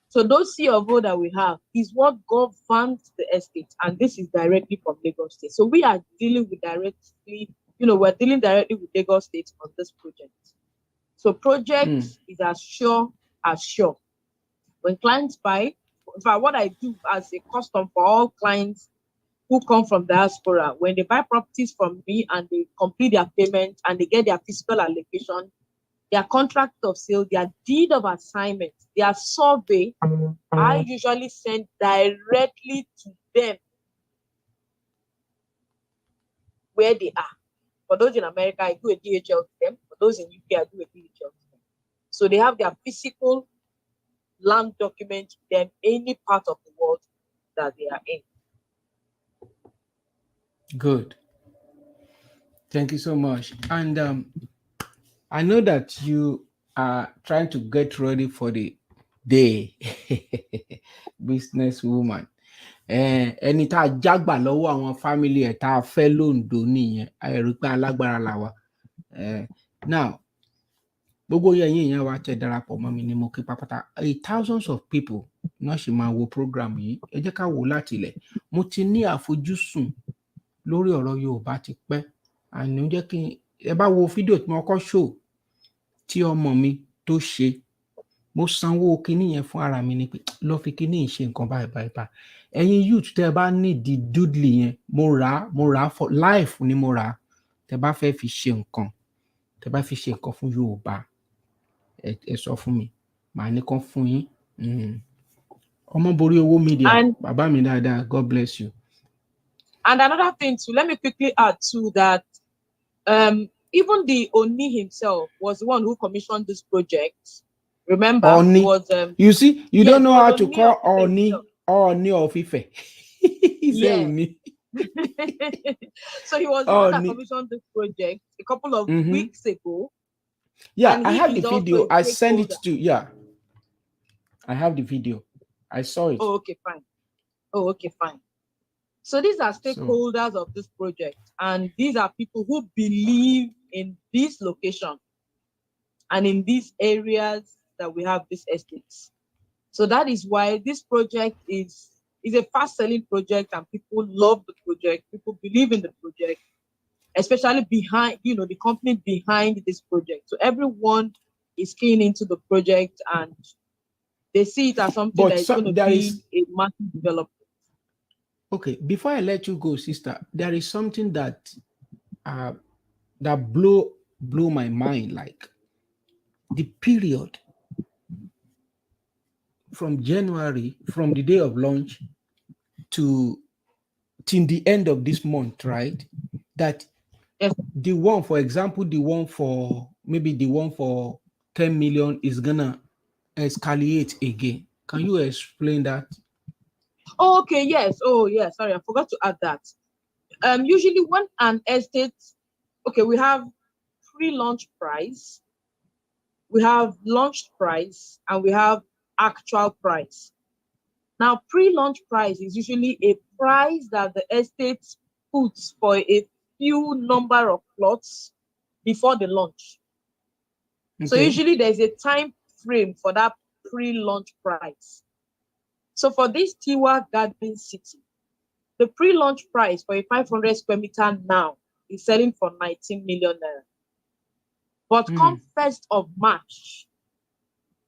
So those C of O that we have is what governs the estate, and this is directly from Lagos State. So we are dealing with we're dealing directly with Lagos State on this project. So project is as sure as sure. When clients buy, in fact, what I do as a custom for all clients who come from diaspora, when they buy properties from me and they complete their payment and they get their physical allocation, their contract of sale, their deed of assignment, their survey, I usually send directly to them where they are. For those in America, I do a DHL to them. For those in UK, I do a DHL to them. So they have their physical land document to them, any part of the world that they are in. Good. Thank you so much. And I know that you are trying to get ready for the day. Businesswoman. Ẹni tá a jágbà lọ́wọ́ àwọn family ẹ̀ tá a fẹ́ lóńdó nìyẹn, àìrí pé alágbára làwa. Now, gbogbo yẹn èèyàn wa tẹ́ darapọ̀ mọ́ mi ni mo kí pápátá. Thousands of people náà ṣì máa wo program yìí. Ẹ jẹ́ ká wò láti ilẹ̀. Mo ti ní àfojúsùn lórí ọ̀rọ̀ Yorùbá ti pẹ́. Àní jẹ́ kí ẹ bá wo fídíò tí mo kọ́ show tí ọmọ mi tó ṣe. Mo sanwó kinní yẹn fún ara mi ni pé lọ fi kinní ṣe nǹkan báyìí. Ẹ̀yin youth tẹ́ bá ní di doodle yẹn, mo rà á for life ni mo rà á. Tẹ́ bá fẹ́ fi ṣe nǹkan, fún Yorùbá, ẹ sọ fún mi, màá ní kán fún yín. Ọmọ borí owó media, bàbá mi dáadáa, God bless you. And another thing too, let me quickly add to that. Even the Oni himself was the one who commissioned this project. Remember, Oni. Was you see, you don't know how to Oni call Oni of Ife. He said Oni. So he was the one that commissioned this project a couple of weeks ago. Yeah, I have the video. I sent it to I have the video. I saw it. Oh, okay, fine. So these are stakeholders of this project, and these are people who believe in this location and in these areas that we have these estates. So that is why this project is a fast-selling project, and people love the project. People believe in the project, especially behind, the company behind this project. So everyone is keen into the project, and they see it as something that is going to be a massive development. Okay, before I let you go, sister, there is something that that blew my mind, like the period from January, from the day of launch to till the end of this month, right? That the one, for example, the one for 10 million is gonna escalate again. Can you explain that? Oh, okay, yes. Oh, yeah. Sorry, I forgot to add that. Usually when an estate, okay, we have pre-launch price, we have launched price, and we have actual price. Now, pre-launch price is usually a price that the estate puts for a few number of plots before the launch. Okay. So usually there's a time frame for that pre-launch price. So for this Tiwa Garden City, the pre-launch price for a 500 square meter now is selling for 19 million naira. But come 1st of March,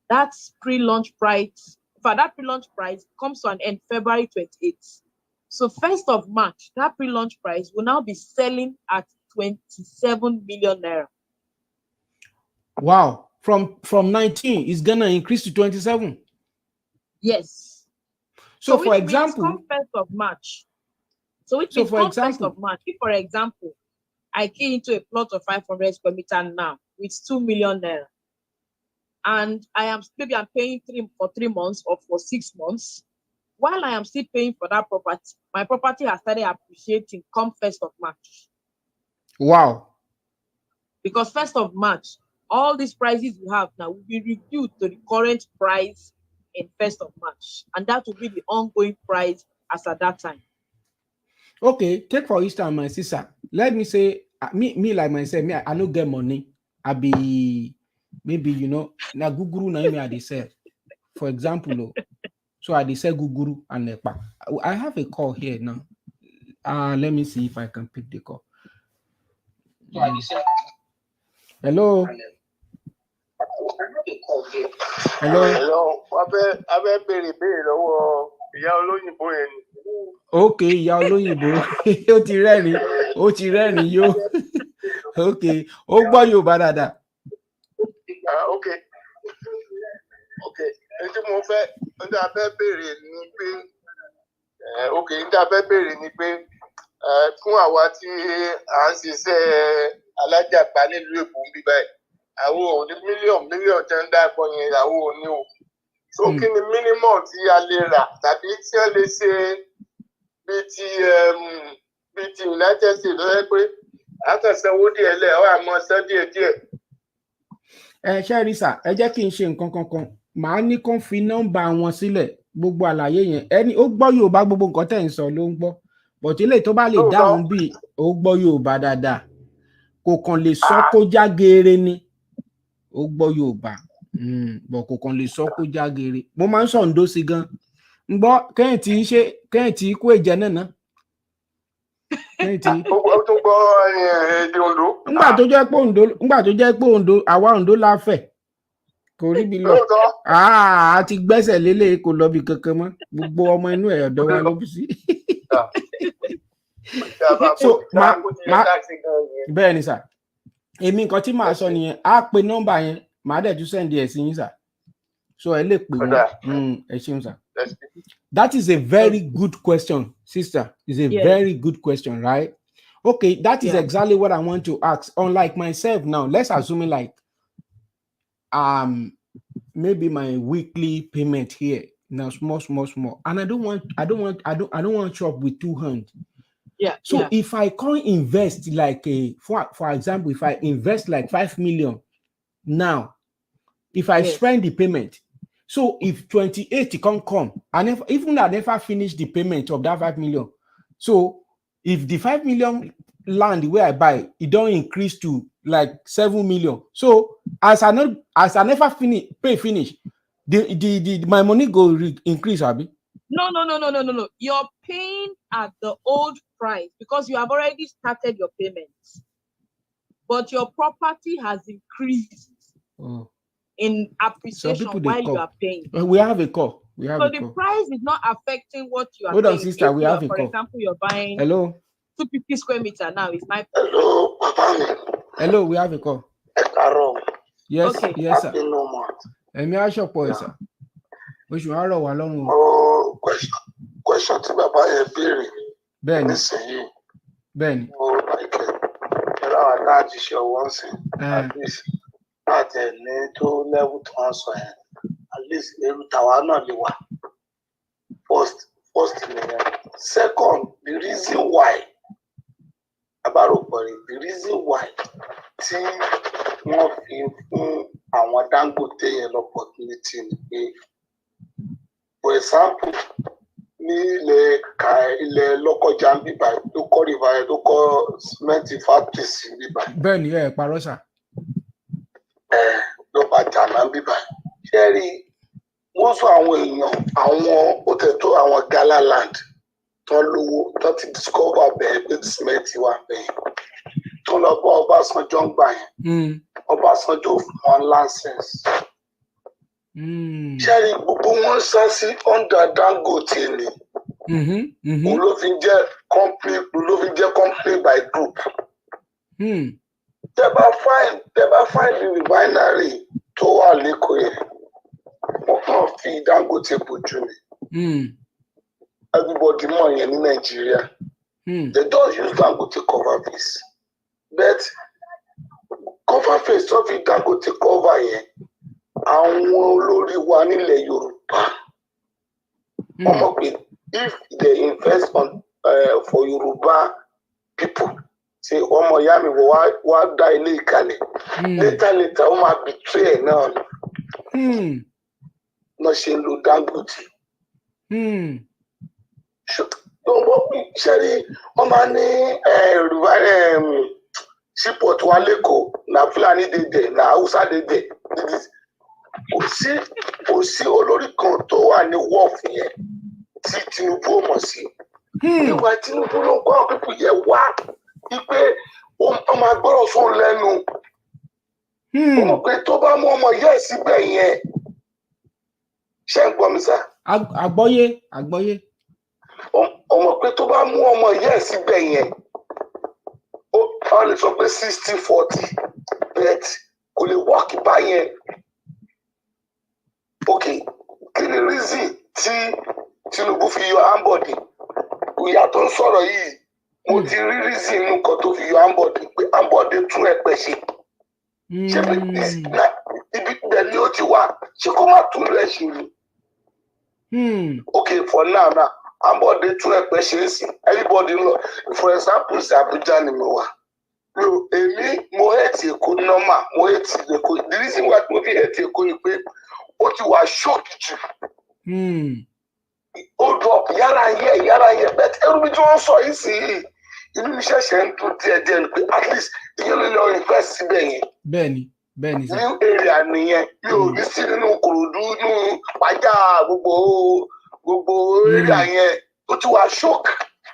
that's pre-launch price. For that pre-launch price comes to an end February 28th. So 1st of March, that pre-launch price will now be selling at 27 million naira. Wow. From 19, it's gonna increase to 27. Yes. So for example, come 1st of March. So which means come 1st of March, if for example, I key into a plot of 500 square meter now with 2 million naira, and I'm paying for 3 months or for 6 months, while I am still paying for that property, my property has started appreciating come 1st of March. Wow. Because 1st of March, all these prices we have now will be reviewed to the current price in 1st of March. And that will be the ongoing price as at that time. Okay, take for instance, my sister. Let me say, me like myself, I don't get money. I be, maybe, na guguru na me I dey sell. For example, so I dey sell guguru and nepa. I have a call here now. Let me see if I can pick the call. Hello. Hello. Okay, ìyá olóyìnbó. Ó ti rẹ́rìn yó. Okay, ó gbọ́ Yorùbá dáadáa. Okay. Ntí mo fẹ́ béèrè ni pé fún àwa tí à ń ṣiṣẹ́ alájàpá nílùú Èkó ń bí báyìí, àwọn ò ní mílíọ̀nù tẹ́ ń dáàbọ̀ yẹn, àwọn ò ní o. So kí ni minimum tí a lè rà tàbí tí wọ́n lè ṣe bíi ti United States ló yẹ pé àkànṣẹ́wó díẹ̀ lẹ̀ ọ́ àmọ́ ṣẹ́ díẹ̀. Ṣé rí sà, ẹ jẹ́ kí n ṣe nǹkan kankan. Màá ní kó fi nọ́mbà wọn sílẹ̀, gbogbo àlàyé yẹn. Ẹni ó gbọ́ Yorùbá, gbogbo nǹkan tẹ̀ ń sọ ló ń gbọ́. But ilé tó bá lè dáhùn bí ó gbọ́ Yorùbá dáadáa, kò kàn lè sọ kó já geere ni. Ó gbọ́ Yorùbá, but kò kàn lè sọ kó já geere. Mo máa ń sọ Oǹdó sí gan. Ń gbọ́ kẹ́hìn tí kú èjẹ náà. Ó tún gbọ́ èdè Oǹdó. Ńgbà tó jẹ́ pé Oǹdó, àwa Oǹdó la fẹ̀. Kò rí bí lọ. A ti gbẹ́sẹ̀ lélẹ̀ kò lọ bí kankan mọ́. Gbogbo ọmọ inú ẹ̀ ọ̀dọ́ wa ló bí sí. So bẹ́ẹ̀ ni sà. Èmi nǹkan tí màá sọ nìyẹn, á pe nọ́mbà yẹn, màá dẹ̀ tún sẹ́ndì ẹ̀ sí yín sà. So ẹ lè pè wọ́n. Ẹ ṣeun sà. That is a very good question, sister. It's a very good question, right? Okay, that is exactly what I want to ask. Unlike myself now, let's assume like maybe my weekly payment here now small, and I don't want shop with 2 hands. Yeah. So if I can't invest like for example, if I invest like 5 million now, if I spend the payment, so if 28 can't come, and even I never finish the payment of that 5 million, so if the 5 million land where I buy, it don't increase to like 7 million. So as I never finish, My money go increase, Abi? No. You're paying at the old price because you have already started your payments. But your property has increased in appreciation while you are paying. We have a call. So the price is not affecting what you are Hold paying. on, sister. We have a for call. Example, you're buying 250 square meter now. It's 9. Hello, Papa. Hello, we have a call. Yes, okay. Yes, sir. No more. Èmi á ṣọ̀pọ̀ ẹ̀ sà. Oṣù àárọ̀ wà lọ́rùn. Question tí bàbá yẹn béèrè. Bẹ́ẹ̀ni. Nísìnyí. Bẹ́ẹ̀ni. Ẹ̀rọ àwọn aláàjì ṣe ọwọ́ ń sìn. At least láti ẹ̀ ní tó level tó ń sọ yẹn. At least èrú tàwa náà lè wà. First nìyẹn. Second, the reason why. The reason why tí wọ́n fi fún àwọn Dangote yẹn l'opportunity ni pé, for example, ní ilẹ̀ Lọ́kọ́jà ń bíbá tó kọ́ rìbáyé tó kọ́ cement factory sí bíbá. Bẹ́ẹ̀ni ẹ̀ parọ́ sà. Ló bá jàná bíbá. Ṣé rí wọ́n sọ àwọn èèyàn àwọn òtẹ̀tọ́ àwọn Galaland tó lówó tó ti discover bẹ́ẹ̀ pé cement wà bẹ́ẹ̀ tó lọ bá Ọbásanjọ́ ń gbà yẹn. Ọbásanjọ́ fún wọn license. Ṣẹ́rí gbogbo wọn sá sí under Dangote ni. Òun ló fi jẹ́ company by group. Tẹ́ bá find the refinery tó wà lẹ́kọ̀ọ́ yẹn, wọ́n kàn fi Dangote bójú ni. Everybody mọ̀ yẹn ní Nàìjíríà. They don't use Dangote cover face. But cover face tó fi Dangote cover yẹn. Àwọn olórí wa nílẹ̀ Yorùbá wọ́n mọ̀ pé if they invest for Yorùbá people say ọmọ ìyá mi wá dá ilé ìkàlẹ̀ later wọ́n máa betray náà ni náà ṣe ń lo Dangote. Ṣẹ́rí wọ́n máa ní seaport wa lẹ́kọ̀ọ́ na Fúlàní dédé na Haúsá dédé. Kò sí olórí kan tó wà ní wọ́ọ̀f yẹn tí Tinubu ò mọ̀ sí. Ìwà Tinubu ló ń kọ́ àwọn pípù yẹn wá wípé wọ́n máa gbọ́rọ̀ fún lẹ́nu. Ó mọ̀ pé tó bá mú ọmọ yẹ́ síbẹ̀ yẹn. Ṣé ń gbọ́ mi sá? Àgbọ́yé. Ó mọ̀ pé tó bá mú ọmọ yẹ́ síbẹ̀ yẹn. Wọ́n lè sọ pé 60-40 bet kò lè wọ́ọ̀kì báyẹn. Okay, kí ni reason tí Tinubu fi yọ Ambode? Ìyá tó ń sọ̀rọ̀ yìí, mo ti rí reason inú kan tó fi yọ Ambode pé Ambode tún ẹ̀pẹ̀ ṣe. Ṣé ibi ibẹ̀ ni ó ti wá? Ṣé kó má tún rẹ̀ ṣe ni? Okay, for now, Ambode tún ẹ̀pẹ̀ ṣe é sí. Everybody know, for example, Abuja ni mo wà. Èmi mo hate Èkó normal, mo hate Èkó. The reason why mo fi hate Èkó ni pé ó ti wà shock jù. Ó drop yára yẹ bẹ́ẹ̀ ẹrú mi tí wọ́n sọ yìí sí inú mi ṣẹ̀ṣẹ̀ ń dún díẹ̀ ni pé at least ìyẹn ló lọ invest síbẹ̀ yẹn. Bẹ́ẹ̀ni sir. New area nìyẹn mi ò ní sí nínú Kòròdú nínú Pàjá gbogbo area yẹn ó ti wà shock.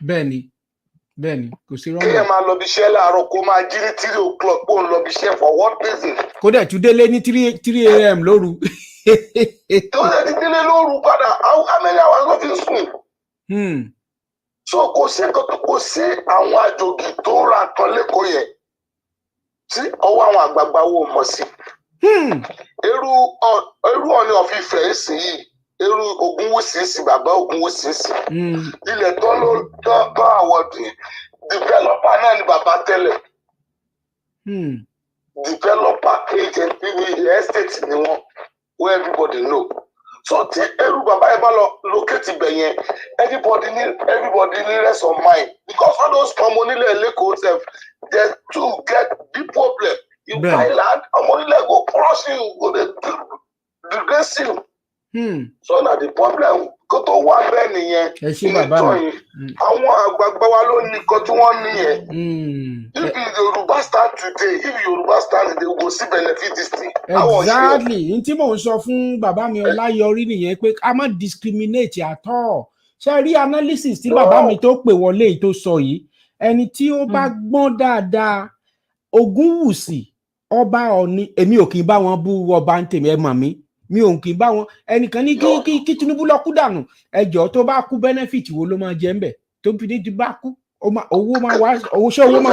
Bẹ́ẹ̀ni kò sí rọ́mọ̀. Kéèyàn máa lọ bí iṣẹ́ láàárọ̀ kó máa jí ní 3 o'clock kó ń lọ bí iṣẹ́ for what reason? Kó dẹ̀ tún délé ní 3 a.m. lóru. Tó dẹ̀ ti délé lóru padà how many hours ló fi sùn? So kò sí àwọn àjòjì tó ra nǹkan lẹ́kọ̀ọ́ yẹn tí ọwọ́ àwọn àgbààgbà wo mọ̀ sí. Irú Ọọ̀ni of Ifẹ̀ sí yìí. Irú Ògúnwùsì bàbá Ògúnwùsì ilẹ̀ tó àwọ̀dì developer náà ni bàbá tẹ́lẹ̀. Developer agent estate ni wọ́n where everybody know. So tí irú bàbá yẹn bá lọ locate ibẹ̀ yẹn everybody need rest of mind because all those ọmọ onílẹ̀ lẹ́kọ̀ọ́ sef they too get big problem. You buy land ọmọ onílẹ̀ go cross you go dey disgrace you. So now the problem kó tó wá bẹ́ẹ̀ nìyẹn ìtọ́ yìí àwọn àgbààgbà wa ló ní nǹkan tí wọ́n ní yẹn. If Yoruba start today, if Yoruba start today, we go see benefit this thing. Exactly. N tí mò ń sọ fún bàbá mi Ọláyọrí nìyẹn pé a má discriminate at all. Ṣé rí analysis tí bàbá mi tó pè wọlé tó sọ yìí, ẹni tí ó bá gbọ́n dáadáa, Ògúnwùsì ọba Ọ̀ọ̀ni, èmi ò kì í bá wọn bú ọba ń tèmi, ẹ mọ̀ mí, mi ò kì í bá wọn, ẹnìkan ní kí Tinubu lọ kú dànù, ẹjọ́ tó bá kú benefit wo ló máa jẹ ńbẹ̀, tó fi ní ti bá kú owó máa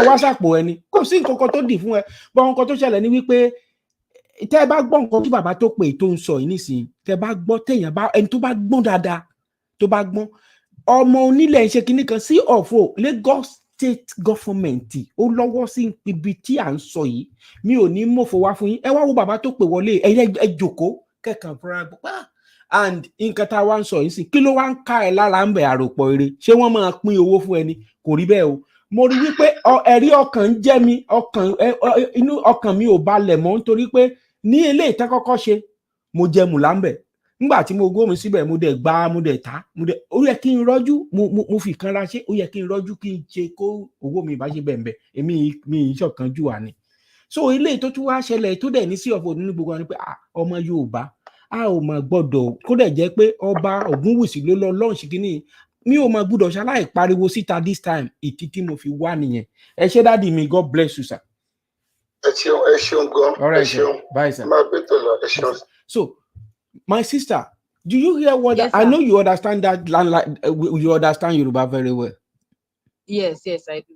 wá sàpò ẹni, kò sí nǹkan kan tó dì fún ẹ. Bọ́n nǹkan tó ṣẹlẹ̀ ni wípé tẹ́ ẹ bá gbọ́ nǹkan tí bàbá tó pè tó ń sọ yìí nísìnyí, tẹ́ ẹ bá gbọ́ téèyàn bá ẹni tó bá gbọ́n dáadáa, tó bá gbọ́n, ọmọ onílẹ̀ ń ṣe kinní kan sí ọ̀fọ̀ Lagos state government ó lọ́wọ́ sí ibi tí à ń sọ yìí, mi ò ní mọ̀fọ̀ wá fún yín. Ẹ wá wo bàbá tó pè wọlé, ẹ jókòó kẹkàn fúnra gbọ́ and nǹkan tá a wá ń sọ yìí sí, kí ló wá ń ká ẹ lára ń bẹ àròpọ̀ eré, ṣé wọ́n máa pín owó fún ẹni? Kò rí bẹ́ẹ̀ o. Mo rí wípé ẹ̀rí ọkàn ń jẹ́ mi, inú ọkàn mi ò balẹ̀ mọ́ nítorí pé ní eléyìí tán kọ́kọ́ ṣe mo jẹ mùlámbẹ̀ nígbà tí mo gómi síbẹ̀, mo dẹ̀ gbá, mo dẹ̀ ta, ó yẹ kí n rọ́jú, mo fi kanra ṣe, ó yẹ kí n rọ́jú kí n ṣe kó owó mi bá ṣe bẹ̀m̀bẹ̀, èmi ìṣọ̀kan jù wà ni. So eléyìí tó tún wá ṣẹlẹ̀ tó dẹ̀ ní sí ọ̀fọ̀ nínú gbogbo wa ni pé ọmọ Yorùbá a ò mà gbọ́dọ̀, kó dẹ̀ jẹ́ pé ọba Ògúnwùsì ló lọ lọ́ọ̀ṣì kínní, mi ò mà gbọ́dọ̀ ṣaláì pariwo síta this time, ìtí tí mo fi wá nìyẹn. Ẹ ṣé dáàdi mi, God bless you sir. Ẹ ṣeun gan. All right, sir. Bye sir. So my sister, do you hear what yes, I know? You understand that you understand Yoruba very well. Yes, I do.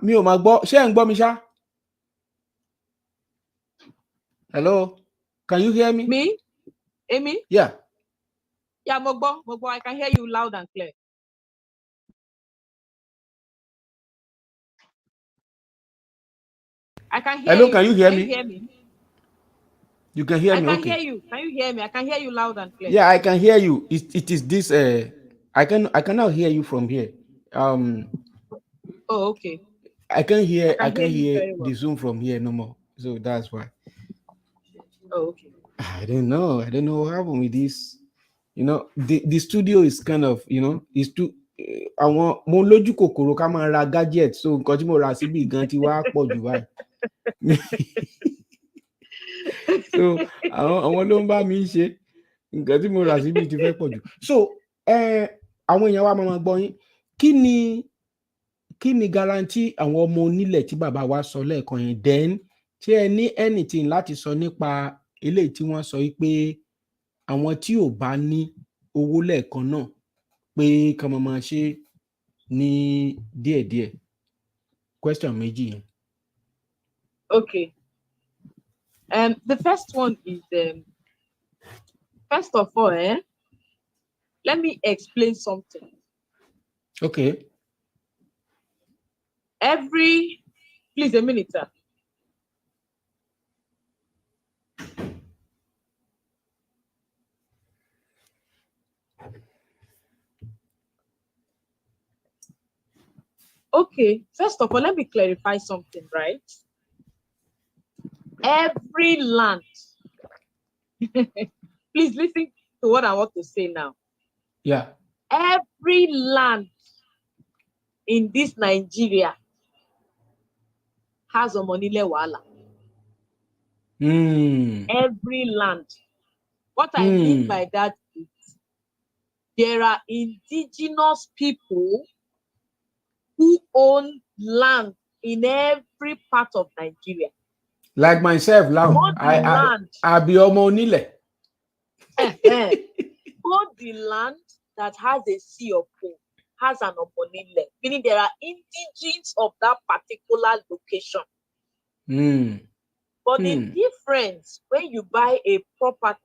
Mi ò mà gbọ́, ṣé ẹ̀ ń gbọ́ mi ṣá? Hello, can you hear me? Me? Amy? Yeah. Yeah, mo gbọ́, I can hear you loud and clear. I can hear Hello, you. can you hear me? me? You hear me? You can hear me, okay. I can hear you. Can you hear me? I can hear you loud and clear. Yeah, I can hear you. It is this, I cannot hear you from here. Oh, okay. I can hear well. the Zoom from here no more. So that's why. Oh, okay. I don't know what happened with this. You know, the studio is kind of, you know, it's too àwọn mo lójú kòkòrò ká máa ra gadget, so nǹkan tí mo ra síbí gan ti wá pọ̀ jù báyìí. So àwọn ló ń bá mi ṣe nǹkan tí mo rà síbí ti fẹ́ pọ̀ jù. So àwọn èèyàn wa máa gbọ́ yín, kí ni guarantee àwọn ọmọ onílẹ̀ tí bàbá wa sọ lẹ́ẹ̀kan yẹn, then ṣé ẹ ní anything láti sọ nípa eléyìí tí wọ́n sọ pé àwọn tí ò bá ní owó lẹ́ẹ̀kan náà pé kàn máa ṣe ní díẹ̀díẹ̀? Question méjì yẹn. Okay. The first one is first of all, let me explain something. Okay. Please a minute, sir. Okay, first of all, let me clarify something, right? Every land, please listen to what I want to say now. Yeah. Every land in this Nigeria has a Omonile Wahala. Every land. What I mean by that is there are indigenous people who own land in every part of Nigeria. Like myself, now I be ọmọ onílẹ̀. Both the land that has a C of O has an Omonile, meaning there are indigenes of that particular location. But the difference when you buy a property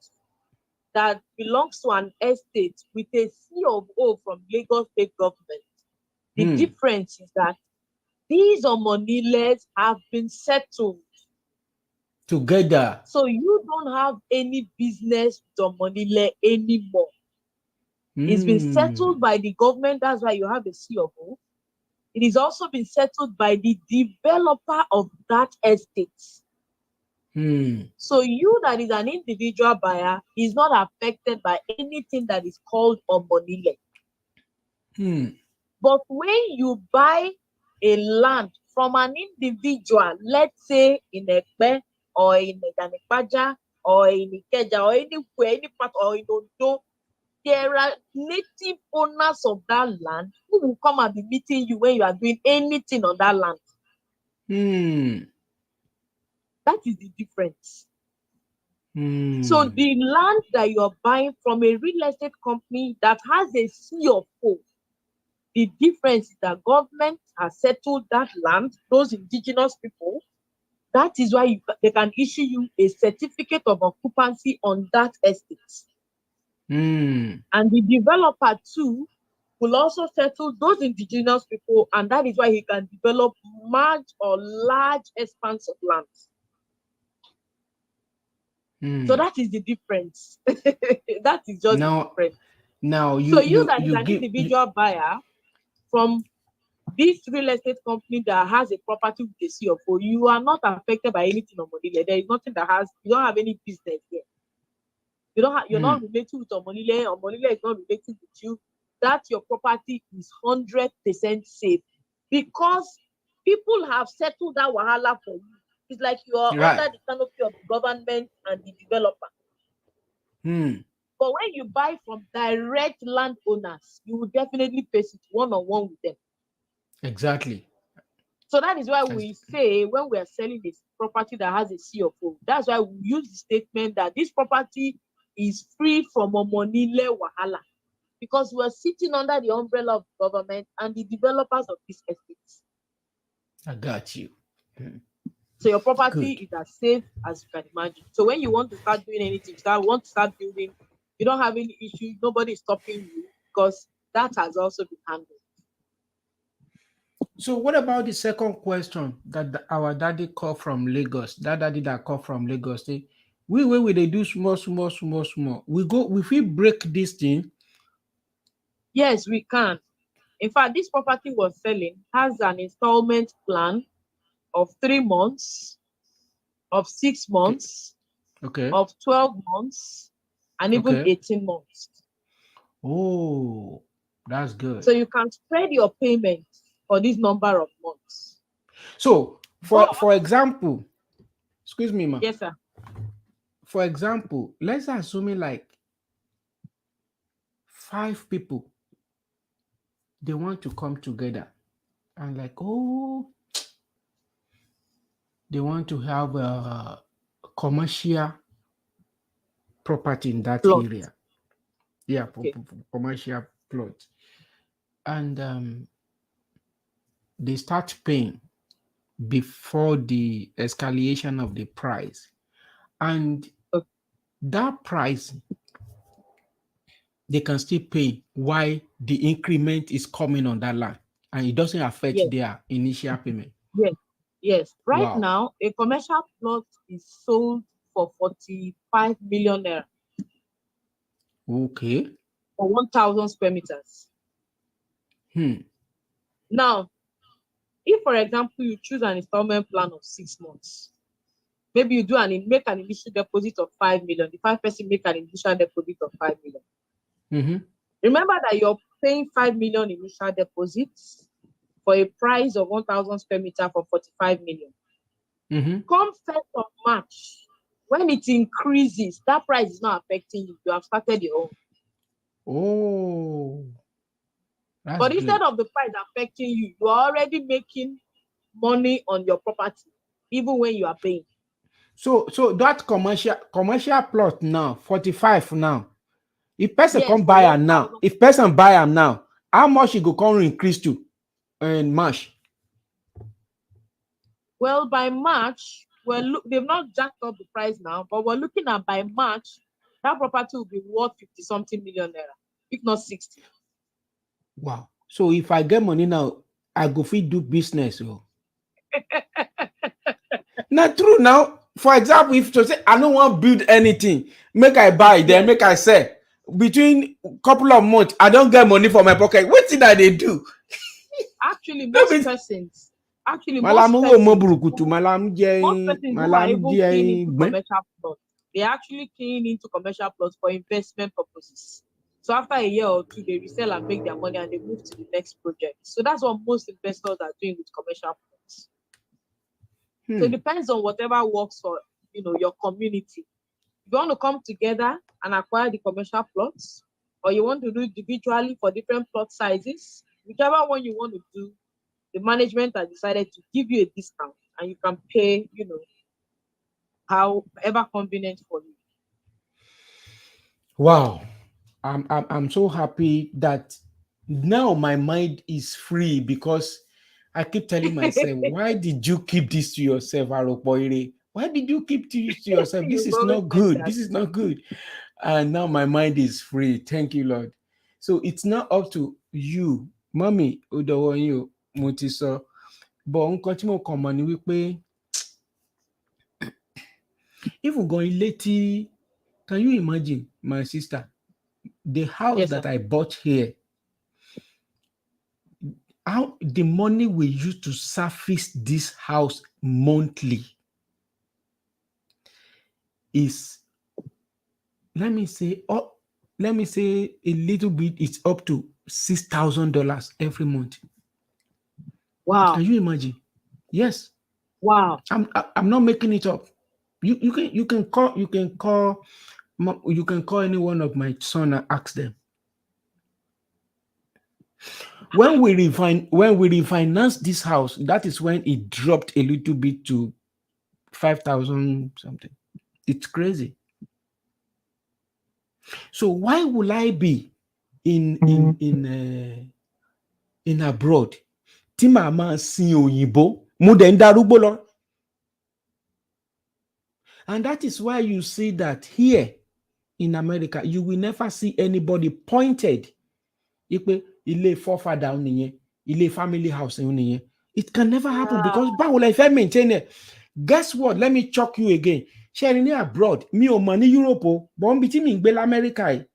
that belongs to an estate with a C of O from Lagos state government, the difference is that these Omoniles have been settled together. So you don't have any business with Omonile anymore. It's been settled by the government. That's why you have a C of O. It is also been settled by the developer of that estate. So you that is an individual buyer is not affected by anything that is called omonile. But when you buy a land from an individual, let's say in Ekpe or in Ganipaja or in Ikeja or anywhere, any part or in Ondo, there are native owners of that land who will come and be meeting you when you are doing anything on that land. That is the difference. So the land that you're buying from a real estate company that has a C of O, the difference is that government has settled that land, those indigenous people. That is why they can issue you a certificate of occupancy on that estate. And the developer too will also settle those indigenous people, and that is why he can develop large expanse of land. So that is the difference. That is just the difference. Now you that is an individual buyer from this real estate company that has a property with a CFO, you are not affected by anything on Omonile. There is nothing that you don't have any business here. You're not related with Omonile. Omonile is not related with you. That your property is 100% safe because people have settled that wahala for you. It's like you are under the canopy of the government and the developer. But when you buy from direct landowners, you will definitely face it one-on-one with them. Exactly. So that is why we say when we are selling this property that has a CFO, that's why we use the statement that this property is free from Omonile wahala, because we are sitting under the umbrella of the government and the developers of these estates. I got you. So your property is as safe as you can imagine. So when you want to start doing anything, want to start building, you don't have any issue. Nobody is stopping you because that has also been handled. So what about the second question that our daddy called from Lagos? That daddy that called from Lagos, they do small. If we break this thing. Yes, we can. In fact, this property was selling has an installment plan of 3 months, of 6 months, of 12 months, and even 18 months. Oh, that's good. So you can spread your payments for this number of months. So for example, excuse me, ma. Yes, sir. For example, let's assume like 5 people, they want to come together and like, they want to have a commercial property in that area. Yeah, commercial plot. And they start paying before the escalation of the price. And that price, they can still pay while the increment is coming on that land. And it doesn't affect their initial payment. Yes. Right now, a commercial plot is sold for 45 million naira. Okay. For 1,000 square meters. Now, if, for example, you choose an installment plan of 6 months, maybe you make an initial deposit of 5 million. The 5 person make an initial deposit of 5 million. Remember that you're paying 5 million initial deposits for a price of 1,000 square meter for 45 million. Come 1st of March, when it increases, that price is not affecting you. You have started your own. Oh. But instead of the price affecting you, you are already making money on your property, even when you are paying. So that commercial plot now, 45 now. If person come buy am now, how much it go come increase to in March? Well, by March, they've not jacked up the price now, but we're looking at by March, that property will be worth 50-something million naira, if not 60. Wow. So if I get money now, I go fit do business. Not true now. For example, if to say I don't want to build anything, make I buy, then make I sell. Between a couple of months, I don't get money for my pocket. What did I do? Actually, most persons Actually, Malam most wo mo persons, burukutu, malam most persons who are even keen into gbe. commercial plots, they're actually keen into commercial plots for investment purposes. So after a year or two, they resell and make their money and they move to the next project. So that's what most investors are doing with commercial plots. So it depends on whatever works for your community. If you want to come together and acquire the commercial plots, or you want to do individually for different plot sizes, whichever one you want to do, the management has decided to give you a discount and you can pay, however convenient for you. Wow. I'm so happy that now my mind is free, because I keep telling myself, why did you keep this to yourself, Aropo? Why did you keep this to yourself? This You've is always not said good. that. This is not good. And now my mind is free. Thank you, Lord. So it's not up to you, mommy, Udowo, Mutiso. But nǹkan tí mo kàn mọ̀ ni wípé, even going late, can you imagine, my sister, the house Yes, that sir. I bought here, how the money we use to service this house monthly is, let me say a little bit, it's up to $6,000 every month. Wow. Can you imagine? Yes. Wow. I'm not making it up. You can call any one of my son and ask them. When we refinance this house, that is when it dropped a little bit to 5,000 something. It's crazy. So why will I be in abroad? Tí màá máa sin òyìnbó, mo dẹ̀ ń darúgbó lọ. And that is why you see that here in America, you will never see anybody pointed. Ipe ilé forefather nìyẹn, ilé family house nìyẹn. It can never happen, because báwo la fẹ́ maintain it? Guess what? Let me shock you again. Sharing ní abroad, mi ò mọ̀ ní Europe o, but níbi tí mi ń gbé l'America yìí.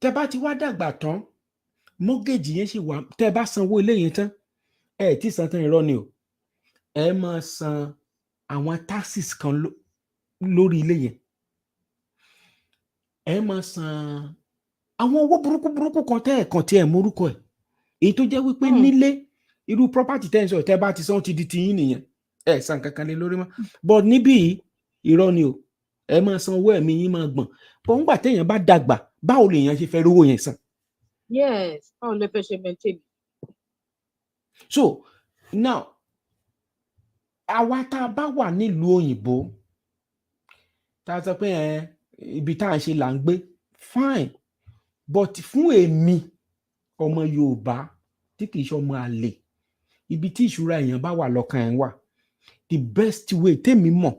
Tẹ́ bá ti wá dàgbà tán, mortgage yẹn ṣì wà, tẹ́ bá sanwó ilé yẹn tán, ẹ tí san tán irọ́ ni o. Ẹ máa san àwọn taxes kan lórí ilé yẹn. Ẹ máa san àwọn owó burúkú kan tí ẹ morúkọ ẹ̀. Èyí tó jẹ́ wípé nílé, irú property tẹ́ ń sọ, tẹ́ bá ti san ti di tiyín nìyẹn. Ẹ san kankan lé lórí mọ́. But níbí irọ́ ni o. Ẹ máa san owó ẹ̀mí yín máa gbọ̀n. But nígbà téèyàn bá dàgbà, báwo lèèyàn ṣe fẹ́ rówó yẹn san? Yes, how lè fẹ́ ṣe maintain. So now, àwa tá a bá wà nílùú òyìnbó, tá a sọ pé ibi tá à ń ṣe là ń gbé, fine. But fún èmi, ọmọ Yorùbá tí kì í ṣe ọmọ àlè, ibi tí ìṣúra èèyàn bá wà lọ́kàn ẹ̀ wà. The best way tèmi mọ̀,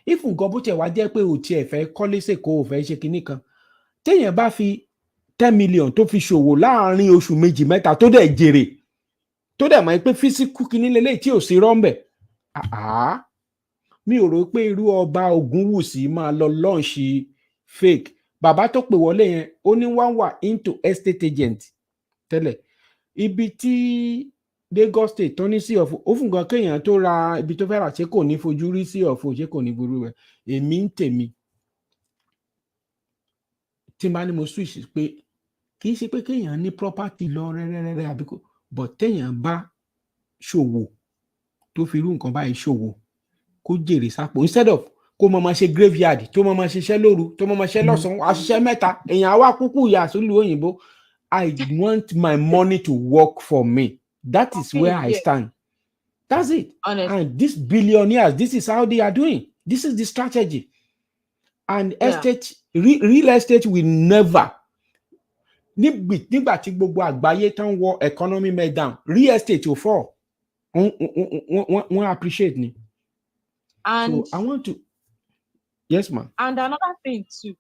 if nǹkan bó tiẹ̀ wá jẹ́ pé ò tiẹ̀ fẹ́ kọ́lé sèkó, ò fẹ́ ṣe kinní kan, téèyàn bá fi 10 million tó fi ṣòwò láàárín oṣù 2-3 tó dẹ̀ jèrè, tó dẹ̀ mọ̀ pé físíkù kinní lélẹ́yìí tí ò sí rọ́ǹbẹ̀, mi ò rò pé irú ọba Ògúnwùsì máa lọ lọ́ọ̀ṣì fake. Bàbá tó pè wọlé yẹn, ó ní wọ́n wà into estate agent tẹ́lẹ̀. Ibi tí Lagos State tó ní sí ọ̀fọ̀, ó fún gan kéèyàn tó ra ibi tó fẹ́ rà, ṣé kò ní fojú rí sí ọ̀fọ̀, ṣé kò ní burú rẹ̀. Èmi ń tèmi, tí n bá ní mo switch pé kì í ṣe pé kéèyàn ní property lọ rẹ́rẹ́rẹ́rẹ́ àbí kò, but téèyàn bá ṣòwò tó fi irú nǹkan báyìí ṣòwò, kó jèrè sápò, instead of kó máa ṣe graveyard, tó máa ṣiṣẹ́ lóru, tó máa ṣiṣẹ́ lọ́sàn-án, àṣìṣe 3, èèyàn á wá kúkú yà sílùú òyìnbó. I want my money to work for me. That is where I stand. That's it. Honestly. And these billionaires, this is how they are doing. This is the strategy. And estate, real estate will never. Nígbà tí gbogbo àgbáyé tán wọ economy meltdown, real estate will fall. Wọ́n appreciate ni. And so I want to. Yes, ma'am. And another thing too,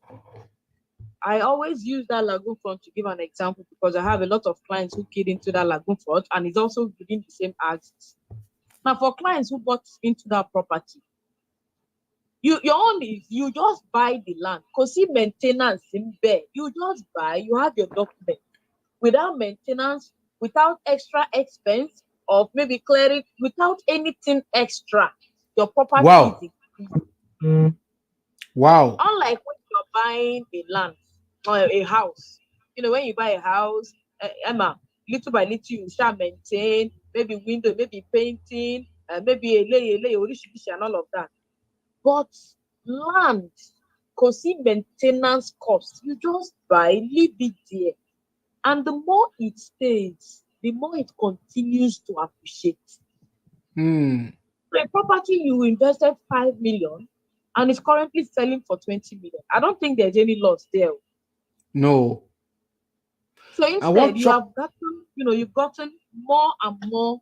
I always use that lagoon front to give an example, because I have a lot of clients who keyed into that lagoon front, and it's also within the same axis. Now, for clients who bought into that property, your own is you just buy the land, because see maintenance in there. You just buy, you have your document without maintenance, without extra expense. of maybe clearing without anything extra. Your property Wow. is increasing. Wow. Unlike when you're buying a land or a house, when you buy a house, Emma, little by little you shall maintain, maybe window, maybe painting, maybe a lay, and all of that. But land, because maintenance costs, you just buy, leave it there. And the more it stays, the more it continues to appreciate. The property you invested 5 million and it's currently selling for 20 million. I don't think there's any loss there. No. So instead, you have gotten, you've gotten more and more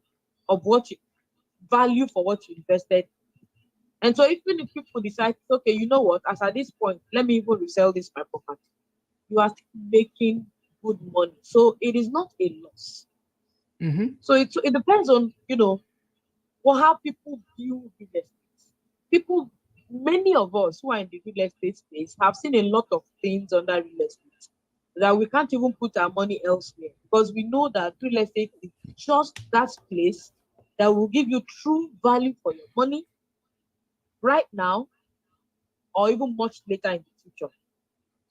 of what you value for what you invested. And so even if people decide, okay, you know what, as at this point, let me even resell this my property, you are making good money. So it is not a loss. So it depends on, how people view real estate. People, many of us who are in the real estate space have seen a lot of things under real estate that we can't even put our money elsewhere, because we know that real estate is just that place that will give you true value for your money right now or even much later in the future.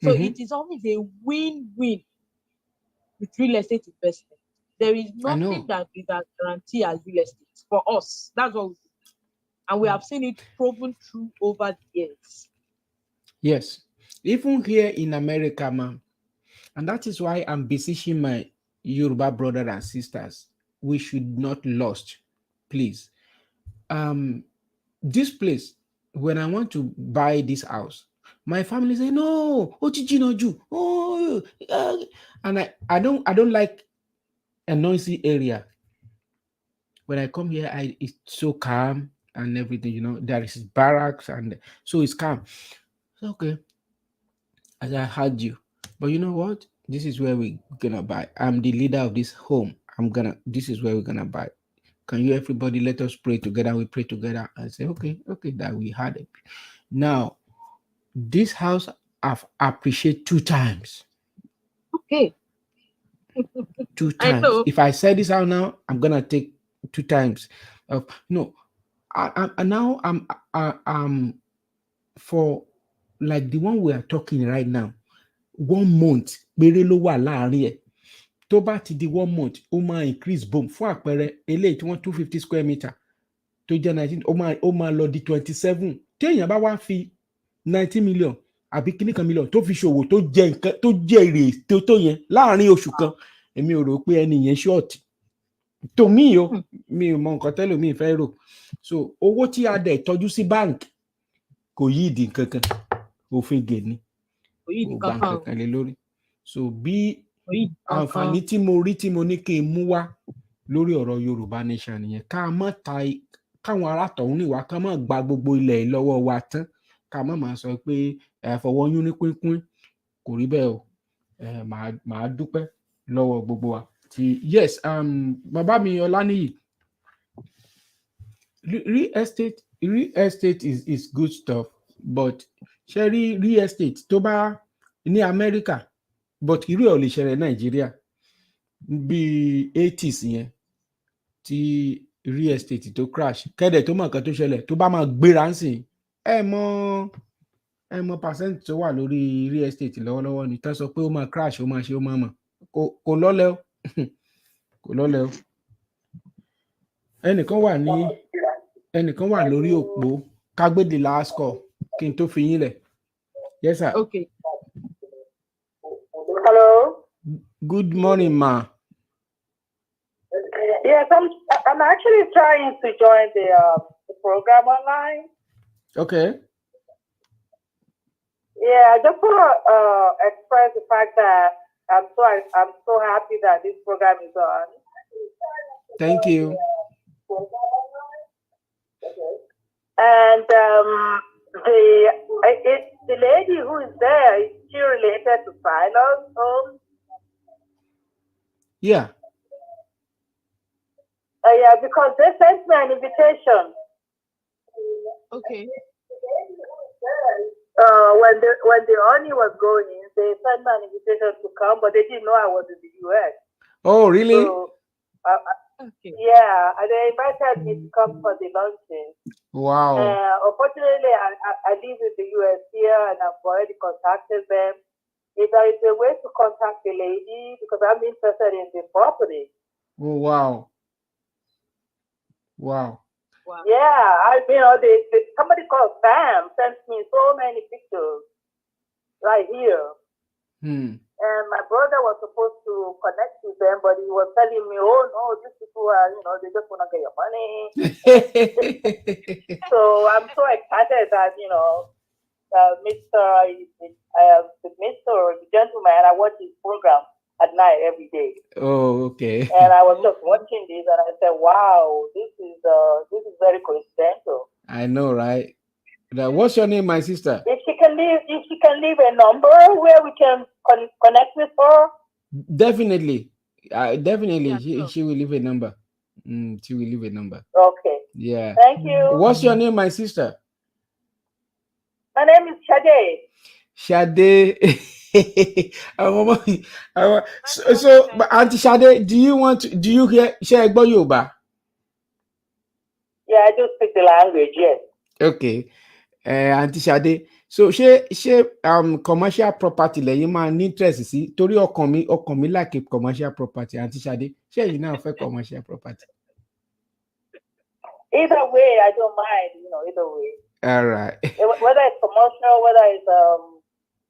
So it is always a win-win with real estate investment. There is nothing that is a guarantee as real estate for us. That's what we do. And we have seen it proven true over the years. Yes. Even here in America, ma'am. And that is why I'm beseeching my Yoruba brothers and sisters, we should not lose, please. This place, when I want to buy this house, my family say, no, and I don't like a noisy area. When I come here, it's so calm and everything, there is barracks, and so it's calm. Okay, as I heard you, but you know what? This is where we're gonna buy. I'm the leader of this home. This is where we're gonna buy. Can you everybody let us pray together? We pray together and say, okay, that we had it. Now, this house I've appreciated 2 times. Okay. 2 times. If I say this out now, I'm gonna take 2 times. I'm for like the one we are talking right now. 1 month, péré ló wà láàrin ẹ̀. Tó bá ti di 1 month, ó máa increase boom. Fún àpẹẹrẹ, eléyìí tí wọ́n 250 square meter tó jẹ́ 19, ó máa lọ di 27. Téèyàn bá wá fi 19 million àbí kíní kan million tó fi ṣòwò tó jẹ nǹkan tó jẹ èrè tó yẹn láàrin oṣù kan, èmi ò rò pé ẹni yẹn short. To me o, mi ò mọ nǹkan tẹ́lẹ̀ mi fẹ́ rò. So owó tí a dẹ̀ tọ́jú sí bank kò yí ìdí kankan, òfin gè ni. Kò bá nǹkan lé lórí. So bí àǹfààní tí mo rí tí mo ní kí n mú wá lórí ọ̀rọ̀ Yorùbá nation nìyẹn, káwọn ará tọ̀hún níwá ká má gba gbogbo ilẹ̀ lọ́wọ́ wa tán, ká má máa sọ pé fọwọ́ yún ní pínpín, kò rí bẹ́ẹ̀ o. Màá dúpẹ́ lọ́wọ́ gbogbo wa. Yes, bàbá mi Ọláníyì, real estate is good stuff, but ṣé rí real estate tó bá ní Amẹ́ríkà, but irú ẹ̀ ò lè ṣẹlẹ̀ Nàìjíríà bí 80s yẹn tí real estate tó crash, kẹ́dẹ̀ tó mọ̀ nǹkan tó ṣẹlẹ̀ tó bá máa gbéra ń sìn, ẹ mọ percent tó wà lórí real estate lọ́wọ́lọ́wọ́ ni tán sọ pé ó máa crash, ó máa ṣe, ó máa mọ̀, kò lọ́lẹ̀ o. Kò lọ́lẹ̀ o. ẹnìkan wà lórí òpó, kágbédè last call kí n tó fi yín lẹ̀. Yes sir. Okay. Hello. Good morning, ma. Yes, I'm actually trying to join the program online. Okay. Yeah, I just want to express the fact that I'm so happy that this program is on. Thank you. And the lady who is there, is she related to Silas Holmes? Yeah. Yeah, because they sent me an invitation. Okay. When the honey was going, they sent me an invitation to come, but they didn't know I was in the US. Oh, really? So, Okay. Yeah, and they invited me to come for the launching. Wow. Unfortunately, I live in the US here, and I've already contacted them. If there is a way to contact the lady, because I'm interested in the property. Oh, wow. Wow. Wow. Yeah, somebody called Sam sent me so many pictures right here. And my brother was supposed to connect with them, but he was telling me, "Oh no, these people are, they just want to get your money." So I'm so excited that the gentleman, I watch his program at night every day. Oh, okay. And I was just watching this, and I said, "Wow, this is very coincidental." I know, right? What's your name, my sister? If she can leave a number where we can connect with her. Definitely, definitely, Yeah, sure. she will leave a number. She will leave a number. Okay. Yeah. Thank you. What's your name, my sister? My name is Shade. Shade. So, Auntie Shade, do you hear share Yoruba? Yeah, I do speak the language, yes. Okay. Auntie Shade, so ṣé commercial property lẹ́yìn máa ní interest sí torí ọkàn mi like commercial property. Auntie Shade, ṣé ẹ̀yin náà fẹ́ commercial property? Either way, I don't mind, either way. All right. Whether it's commercial, whether it's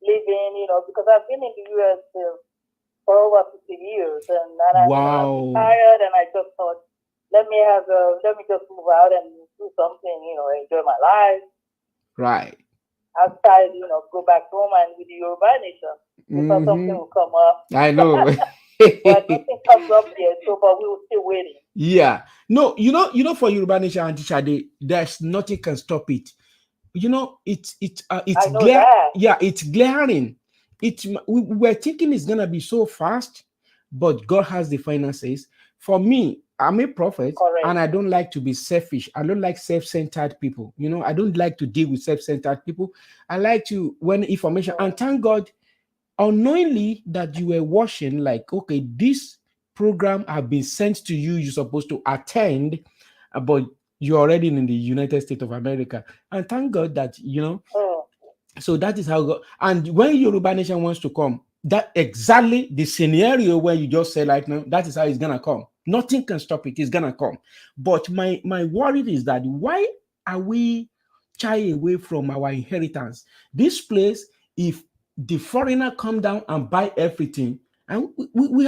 living, because I've been in the US for over 50 years, and Wow. I'm tired, and I just thought, let me just move out and do something, enjoy my life. Right. Outside, go back home and with the Yoruba nation. We thought something will come up. I know. But nothing comes up yet, but we will still waiting. Yeah. No, for Yoruba nation, Auntie Shade, there's nothing can stop it. It's that. It's glaring. We were thinking it's gonna be so fast, but God has the final says. For me, I'm a prophet. Correct. And I don't like to be selfish. I don't like self-centered people. I don't like to deal with self-centered people. I like to when information and thank God unknowingly that you were watching, like, okay, this program have been sent to you, you're supposed to attend, but you're already in the United States of America. And thank God that, so that is how God, and when Yoruba Nation wants to come, that exactly the scenario where you just said right now, that is how it's gonna come. Nothing can stop it, it's gonna come. But my worry is that why are we shy away from our inheritance? This place, if the foreigner come down and buy everything, and we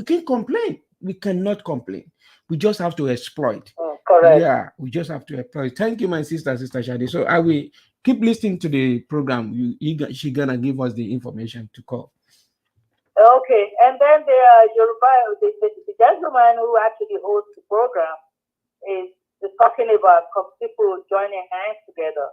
can't complain. We cannot complain. We just have to exploit. Correct. Yeah, we just have to exploit. Thank you, my sister Shadi. So I will keep listening to the program. She gonna give us the information to call. Okay, and then the Yoruba, the gentleman who actually hosts the program is talking about people joining hands together.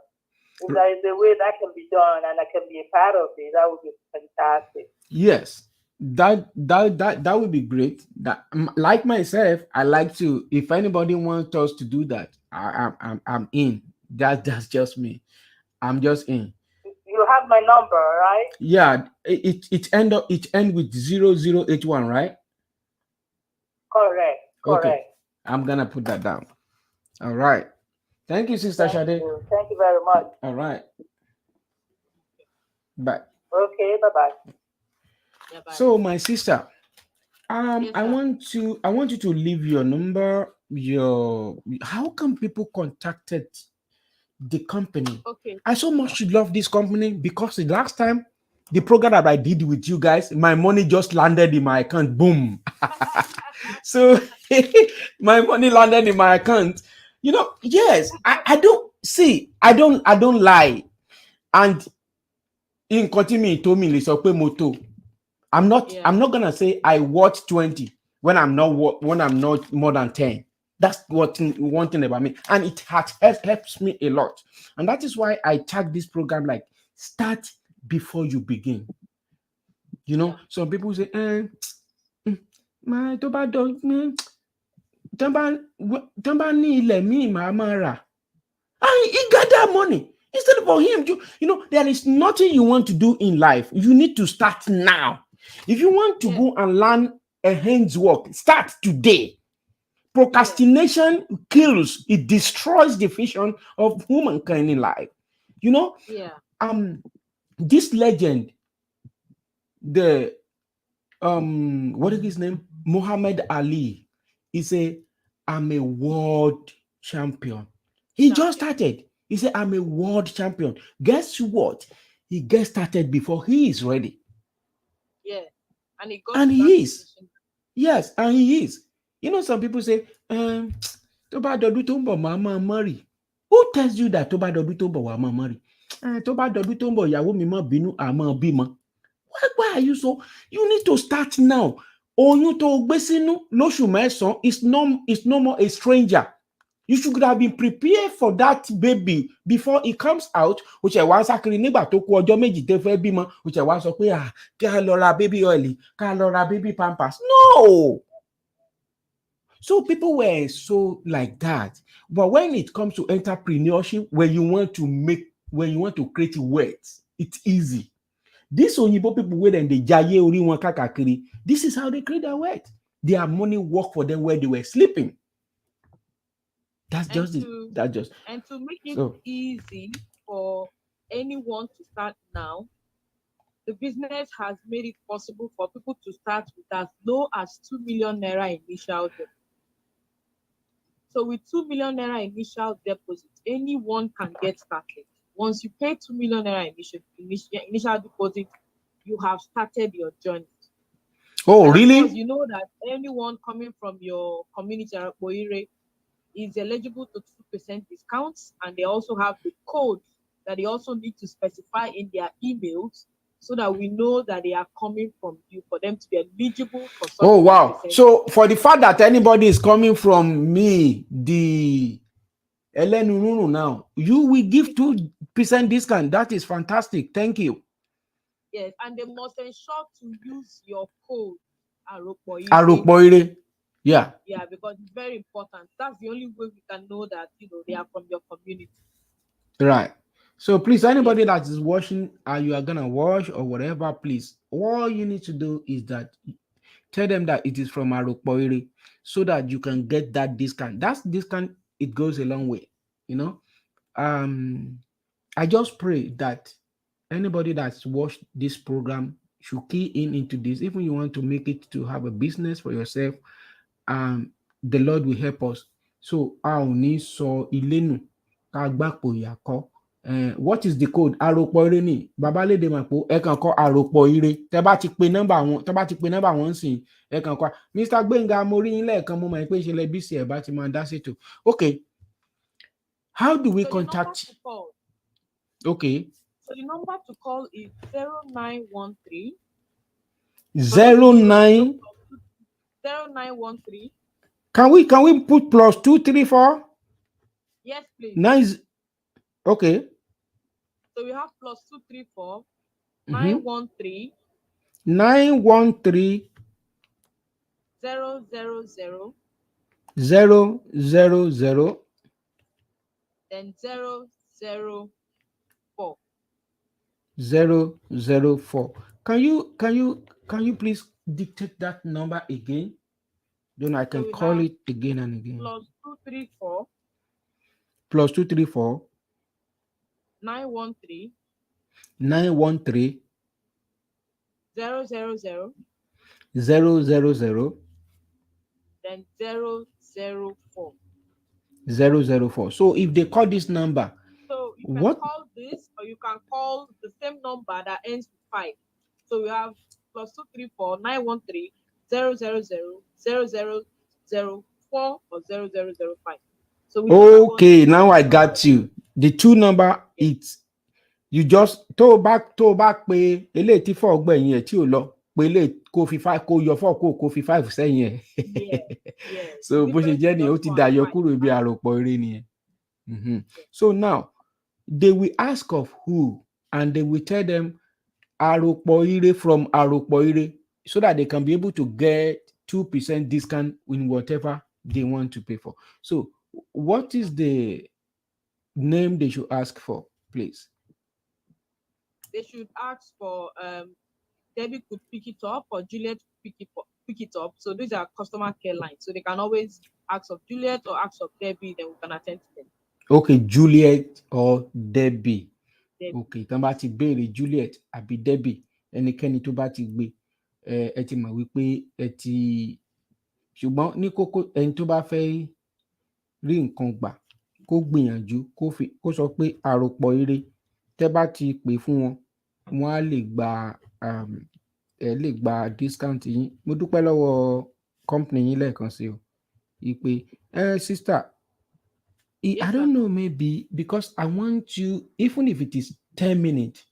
If there is a way that can be done and I can be a part of it, that would be fantastic. Yes, that would be great. That, like myself, I like to. If anybody wants us to do that, I'm in. That's just me. I'm just in. You have my number, right? Yeah, it end with 0081, right? Correct. Okay, I'm gonna put that down. All right. Thank you, Sister Shade. Thank you very much. All right. Bye. Okay, bye-bye. Yeah, bye. So, my sister, Yes, I want you to leave your number. How can people contacted the company? Okay. I so much love this company because the last time the program that I did with you guys, my money just landed in my account. Boom. So my money landed in my account. Yes, I don't see. I don't lie. And in continue to me, so moto. I'm not gonna say I watch 20 when I'm not more than 10. That's one thing about me, and it helps me a lot. And that is why I tag this program like start before you begin. Some people say, my he got that money. Instead for him, there is nothing you want to do in life. You need to start now. If you want to go and learn a hand's work, start today. Procrastination kills, it destroys the vision of humankind in life. You know, Yeah. This legend, the what is his name? Muhammad Ali. He said, I'm a world champion. He just started. He said, I'm a world champion. Guess what? He gets started before he is ready. Yeah. And he got And to he that is. position. Yes, and he is. You know, some people say, tó bá dọdún tó ń bọ̀, màá máa marry. Who tells you that tó bá dọdún tó ń bọ̀, wàá máa marry? Tó bá dọdún tó ń bọ̀, ìyàwó mi má bínú, àmọ́ bímọ. Why are you so? You need to start now. Oyún tó gbé sínú lóṣù mẹ́sàn-án is no more a stranger. You should have been prepared for that baby before it comes out. Which I want sakiri nígbà tó kù ọjọ́ méjì tẹ́ fẹ́ bímọ. Which I want sọ pé ká lọ ra baby oil, ká lọ ra baby pampers. No. So people were so like that. But when it comes to entrepreneurship, when you want to create wealth, it's easy. These Oyinbo people wey dem dey jaye ori wọn káàkiri, this is how they create their wealth. Their money work for them where they were sleeping. That's just it. That's just. And to make it easy for anyone to start now, the business has made it possible for people to start with as low as 2 million naira initial deposit. So with 2 million naira initial deposit, anyone can get started. Once you pay 2 million naira initial deposit, you have started your journey. Oh, and really? Of course, you know that anyone coming from your community is eligible to 2% discounts, and they also have the code that they also need to specify in their emails so that we know that they are coming from you, for them to be eligible for such. Oh, wow. So for the fact that anybody is coming from me, the Elenununu now, you will give 2% discount. That is fantastic. Thank you. Yes, and they must ensure to use your code Aropo. Yeah. Yeah, because it's very important. That's the only way we can know that they are from your community. Right. So please, anybody that is watching, you are gonna watch or whatever, please, all you need to do is that tell them that it is from Aropo, so that you can get that discount. That's discount, it goes a long way, I just pray that anybody that's watched this program should key into this. Even you want to make it to have a business for yourself, the Lord will help us. So ilenu yako. What is the code? Aropo ire ni. Babalede mapo ẹ kàn kọ Aropo ire. Tẹ́ bá ti pe number wọn, tẹ́ bá ti pe number wọn sìn, ẹ kàn kọ Mr. Gbenga mo rí yín lẹ́ẹ̀kan, mo mọ̀ pé ṣe lẹ bísí ẹ bá ti máa dá ṣètò. Okay. How do we contact? Okay. So the number to call is 0913 0913. Can we put +234? Yes, please. Nice. Okay. So we have +234 913 913 000 000 then 004 004. Can you please dictate that number again? Then I can call it again and again. +234 +234 913 913 000 000 then 004. 004. So if they call this number, so you can call this, or you can call the same number that ends with 5. So we have +234 913 000 0004 or 0005. So okay, now I got you. The two number, it's you just tó back pé eléyìí tí 4 gbẹ̀yìn ẹ̀ tí ò lọ pé eléyìí kó fi 5 kó yọ 4 kó fi 5 sẹ́yìn ẹ̀. So bó ṣe jẹ́ ni ó ti dàyọ kúrò ibi àròpọ̀ ire nìyẹn. So now they will ask of who, and they will tell them Aropo ire from Aropo ire, so that they can be able to get 2% discount in whatever they want to pay for. So what is the name they should ask for, please? They should ask for Debbie could pick it up, or Juliet pick it up. So these are customer care lines, so they can always Acts of Juliet or Acts of Debbie, then we can attend to them. Okay, Juliet or Debbie. Debbie. Okay, tán bá ti béèrè Juliet àbí Debbie, ẹnikẹ́ni tó bá ti gbé ẹ ti mọ̀ wípé ẹ ti ṣùgbọ́n ní kókó ẹni tó bá fẹ́ rí nǹkan gbà kó gbìyànjú kó sọ pé àròpọ̀ ire tẹ́ bá ti pè fún wọn á lè gba lè gba discount yín. Mo dúpẹ́ lọ́wọ́ company yín lẹ́ẹ̀kan sí o ìpè sister. I don't know, maybe because I want you, even if it is 10 minutes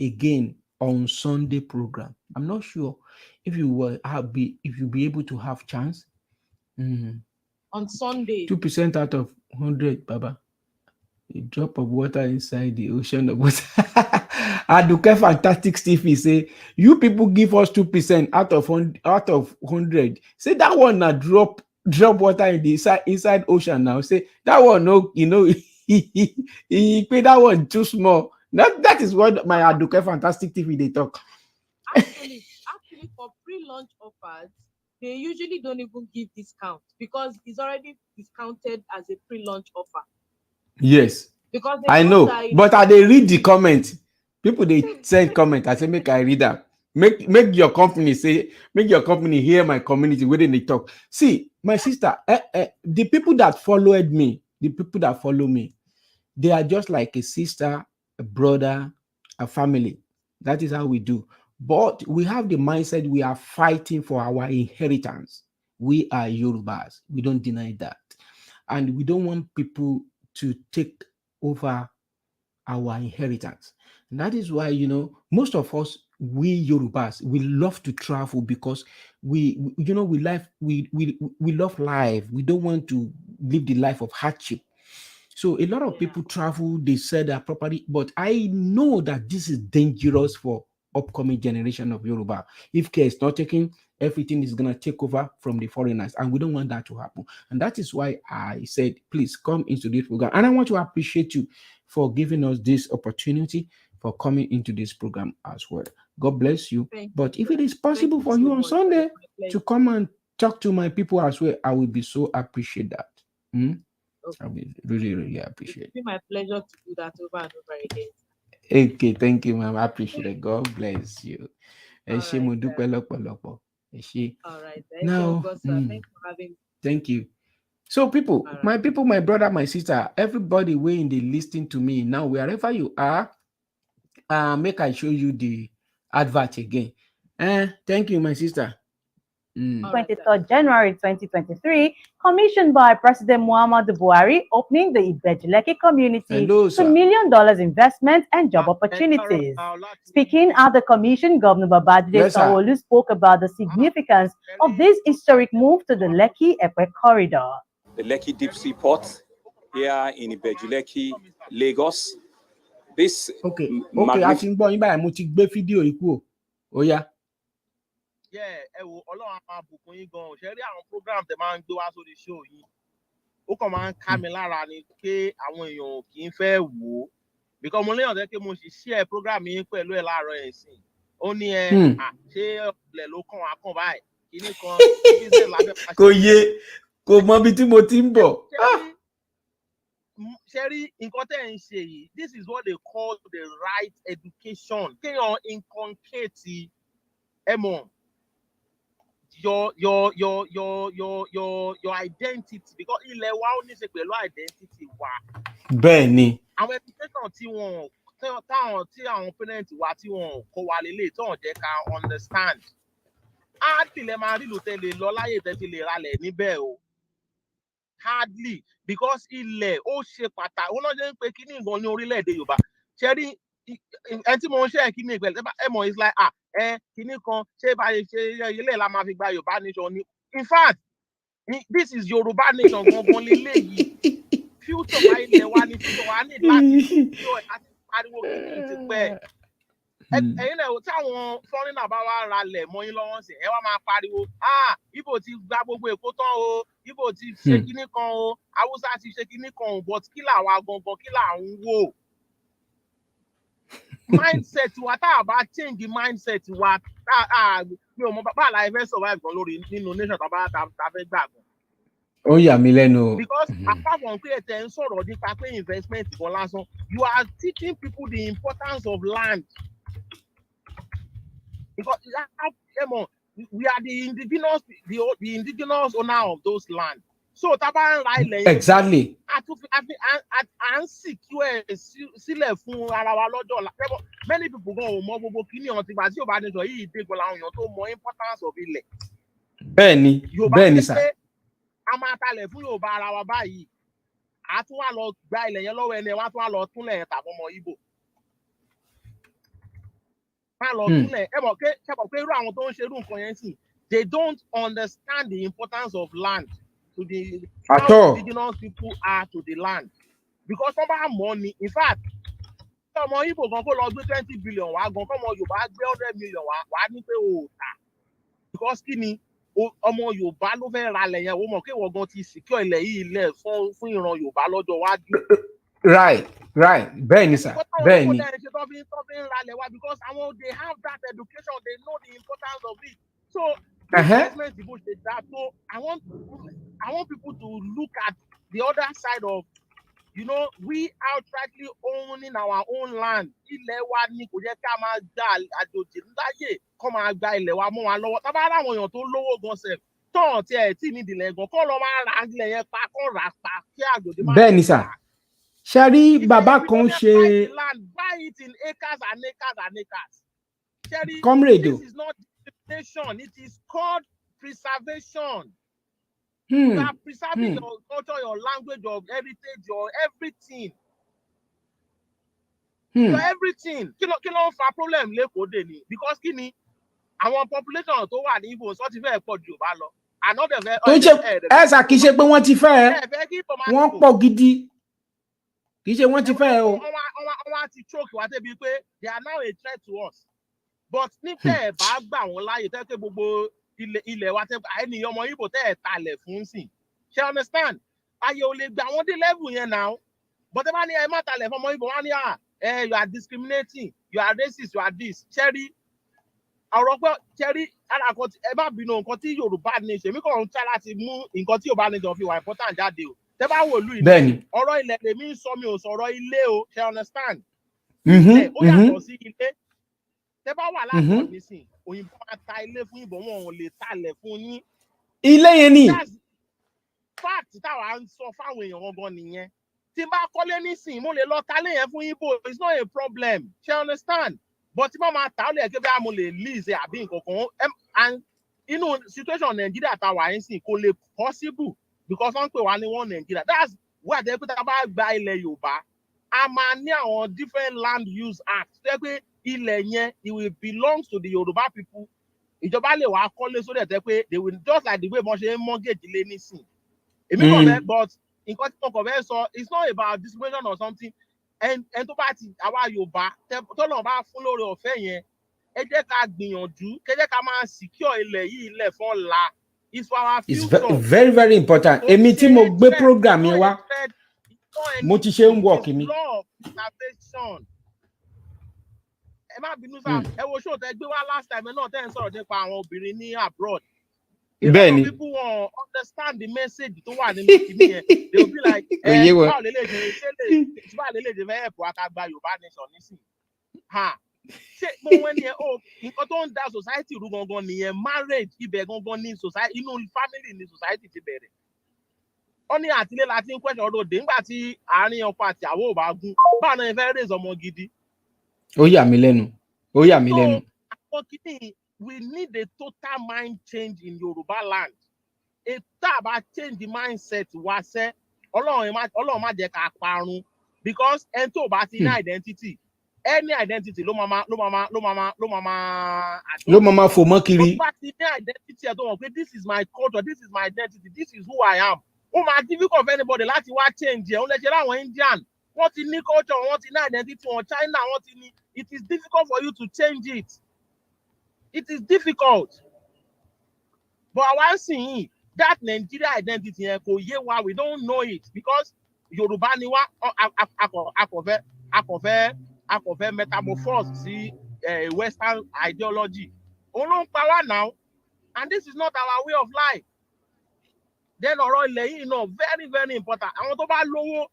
again on Sunday program. I'm not sure if you'll be able to have chance. On Sunday. 2% out of 100, Baba. A drop of water inside the ocean of water. Aduke Fantastic Stevie say, you people give us 2% out of 100. Say that one na drop water in the inside ocean now. Say that one, no, he pay that one too small. That is what my Aduke Fantastic TV they talk. Actually, for pre-launch offers, they usually don't even give discount because it's already discounted as a pre-launch offer. Yes, because I know, but I they read the comment. People they send comment. I say make I read that. Make your company hear my community within they talk. See, my sister, the people that followed me, they are just like a sister, a brother, a family. That is how we do. But we have the mindset we are fighting for our inheritance. We are Yorubas. We don't deny that. And we don't want people to take over our inheritance. And that is why, most of us, we Yorubas, we love to travel because we love life. We don't want to live the life of hardship. So a lot of people travel, they sell their property, but I know that this is dangerous for upcoming generation of Yoruba. If care is not taken, everything is going to take over from the foreigners, and we don't want that to happen. And that is why I said, please come into this program. And I want to appreciate you for giving us this opportunity, for coming into this program as well. God bless you. But if it is possible for you on Sunday to come and talk to my people as well, I will be so appreciate that. I will really appreciate it. It's my pleasure to do that over and over again. Okay, thank you, ma'am. I appreciate it. God bless you. All right, now, thanks for having me. Thank you. So, people, my brother, my sister, everybody waiting, they listening to me now, wherever you are, make I show you the advert again. Thank you, my sister. 23rd January 2023, commissioned by President Muhammadu Buhari, opening the Ibejuleke community to $1 million investment and job opportunities. Speaking at the commission, Governor Babajide Sanwo-Olu spoke about the significance of this historic move to the Lekki-Epe corridor. The Lekki Deep Sea Port here in Ibejuleke, Lagos. This I think mo ti gbé fídíò ikú o. Ó yá. Ẹ wo Ọlọ́run máa bùkún yín gan-an. Ṣé rí àwọn program tẹ máa ń gbé wá sórí show yìí? Ó kàn máa ń ká mi lára ni pé àwọn èèyàn kì í fẹ́ wò ó. Because mo léèyàn tẹ́ pé mo sì share program yín pẹ̀lú ẹ̀ láàárọ̀ ẹ̀ sìn. Ó ní ṣé ọ̀lẹ̀ ló kàn wá kàn báyìí? Kìíní kan business lábẹ́ pàṣẹ. Kò yé, kò mọ ibi tí mo ti ń bọ̀. Ṣé rí nǹkan tẹ́ ń ṣe yìí? This is what they call the right education. Kéèyàn inculcate mọ̀. Your identity, because ilẹ̀ wa ó ní ṣe pẹ̀lú identity wa. Bẹ́ẹ̀ni. Àwọn education tí àwọn parents wa tí wọ́n kọ́ wa lélẹ̀ tí wọ́n jẹ́ ká understand. Hardly lè máa rí lòtẹ́ lè lọ láyé tẹ́tí lè ralẹ̀ níbẹ̀ o. Hardly, because ilẹ̀ ó ṣe pàtàkì. Ó náà jẹ́ pé kí ní nǹkan ní orílẹ̀-èdè Yorùbá. Ṣé rí ẹni tí mo ń ṣe kí ní ìpẹ̀lẹ̀ ẹ̀mọ̀ is like kìíní kan ṣé báyìí ṣe ilé la máa fi gba Yorùbá nation ni. In fact, this is Yorùbá nation gangan leléyìí. Future wa ilẹ̀ wa ni future wa ní láti yọ ẹ̀ láti pariwo kìíní ti pẹ́. Ẹ̀yin náà tí àwọn foreigner bá wá ralẹ̀ mọ́ yín lọ́wọ́ sí ẹ wá máa pariwo Ìgbò ti gba gbogbo Èkó tán o, Ìgbò ti ṣe kìíní kan o, Haúsá ti ṣe kìíní kan o, but kí làwa gangan kí là ń wò? Mindset wa tá a bá change the mindset wa mi ò mọ bá la fẹ́ survive gan lórí nínú nation tá a fẹ́ gbà gan. Ó yà mí lẹ́nu. Because apart from creating sort of the investment for last, you are teaching people the importance of land. Because we are the indigenous owner of those land. So Taban Rai Exactly. And secure many people go more kini on thing, but you bad so he take more importance of it. Bẹ́ẹ̀ni sir. Amatale fún Yorùbá ara wa báyìí. A tún wá lọ gba ilẹ̀ yẹn lọ́wọ́ ẹni wá tún wá lọ túnlẹ̀ ta fún ọmọ Ìgbò. Wá lọ túnlẹ̀ ẹ mọ̀ pé irú àwọn tó ń ṣe irú nǹkan yẹn sì, they don't understand the importance of land to the how indigenous people are to the land. Because wọ́n bá mọ̀ ni, in fact, ọmọ Ìgbò gan kó lọ gbé 20 billion wá gan, kọ́mọ Yorùbá gbé 100 million wá ní pé o ta. Because kí ni ọmọ Yorùbá ló fẹ́ ra ilẹ̀ yẹn, ó mọ̀ pé ìwọ gan ti secure ilẹ̀ yìí lẹ̀ fún ìran Yorùbá lọ́jọ́ wájú. Right. Bẹ́ẹ̀ni sir. Bẹ́ẹ̀ni. Because they have that education, they know the importance of it. So investment people say that. So I want people to look at the other side of, we outrightly owning our own land. Ilẹ̀ wa ni kò jẹ́ ká máa gba àjòjì láyè kó máa gba ilẹ̀ wa mọ́ wa lọ́wọ́. Tá bá ráwọn èèyàn tó lówó gan sef, tán tí ẹ̀ tí nídìí ilẹ̀ gan, kó lọ máa ra ilẹ̀ yẹn pa, kó rà pa kí àjòjì máa. Bẹ́ẹ̀ni sir. Ṣẹ́rí bàbá kan ṣe. Buy it in acres and acres and acres. Ṣẹ́rí, comrade, this is not discrimination, it is called preservation. You are preserving your culture, your language, your heritage, your everything. Your everything. Kí ló ń fa problem lẹ́kọ̀ọ́ dè ní? Because kí ni àwọn population tó wà ní Igbo sọ ti fẹ́ pọ̀ jù bá lọ. Tó ń ṣe ẹ̀sà kìí ṣe pé wọ́n ti fẹ́ wọ́n pọ̀ gidi. Kì í ṣe wọ́n ti fẹ́ o. Wọ́n ti choke wá débi pé they are now a threat to us. But níbẹ̀ bá gbà wọ́n láàyè tẹ́ pé gbogbo ilẹ̀ wa tẹ́ ẹni ọmọ Ìgbò tẹ́ ẹ̀ talẹ̀ fún sìn. Ṣé understand? Ayé ò lè gbà wọ́n dé level yẹn now. But ẹ bá ní ẹ má talẹ̀ fún ọmọ Ìgbò, wọ́n á ní you are discriminating, you are racist, you are this. Ṣẹ́rí ọ̀rọ̀ pé ṣẹ́rí alákọ̀ ẹ má bínú nǹkan tí Yorùbá ní ṣe mí kàn ń try láti mú nǹkan tí Yorùbá ní jọ fi wà important jáde o. Tẹ́ bá wò lú ilé ọ̀rọ̀ ilẹ̀ lèmi ń sọ, mi ò sọ̀rọ̀ ilé o, ṣe understand? Ilé ó yàtọ̀ sí ilé. Tẹ́ bá wà láàbọ̀ nísìn, òyìnbó máa ta ilé fún ìbọn, wọn ò lè talẹ̀ fún yín. Ilé yẹn ni. Fact táwa ń sọ fáwọn èèyàn gangan nìyẹn. Tí n bá kọ́lé nísìn, mo lè lọ talé yẹn fún Ìgbò, it's not a problem, ṣe understand? But tí bá máa ta ó lè ké bí mo lè lease àbí nǹkan kan. And inú situation Nàìjíríà táwa yín sìn kò lè possible. Because wọ́n pè wá ní one Nigeria. That's why they put about gba ilẹ̀ Yorùbá. A máa ní àwọn different land use act. Ṣé pé ilẹ̀ yẹn it will belong to the Yoruba people. Ìjọba lè wá kọ́lé sórí ẹ̀ tẹ́ pé they will just like the way wọ́n ṣe ń mortgage ilé nísìn. Èmi kàn fẹ́ but nǹkan tí mo kàn fẹ́ sọ it's not about discrimination or something. Ẹn tó bá ti àwa Yorùbá tọ́lọ̀ bá fún lórí ọ̀fẹ́ yẹn, ẹ jẹ́ ká gbìyànjú, ẹ jẹ́ ká máa secure ilẹ̀ yìí ilẹ̀ fún ọ̀la. It's for our future. It's very, very important. Èmi tí mo gbé program yẹn wá, mo ti ṣe ń work mi. Ẹ má bínú sá, ẹ wo show tẹ́ gbé wá last time náà tẹ́ ń sọ̀rọ̀ nípa àwọn obìnrin ní abroad. Bẹ́ẹ̀ni. People won't understand the message tó wà nínú kìíní yẹn. They will be like, báwo lè lè ṣe fẹ́ help wa ká gba Yorùbá nation nísìn. Ṣé mo wọ́n ní nǹkan tó ń da society rú gangan nìyẹn, marriage ibẹ̀ gangan ní society, inú family ní society ti bẹ̀rẹ̀. Ó ní àtìlé láti ń question ọdún òde nígbà tí àárín ọkọ àti àwọ̀ ò bá gún, báwo ni ẹ fẹ́ raise ọmọ gidi? Ó yà mí lẹ́nu. Àwọn kìíní, we need a total mind change in Yoruba land. Tá a bá change the mindset wa sẹ́, Ọlọ́run má jẹ́ ká parun, because ẹni tó bá ti ní identity. Any identity ló máa fò mọ́ kiri. But the identity I don't want. This is my culture, this is my identity, this is who I am. Ó máa difficult for anybody láti wá change ẹ̀. Ó lè ṣe láwọn Indian, wọ́n ti ní culture, wọ́n ti ní identity, wọn China, wọ́n ti ní. It is difficult for you to change it. It is difficult. But àwa sì yìí, that Nigeria identity yẹn kò yé wa, we don't know it because Yorùbá ni wá akọ̀fẹ́ metamorphose sí Western ideology. Òun ló ń pa wá now, and this is not our way of life. Then ọ̀rọ̀ ilẹ̀ yìí náà very very important. Àwọn tó bá lówó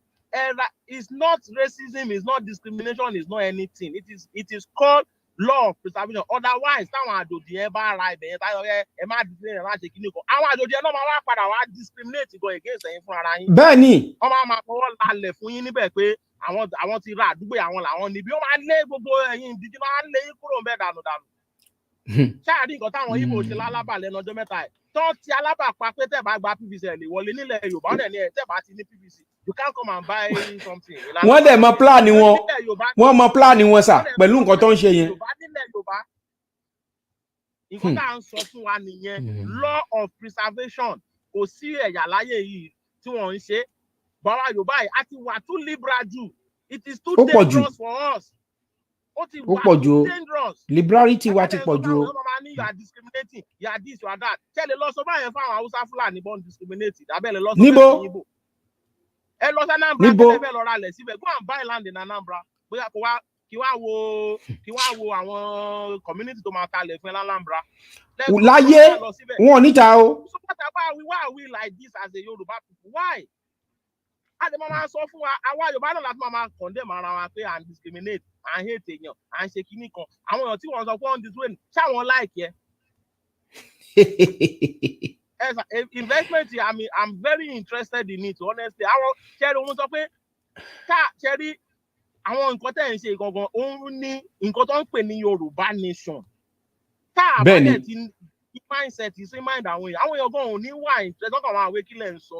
it's not racism, it's not discrimination, it's not anything. It is called law of preservation. Otherwise, táwọn àjòjì ẹ bá ra ibẹ̀ yẹn táyọ̀ ẹ má discriminate ẹ má ṣe kíní kan. Àwọn àjòjì ẹ náà máa wá padà wá discriminate gan against ẹ̀yin fún ara yín. bẹ́ẹ̀ ni. Wọ́n máa fọwọ́ lálẹ̀ fún yín níbẹ̀ pé àwọn ti ra àdúgbò àwọn làwọn níbi. Wọ́n máa lé gbogbo ẹ̀yin ìdíjí máa lé yín kúrò ń bẹ́ẹ̀ dànù. Ṣáàrí nǹkan táwọn Ìgbò ṣe lálábà lẹ́nu ọjọ́ mẹ́ta ẹ̀. Tọ́ ti alábà pa pé tẹ́ bá gba PVC ẹ̀ lè wọlé nílẹ̀ Yorùbá ọ̀dẹ̀ ni ẹ̀ tẹ́ bá ti ní PVC. You can't come and buy something. Wọ́n dẹ̀ mọ plan wọn. Wọ́n mọ plan wọn sà pẹ̀lú nǹkan tó ń ṣe yẹn. Nǹkan tá à ń sọ fún wa nìyẹn. Law of preservation. Kò sí ẹ̀yà láyé yìí tí wọ́n ń ṣe. Bàbá Yorùbá yìí á ti wà too liberal jù. It is too dangerous for us. Ó pọ̀ jù. Liberality wa ti pọ̀ jù. You are discriminating. You are this, you are that. Tẹ́lẹ̀ lọ sọ báyẹn fáwọn Hausa Fúlàní born discriminated. Abẹ́lẹ̀ lọ sọ bẹ́ẹ̀ Ìgbò. Ẹ lọ sí Anambra tẹ́lẹ̀ fẹ́ lọ ra lẹ̀ síbẹ̀. Go and buy land in Anambra. Bóyá kí wá wo àwọn community tó máa talẹ̀ fún ẹ l'Anambra. Láyé wọn ò níta o. So why are we like this as a Yoruba people? Why? Àdè máa sọ fún wa, àwa Yorùbá náà láti máa condemn ara wa pé à ń discriminate, à ń hate èèyàn, à ń ṣe kíní kan. Àwọn èèyàn tí wọ́n sọ pé wọ́n discriminate, ṣáwọn like ẹ. Investment, I'm very interested in it, honestly. Àwọn ṣẹ́rí òun sọ pé ṣẹ́rí àwọn nǹkan tẹ̀ ń ṣe gangan, òun ní nǹkan tó ń pè ní Yorùbá nation. Tá àbálẹ̀ ti ní mindset sí mind àwọn èèyàn gan ò ní wà interest lọ́kàn àwọn àwé kílẹ̀ ń sọ.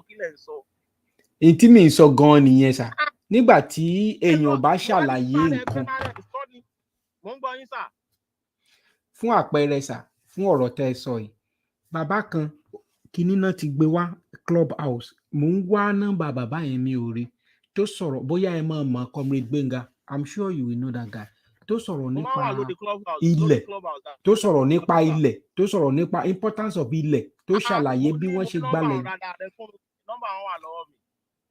Ètí mi ń sọ gan nìyẹn sà. Nígbà tí èèyàn bá ṣàlàyé nǹkan. Mo ń gbọ́ yín sà. Fún àpẹẹrẹ sà, fún ọ̀rọ̀ tẹ́ ẹ sọ yìí. Bàbá kan kinní náà ti gbé wá clubhouse. Mo ń wá nọ́mbà bàbá yẹn mi ò rí. Tó sọ̀rọ̀ bóyá ẹ mọ̀ Comrade Gbenga. I'm sure you will know that guy. Tó sọ̀rọ̀ nípa ilẹ̀. Tó sọ̀rọ̀ nípa ilẹ̀. Tó sọ̀rọ̀ nípa importance of ilẹ̀. Tó ṣàlàyé bí wọ́n ṣe gbálẹ̀. Nọ́mbà wọn wà lọ́wọ́ mi.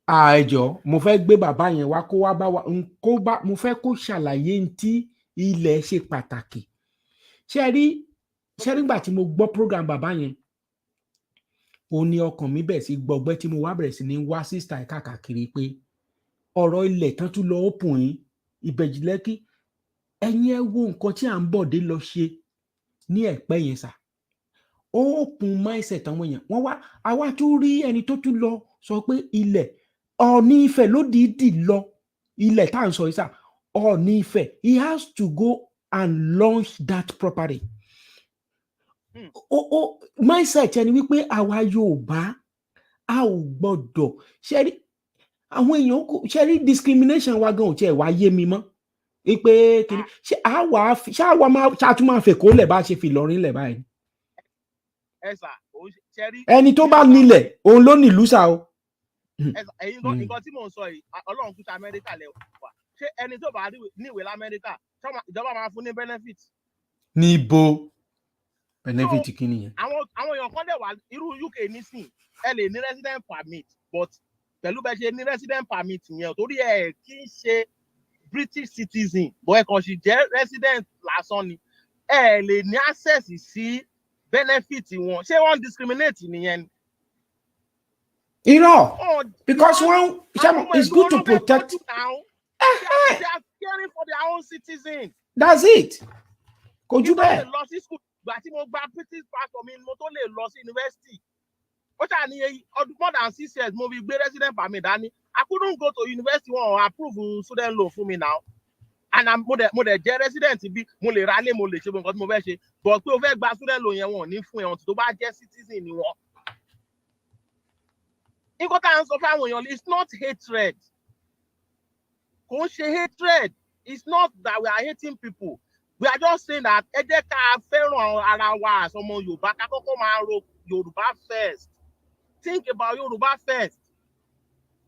Ẹjọ́ mo fẹ́ gbé bàbá yẹn wá kó wá bá wa mo fẹ́ kó ṣàlàyé tí ilẹ̀ ṣe pàtàkì. Ṣé rí nígbà tí mo gbọ́ program bàbá yẹn ó ní ọkàn mi bẹ̀rẹ̀ sí gbọgbẹ́ tí mo wá bẹ̀rẹ̀ sí ní wá sísítà ẹ̀ káàkiri pé ọ̀rọ̀ ilẹ̀ tán tún lọ open yín Ìbẹ̀jú Lẹ́kì ẹ̀yin ẹ wo nǹkan tí à ń Bọ̀dé lọ ṣe ní Ẹ̀pẹ́ yẹn sà. Ó open mindset àwọn èèyàn wọ́n wá àwa tún rí ẹni tó tún lọ sọ pé ilẹ̀ Ọọ̀ni Ifẹ̀ ló dìídì lọ ilẹ̀ tá à ń sọ yìí sà. Ọọ̀ni Ifẹ̀ he has to go and launch that property. Mindset ẹni wípé àwa Yorùbá a ò gbọdọ̀ ṣẹ́rí àwọn èèyàn kò ṣẹ́rí discrimination wa gan ò tiẹ̀ wá yé mi mọ́ wípé kìíní ṣé àwa máa fẹ́ kó lẹ̀ bá ṣe fi Ìlọrin lẹ̀ báyìí. Ẹni tó bá nílẹ̀ òun ló nílùú sá o. Nǹkan tí mò ń sọ yìí Ọlọ́run kúta Amẹ́ríkà lẹ̀ wà ṣé ẹni tó bá níwèé l'Amẹ́ríkà ìjọba máa fún ní benefit. Níbo benefit kí nìyẹn. Àwọn èèyàn kan dẹ̀ wà irú UK nísìn ẹ lè ní resident permit but pẹ̀lú bẹ́ẹ̀ ṣe ní resident permit yẹn torí ẹ kì í ṣe British citizen but ẹ kàn sì jẹ́ resident lásán ni ẹ lè ní access sí benefit wọn ṣé wọ́n discriminate nìyẹn. Irọ́ because one it's good to protect. They are caring for their own citizens. That's it. Kò jù bẹ́ẹ̀. Lọ sí school gbà tí mo gba British passport mi mo tó lè lọ sí university. Ó ṣáà ní more than 6 years mo fi gbé resident permit dání. I couldn't go to university wọn approve student loan fún mi now. And mo dẹ̀ jẹ́ resident bí mo lè ra lé mo lè ṣe nǹkan tí mo fẹ́ ṣe. But pé o fẹ́ gba student loan yẹn wọn ò ní fún ẹ tó bá jẹ́ citizen ni wọn. Nǹkan tá à ń sọ fáwọn èèyàn it's not hatred. Kò ń ṣe hatred. It's not that we are hating people. We are just saying that ẹ jẹ́ ká fẹ́ràn ara wa as ọmọ Yorùbá ká kọ́kọ́ máa ro Yorùbá first. Think about Yorùbá first.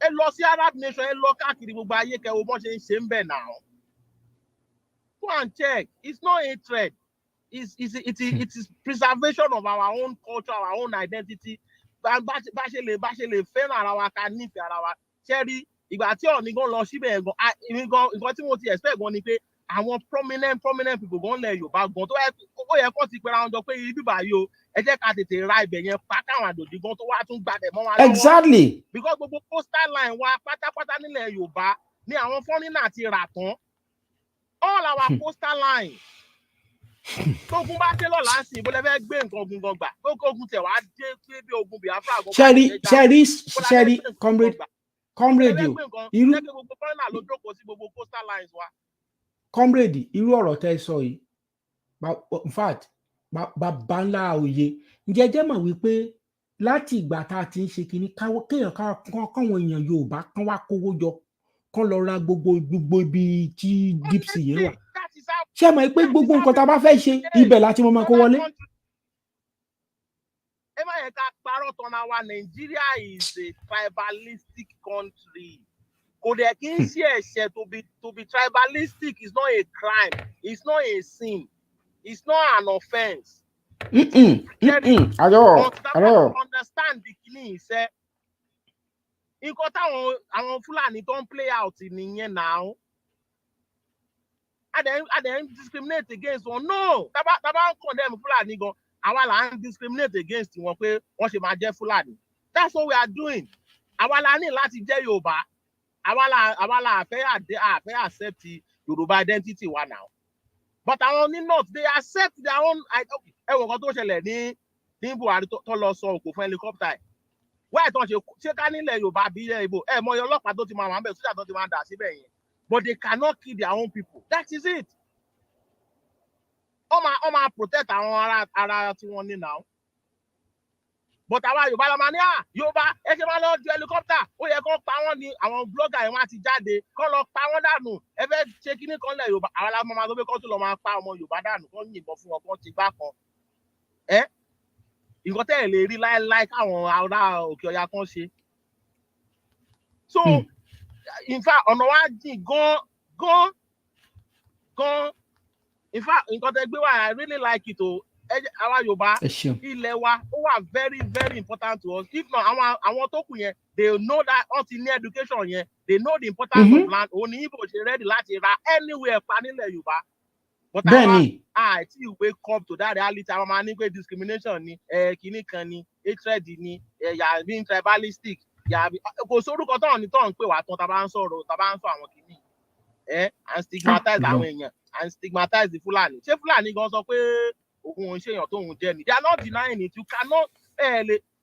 Ẹ lọ sí Arab nation, ẹ lọ káàkiri gbogbo ayé kẹ́ wo bọ́n ṣe ń ṣe ń bẹ̀ now. Go and check. It's not hatred. It is preservation of our own culture, our own identity. Bá ṣe lè fẹ́ràn ara wa ká nífẹ̀ẹ́ ara wa. Ṣé rí ìgbà tí Ọọ̀ni gan lọ síbẹ̀ gan nǹkan tí mo ti expect gan ni pé àwọn prominent people gan lẹ̀ Yorùbá gan tó yẹ kó ti pera wọn jọ pé ibi báyìí o ẹ jẹ́ ká tètè ra ibẹ̀ yẹn pa káwọn àdòdì gan tó wá tún gbàdẹ̀ mọ́ wa lọ́wọ́. Exactly. Because gbogbo coastal line wa pátápátá nílẹ̀ Yorùbá ni àwọn foreigner ti rà tán. All our coastal line. Tógun bá dé lọ́la ń sìn bó lẹ fẹ́ gbé nǹkan ogun gan gbà. Tógun tẹ̀ wá dé pé bí ogun Biafra gan. Ṣẹ́rí comrade o. Irú gbogbo foreigner ló jókòó sí gbogbo coastal lines wa. Comrade, irú ọ̀rọ̀ tẹ́ sọ yìí. In fact, bàbá ńlá òye. Ǹjẹ́ jẹ́ mọ̀ wípé láti ìgbà tá a ti ń ṣe kínní kéèyàn káwọn èèyàn Yorùbá kán wá kówó jọ kán lọ ra gbogbo ibi tí gipsy yẹn wà. Ṣé mọ̀ pé gbogbo nǹkan tá a bá fẹ́ ṣe ibẹ̀ láti mọ́ máa kó wọlé? Ẹ má yẹ ká parọ́ tọ́nà wa, Nigeria is a tribalistic country. Kò dẹ̀ kí n ṣe ẹ̀ṣẹ̀ to be tribalistic is not a crime, it's not a sin, it's not an offense. Understand the kini iṣẹ́. Nǹkan táwọn àwọn Fúlàní tó ń play out nìyẹn now. And then discriminate against wọn. No, tábà ń condemn Fúlàní gan, àwa là ń discriminate against wọn pé wọ́n ṣe máa jẹ́ Fúlàní. That's what we are doing. Àwa la ní láti jẹ́ Yorùbá. Àwa la àfẹ́ accept Yorùbá identity wa now. But àwọn ní North, they accept their own. Ẹ̀wọ̀n kan tó ṣẹlẹ̀ ní Buhari tó lọ sọ òkò fún helicopter. Why don't you ṣe ká nílẹ̀ Yorùbá bí ilẹ̀ Ìgbò? Mọ iye ọlọ́pàá tó ti máa wà ń bẹ̀ sójà tó ti máa dà síbẹ̀ yẹn. But they cannot kill their own people. That is it. Ó máa protect àwọn ara tí wọ́n ní now. But àwa Yorùbá la máa ní Yorùbá ẹ ṣe máa lọ ju helicopter. Ó yẹ kó pa wọ́n ní àwọn blogger yẹn wọ́n ti jáde. Kó lọ pa wọ́n dànù. Ẹ fẹ́ ṣe kíní kan lẹ̀ Yorùbá. Àwa la máa tó pé kó tún lọ máa pa ọmọ Yorùbá dànù. Kó yìnbọn fún wọn kó ti gbá kan. Nǹkan tẹ́ ẹ̀ lè rí láéláé káwọn ará Òkè Ọya kan ṣe. So in fact ọ̀nà wa jìn gan. In fact nǹkan tẹ́ gbé wá I really like it o. Àwa Yorùbá ilẹ̀ wa ó wà very very important to us. If not àwọn tó kù yẹn they know that wọ́n ti ní education yẹn, they know the importance of land. Òun ni Igbo ṣe ready láti ra anywhere pa nílẹ̀ Yorùbá. But tí wake up to that reality, àwọn máa ní pé discrimination ni, kìíní kan ni, hatred ni, yà being tribalistic, kò sórúkọ tó ń pè wá tán tá bá ń sọ àwọn kìíní. And stigmatize àwọn èèyàn, and stigmatize the Fulani. Ṣé Fulani gan sọ pé òun ò ń ṣèyàn tó ń jẹ ni? They are not denying it. You cannot,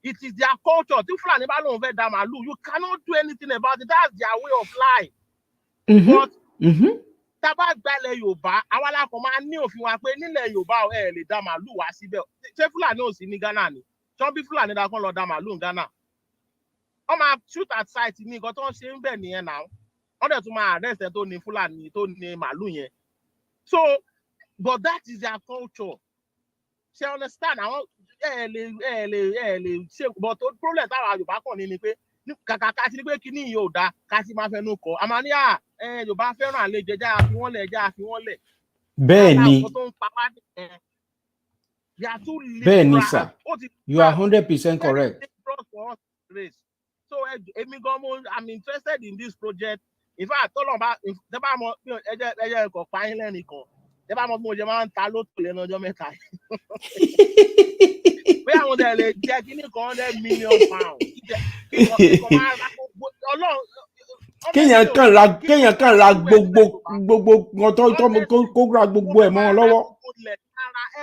it is their culture. Tí Fulani bá lóun fẹ́ dá màálù, you cannot do anything about it. That's their way of life. But tábà gbalẹ̀ Yorùbá, àwọn alákọ̀ máa ní òfin wa pé nílẹ̀ Yorùbá ẹ lè dá màálù wá síbẹ̀. Ṣé Fúlàní ò sí ní Ghana ni? Ṣé bí Fúlàní dá kán lọ dá màálù ní Ghana? Wọ́n máa shoot at sight ní nǹkan tó ń ṣe ń bẹ̀ nìyẹn náà. Wọ́n dẹ̀ tún máa arrest tó ní Fúlàní tó ní màálù yẹn. So, but that is their culture. Ṣé understand? Àwọn ẹ lè ṣe, but the problem táwọn Yorùbá kàn ní ni pé kàkà ká sí ni pé kíní yìí ò dáa ká sí máa fẹnu kọ. Àmọ́ ní Yorùbá fẹ́ràn àlejò ẹja àfi wọ́n lẹ̀. Bẹ́ẹ̀ ni. Bẹ́ẹ̀ ni sir. You are 100% correct. So èmi gan I'm interested in this project. In fact, tọ́lọ̀ bá mọ ẹjẹ́ ẹ̀kọ́ páyín lẹ́nìí kan. Ẹ bá mọ bí mo jẹ máa ń ta lótò lẹ́nu ọjọ́ mẹ́ta. Bí àwọn ọ̀dẹ̀ lè jẹ́ kíní kan £100 million. Kéèyàn kàn ra gbogbo nǹkan kó ra gbogbo ẹ̀ mọ́ wọn lọ́wọ́.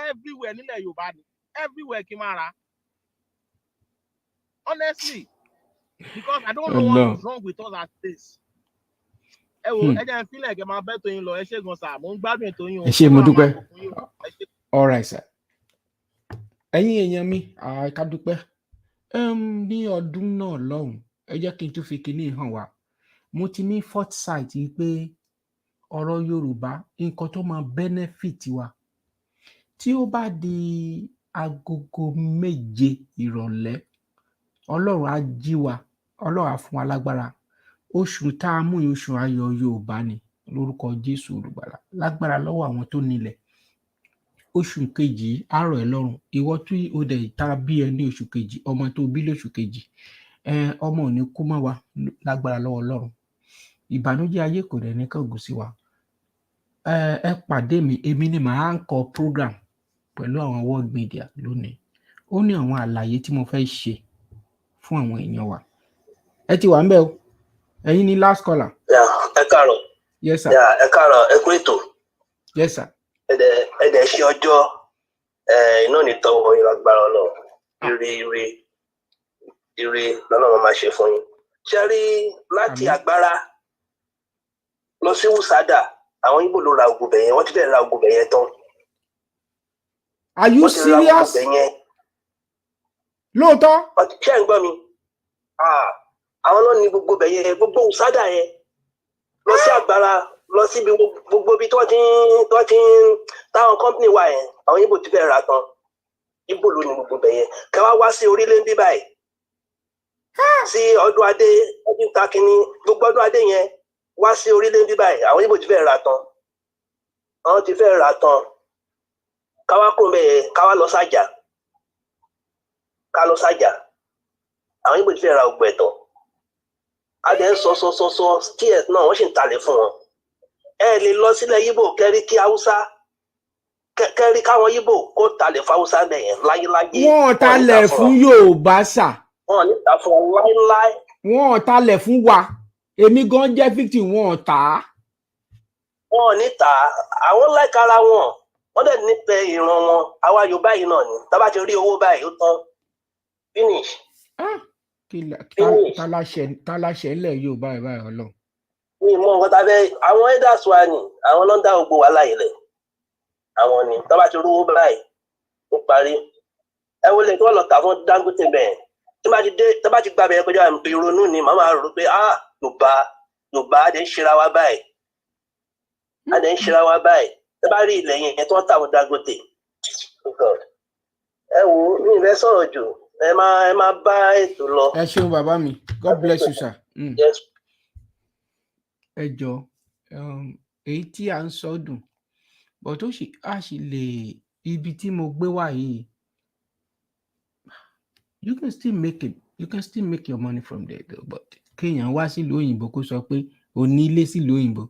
Everywhere nílẹ̀ Yorùbá ni, everywhere kí n máa ra. Honestly, because I don't know what is wrong with us at this. Ẹ wo ẹ jẹ́ n fílẹ̀ kẹ́ máa bẹ́ Tóyìn lọ, ẹ ṣé gan sà, mo ń gbádùn Tóyìn o. Ẹ ṣé mo dúpẹ́. All right sir. Ẹ̀yin èèyàn mi, ká dúpẹ́. Ní ọdún náà lọ́hùn, ẹ jẹ́ kí n tún fi kinní hàn wá. Mo ti ní foresight pé ọ̀rọ̀ Yorùbá nǹkan tó máa benefit wa tí ó bá di agogo 7 ìrọ̀lẹ́ Ọlọ́run á jí wa, Ọlọ́run á fún wa lágbára. Oṣù tá a mú oṣù ayọ̀ Yorùbá ni lórúkọ Jésù Olùgbàlà, lágbára lọ́wọ́ àwọn tó nílẹ̀. Oṣù kejì àárọ̀ ẹ lọ́rùn, ìwọ tí o dẹ̀ ta bí ẹ ní oṣù kejì, ọmọ tó bí lóṣù kejì, ọmọ ò ní kú mọ́ wa lágbára lọ́wọ́ Ọlọ́run. Ìbànújẹ́ ayé kò dẹ̀ ní kángun sí wa. ẹ pàdé mi, èmi ni màá ń kọ program pẹ̀lú àwọn world media lónìí. Ó ní àwọn àlàyé tí mo fẹ́ ṣe fún àwọn èèyàn wa. Ẹ ti wà ń bẹ̀ o, ẹ̀yin ni last caller. Ẹ káàárọ̀. Yes sir. Ẹ káàárọ̀, ẹ kú ètò. Yes sir. Ẹ̀dẹ̀ ṣe ọjọ́ iná ní tọwọ́ ìlágbára Ọlọ́run. Ire lọ́nà máa ṣe fún yín. Ṣé rí láti Àgbára lọ sí Wùsádà, àwọn Ìgbò ló ra ogun bẹ̀yẹn, wọ́n ti fẹ́ ra ogun bẹ̀yẹn tán. Are you serious? Lóòótọ́? Ṣé ẹ̀ ń gbọ́ mi? Àwọn náà ní gbogbo bẹ̀yẹn, gbogbo Wùsádà yẹn lọ sí Àgbára, lọ síbi gbogbo ibi tó ti ń táwọn kọ́mpìnì wà yẹn, àwọn Ìgbò ti fẹ́ ra tán. Ìgbò ló ní gbogbo bẹ̀yẹn. Ká wá sí orílẹ̀ ń bí báyìí. Sí ọdún adé, ọdún takini, gbogbo ọdún adé yẹn wá sí orílẹ̀ ń bí báyìí, àwọn Ìgbò ti fẹ́ ra tán. Àwọn ti fẹ́ ra tán. Ká wá kúrò bẹ́ẹ̀, ká wá lọ sájà. Ká lọ sájà. Àwọn Ìgbò ti fẹ́ ra ogbó ẹ̀tọ́. A dẹ̀ ń sọ tíẹ̀ náà wọ́n sì ń talẹ̀ fún wọn. Ẹ lè lọ sílẹ̀ Yíbò kẹ́rí kí Haúsá kẹ́rí káwọn Yíbò kó talẹ̀ fún Haúsá bẹ̀yẹn láyéláyé. Wọ́n talẹ̀ fún Yorùbá sà. Wọ́n ní ta fún wọn láéláé. Wọ́n talẹ̀ fún wa. Èmi gan jẹ́ victim, wọ́n tà á. Wọ́n ní ta, àwọn láìka ara wọn. Wọ́n dẹ̀ nífẹ̀ẹ́ ìran wọn. Àwa Yorùbá yìí náà ni. Tá bá ti rí owó báyìí ó tán. Finish. Táláṣẹ ńlẹ̀ Yorùbá ẹ̀ báyìí Ọlọ́run. Mi mọ nǹkan tá a fẹ́, àwọn elders wa ni, àwọn ló ń dá gbogbo wa láyé lẹ̀. Àwọn ni, tá bá ti rí owó báyìí, ó parí. Ẹ wọlé kí wọ́n lọ tà fún Dangote bẹ́ẹ̀. Tá bá ti gba bẹ̀rẹ̀ kọjá ìrònú ni, màá máa rò pé Yorùbá á dẹ̀ ń ṣera wa báyìí. Á dẹ̀ ń ṣera wa báyìí. Tá bá rí ilẹ̀ yẹn tí wọ́n tà fún Dangote. Ẹ wo, mi ì fẹ́ sọ̀rọ̀ jù. Ẹ máa bá ètò lọ. Ẹ ṣeun bàbá mi, God bless you sir. Yes. Ẹ jọ èyí tí à ń sọ dùn bọ̀ tó a sì lè ibi tí mo gbé wá yìí, you can still make your money from there though, but kéèyàn wá sílùú òyìnbó kó sọ pé o ní ilé sílùú òyìnbó,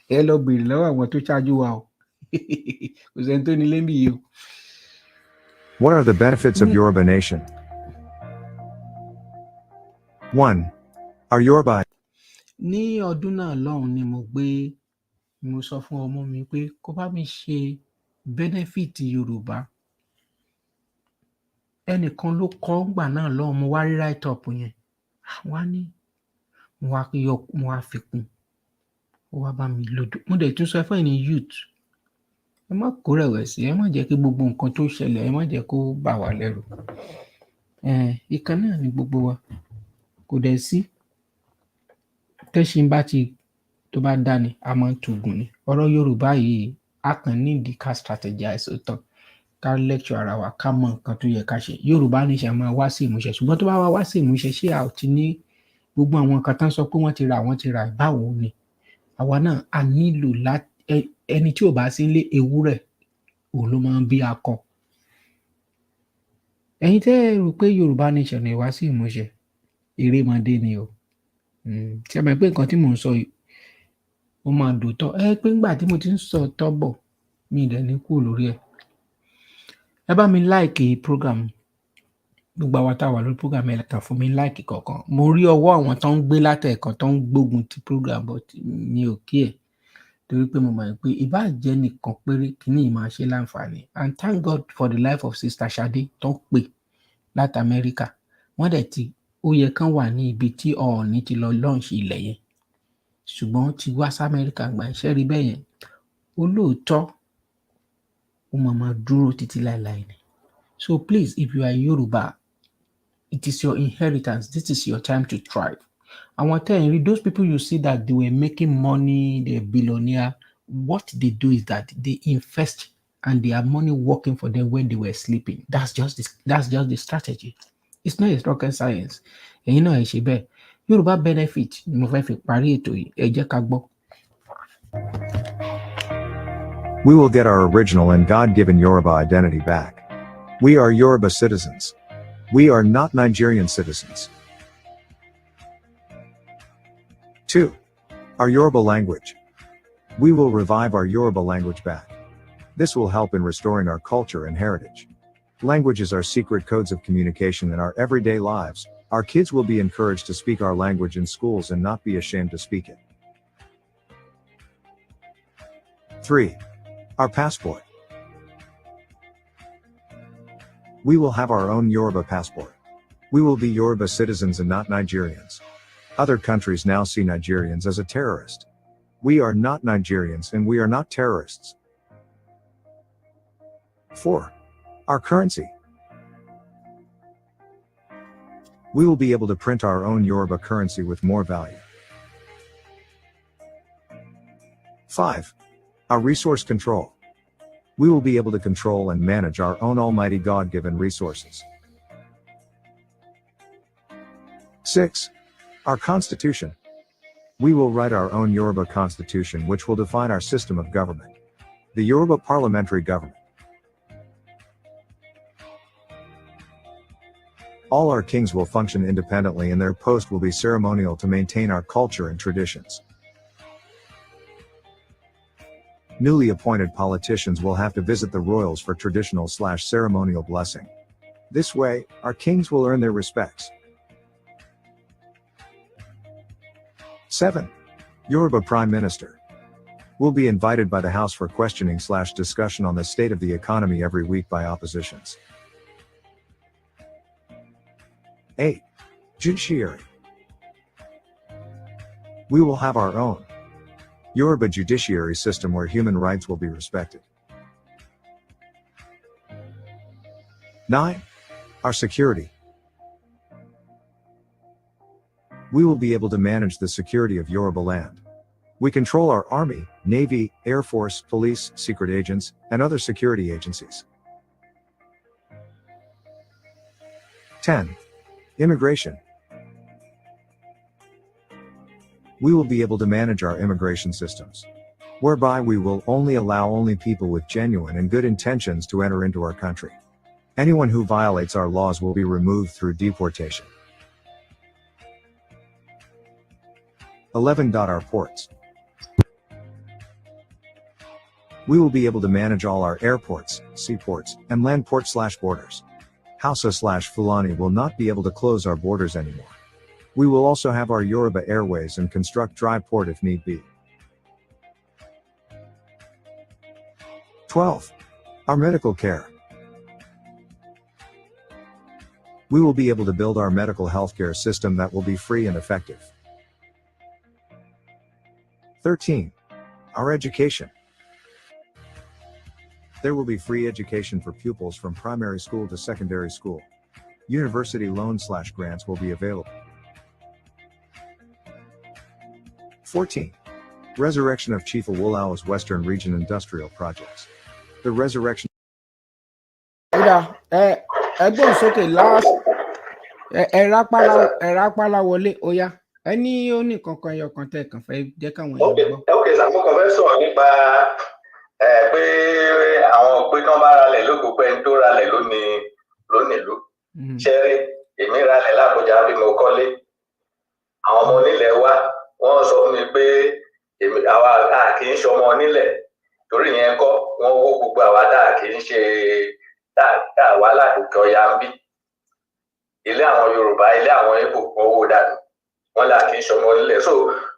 ẹ lọ béèrè lọ́wọ́ àwọn tó ṣáájú wa o kò sẹ́ni tó ní ilé bí yìí o. What are the benefits of Yoruba nation? 1. Our Yoruba. Ní ọdún náà lọ́hùn ni mo sọ fún ọmọ mi pé kó bá mi ṣe benefit Yorùbá. Ẹnìkan ló kọ́ ńgbà náà lọ́hùn, mo wá rí write up yẹn. Wá ní mo wá fi kún. Ó wá bá mi lòdù. Mo dẹ̀ tún sọ fún ẹni youth. Ẹ má kó rẹ̀wẹ̀sì, ẹ má jẹ́ kí gbogbo nǹkan tó ṣẹlẹ̀, ẹ má jẹ́ kó bà wá lẹ́rù. Ìkan náà ni gbogbo wa. Kò dẹ̀ sí. Tẹ́ṣin bá tó bá dání, a máa ń tugun ni. Ọ̀rọ̀ Yorùbá yìí, a kàn nídìí ká strategize òótọ́. Ká lecture ara wa, ká mọ nǹkan tó yẹ ká ṣe. Yorùbá nation máa wá sí ìmúṣẹ. Ṣùgbọ́n tó bá wá sí ìmúṣẹ, ṣé a ò ti ní gbogbo àwọn nǹkan tán sọ pé wọ́n ti rà báwo ni? Àwa náà a nílò ẹni tí ò bá sí nílé ewúrẹ́ òun ló máa ń bí akọ. Ẹ̀yin tẹ́ ẹ rò pé Yorùbá nation ni wá sí ìmúṣẹ, erémọdé ni o. Ṣé ẹ mọ̀ pé nǹkan tí mò ń sọ yìí ó máa dòótọ́? Pé ńgbà tí mo ti ń sọ tọ́bọ̀ mi dẹ̀ ní kú lórí ẹ̀. Ẹ bá mi like program, gbogbo àwọn tá a wà lórí program ẹ̀ kàn fún mi like kọ̀ọ̀kan. Mo rí ọwọ́ àwọn tó ń gbé látẹ̀ẹ̀kan tó ń gbógun ti program, but mi ò kí ẹ̀ torí pé mo mọ̀ pé ìbá jẹ́ nìkan péré kíní yìí máa ṣe láǹfààní. And thank God for the life of Sister Shade tó ń pè láti Amẹ́ríkà. Wọ́n dẹ̀ ó yẹ kán wà ní ibi tí Ọọ̀ni ti lọ launch ilẹ̀ yẹn, ṣùgbọ́n ti wá sí Amẹ́ríkà gba iṣẹ́ rí bẹ́ẹ̀ yẹn. Olóòótọ́ ó máa dúró títí láéláé ni. So please, if you are Yoruba, it is your inheritance. This is your time to thrive. Àwọn tẹ́yìn rí, those people you see that they were making money, they're billionaire, what they do is that they invest and they have money working for them when they were sleeping. That's just the strategy. It's not a rocket science. Ẹ̀yin náà ẹ ṣe bẹ́ẹ̀. Yoruba benefit ni mo fẹ́ fi parí ètò yìí. Ẹ jẹ́ ká gbọ́. We will get our original and God-given Yoruba identity back. We are Yoruba citizens. We are not Nigerian citizens. 2. Our Yoruba language. We will revive our Yoruba language back. This will help in restoring our culture and heritage. Languages are secret codes of communication in our everyday lives. Our kids will be encouraged to speak our language in schools and not be ashamed to speak it. 3. Our passport. We will have our own Yoruba passport. We will be Yoruba citizens and not Nigerians. Other countries now see Nigerians as a terrorist. We are not Nigerians and we are not terrorists. 4. Our currency. We will be able to print our own Yoruba currency with more value. 5. Our resource control. We will be able to control and manage our own almighty God-given resources. 6. Our constitution. We will write our own Yoruba constitution which will define our system of government. The Yoruba parliamentary government. All our kings will function independently and their post will be ceremonial to maintain our culture and traditions. Newly appointed politicians will have to visit the royals for traditional/ceremonial blessing. This way, our kings will earn their respects. 7. Yoruba Prime Minister. Will be invited by the House for questioning/discussion on the state of the economy every week by oppositions. 8. Judiciary. We will have our own Yoruba judiciary system where human rights will be respected. 9. Our security. We will be able to manage the security of Yoruba land. We control our army, navy, air force, police, secret agents, and other security agencies. 10. Immigration. We will be able to manage our immigration systems, whereby we will only allow people with genuine and good intentions to enter into our country. Anyone who violates our laws will be removed through deportation. 11. Our ports. We will be able to manage all our airports, seaports, and land ports/borders. Hausa/Fulani will not be able to close our borders anymore. We will also have our Yoruba airways and construct dry port if need be. 12. Our medical care. We will be able to build our medical healthcare system that will be free and effective. 13. Our education. There will be free education for pupils from primary school to secondary school. University loans/grants will be available. 14. Resurrection of Chief Awolowo's Western Region Industrial Projects. The resurrection. Ẹgbọ́n sókè last ẹ̀rápálá wọlé óyá ẹni ó ní kankan ẹyọ kan tẹ́ kàn fẹ́ jẹ́ káwọn èèyàn gbọ́. Ok, sàmúkàn fẹ́ sọ̀rọ̀ nípa pé àwọn pé kán bá ralẹ̀ lóko pé ẹni tó ralẹ̀ lónìlú. Ṣẹ́rí èmi ralẹ̀ l'Ábùjá bí mo kọ́lé. Àwọn ọmọ onílẹ̀ wa wọ́n sọ fún mi pé àwa kì í ṣọmọ onílẹ̀ torí ìyẹn kọ́ wọ́n wó gbogbo àwa kì í ṣe wà ládùúgbò Ọya ń bí. Ilé àwọn Yorùbá, ilé àwọn Ìgbò wọ́n wó dànù. Wọ́n là kì í ṣọmọ onílẹ̀. So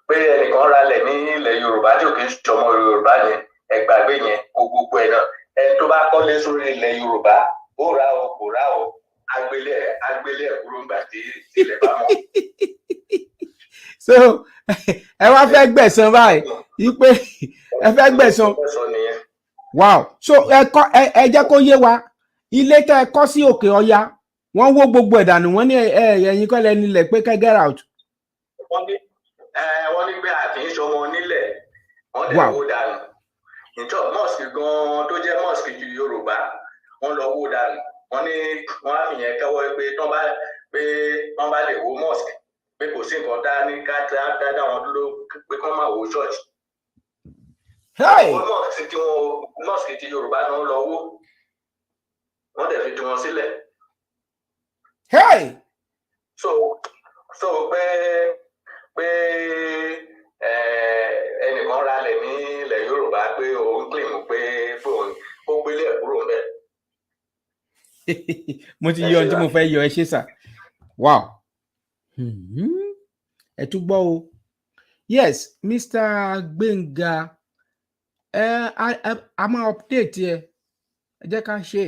pé ẹnìkan ralẹ̀ ní ilẹ̀ Yorùbá tí ò kì í ṣọmọ Yorùbá yẹn ẹgbàgbé yẹn gbogbo ẹ̀ náà. Ẹni tó bá kọ́lé sórí ilẹ̀ Yorùbá ó ra o kò ra o agbélé ẹ̀ kúrò ńgbà tí ilẹ̀ bá mọ́. So ẹ wá fẹ́ gbẹ̀san báyìí wípé ẹ fẹ́ gbẹ̀san. Wow. So ẹ jẹ́ kó yé wa ilé tẹ́ ẹ kọ́ sí òkè Ọya wọ́n wó gbogbo ẹ̀ dànù wọ́n ní ẹ̀yin kọ́ lẹ́ni ilẹ̀ pé kẹ́ get out. Wọ́n ní pé àti ìṣọmọ onílẹ̀ wọ́n dẹ̀ wó dànù. Ìjọ mosque gan tó jẹ́ mosque ju Yorùbá wọ́n lọ wó dànù. Wọ́n ní wọ́n á fìyẹn kẹ́wọ́ pé wọ́n bá lè wó mosque pé kò sí nǹkan dá ní ká dá wọn dúró pé kán máa wó church. Mosque ti Yorùbá náà lọ wó wọ́n dẹ̀ fi tú wọn sílẹ̀. So pé ẹnìkan ralẹ̀ ní ilẹ̀ pé òun claim pé òun ó gbélé ẹ̀ kúrò ńbẹ̀. Mo ti yọ ohun tí mo fẹ́ yọ, ẹ ṣé sà. Wow. Ẹ tún gbọ́ o. Yes, Mr. Gbenga, a máa update ẹ jẹ́ ká ṣe.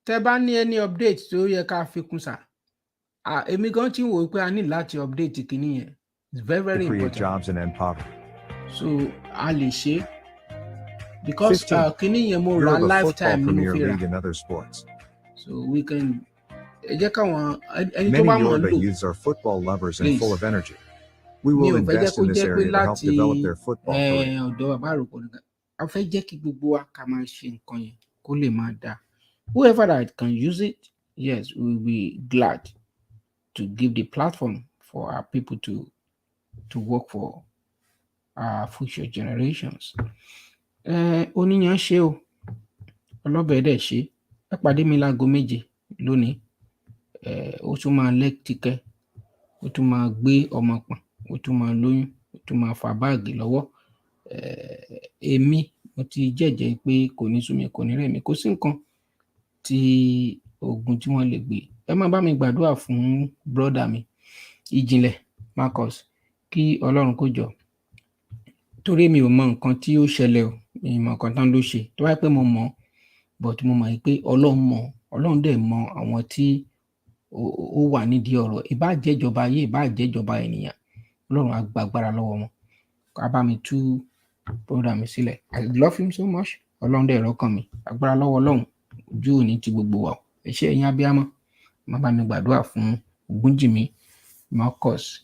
Tẹ́ bá ní any update tó yẹ ká fi kún sà. Èmi gan ti wò pé a ní láti update kìíní yẹn. It's very, very important. Create jobs and end poverty. So a lè ṣe. Because kìíní yẹn mo ra Yoruba lifetime Football ni mo Premier fi ra. League and other sports. So we can ẹ jẹ́ káwọn ẹni tó Many bá mọ̀ Yoruba lò. youths are football lovers and Please. full of energy. We will invest in this area to help develop their football career. Ọ̀dọ̀ bàbá àròkọ nìkan. A fẹ́ jẹ́ kí gbogbo wa ká máa ṣe nǹkan yẹn kó lè máa dáa. Whoever that can use it, yes, we will be glad to give the platform for our people to work for our future generations. Oníyan ṣe o, ọlọ́bẹ̀ dẹ̀ ṣe. Ẹ pàdé mi láago 7 lónìí. Ó tún máa lẹ́kìtìkẹ́, ó tún máa gbé ọmọ pọ̀n, ó tún máa lóyún, ó tún máa fa báàgì lọ́wọ́. Èmi mo ti jẹ́jẹ́ pé kò ní sú mi, kò ní rẹ̀ mí, kò sí nǹkan tí ogun tí wọ́n lè gbé. Ẹ máa bá mi gbàdúrà fún brọ́dà mi Ìjìnlẹ̀ Marcus, kí Ọlọ́run kó jọ. Torí mi ò mọ nǹkan tí ó ṣẹlẹ̀ o, mi ò mọ nǹkan tán ló ṣe. Tó bá pẹ́ mo mọ̀, but mo mọ̀ pé Ọlọ́run mọ̀, Ọlọ́run dẹ̀ mọ àwọn tí ó wà nídìí ọ̀rọ̀. Ìbá jẹ́jọba ayé, ìbá jẹ́jọba ènìyàn, Ọlọ́run á gba agbára lọ́wọ́ wọn. Ká bá mi tú brọ́dà mi sílẹ̀. I love him so much. Ọlọ́run dẹ̀ rọ́kàn mi. Agbára lọ́wọ́ Ọlọ́run, ojú òní ti gbogbo wa. Ẹ ṣé ẹ̀yin abiyamọ. Má bá mi gbàdúrà fún Ògúnjìmí Marcus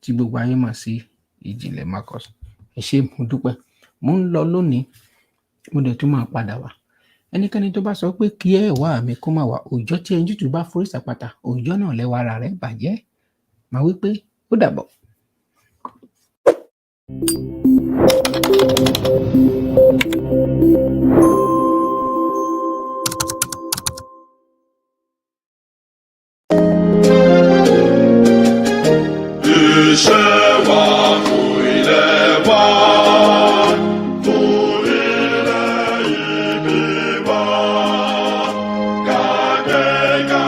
tí gbogbo ayé mọ̀ sí Ìjìnlẹ̀ Marcus. Ẹ ṣé, mo dúpẹ́. Mo ń lọ lónìí, mo dẹ̀ tún máa padà wá. Ẹnikẹ́ni tó bá sọ pé kí ẹ wá mi kó má wá, òòjọ́ tí ẹni tútù bá forí sàpàtà, òòjọ́ náà lẹ́wọ̀ ara rẹ̀ bàjẹ́. Màá wí pé ó dàbọ̀. Iṣẹ́ wa fún ilẹ̀ wa, fún ilẹ̀ ìbí wa. Kàgbéga,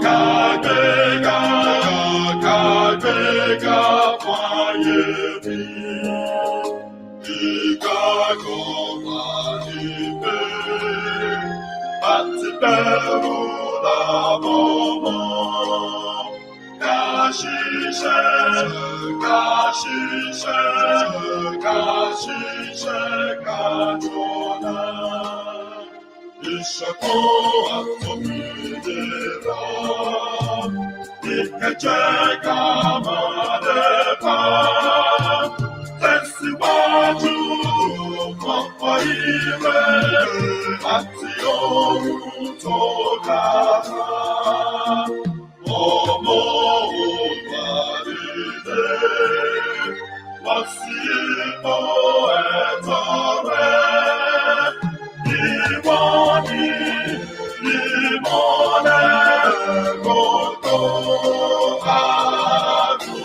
kàgbéga, kàgbéga fún ayé mi. Ìgbàgbọ́ wa ní pé àti bẹ̀rù làbọ̀ mọ́. Kashishe, kashishe, kashishe, kajona. Ìṣọ̀kan àtòmìnira, ìkẹjẹ́ ká máa lépa. Tẹ̀síwájú ọ̀pọ̀ ire àti ohun tó dára. Ọmọ òbàdìdé, wọ́n sì mọ ẹ̀tọ́ rẹ̀. Ìwọ ni ìmọ́lẹ̀ gbogbo adúláwọ̀.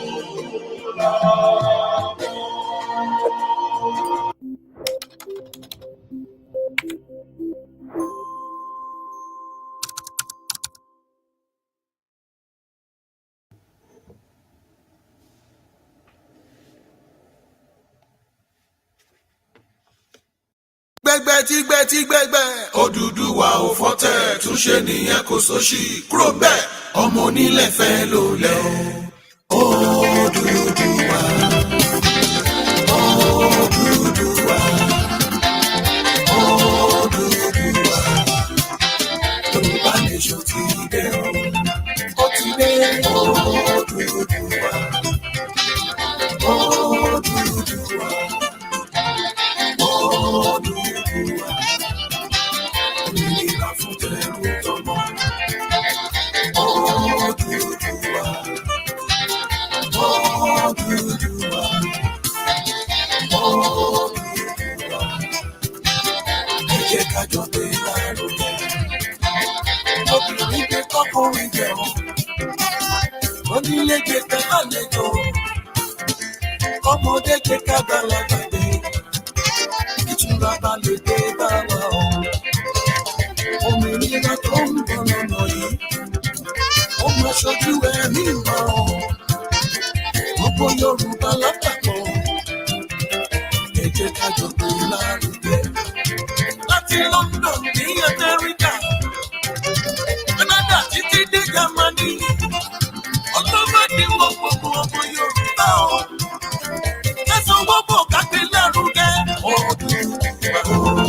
gbẹgbẹ Odùduwà ò fọ́tẹ̀ túnṣe nìyẹn kò sóṣì kúrò bẹ́ẹ̀ ọmọ onílẹ̀ fẹ́ ló lẹ̀ o. Odùduwà, Odùduwà, Odùduwà, Yorùbá nation ti dé o, ó ti dé Odùduwà, Odùduwà. Òmìnira fún tẹrú tọmọ. Odùduwà, Odùduwà, Odùduwà. Ẹ jẹ́ ká jọ gbé lárugẹ. Obìnrin gbé kọ́kùnrin jẹun. Onílé gbé ká àlejò. Ọmọdé gbé ká gbàlagbà gbé. ṣojú ẹ̀mí mọ́ gbogbo Yorùbá lápapọ̀ ẹ jẹ́ ká jọ gbé lárugẹ. Láti London ní Amẹ́ríkà, Canada títí dé Germany, ọlọ́mọdé wọ gbogbo ọmọ Yorùbá o. Kẹ́sàn-án wọ́pọ̀ ká gbé lárugẹ. Oòduà.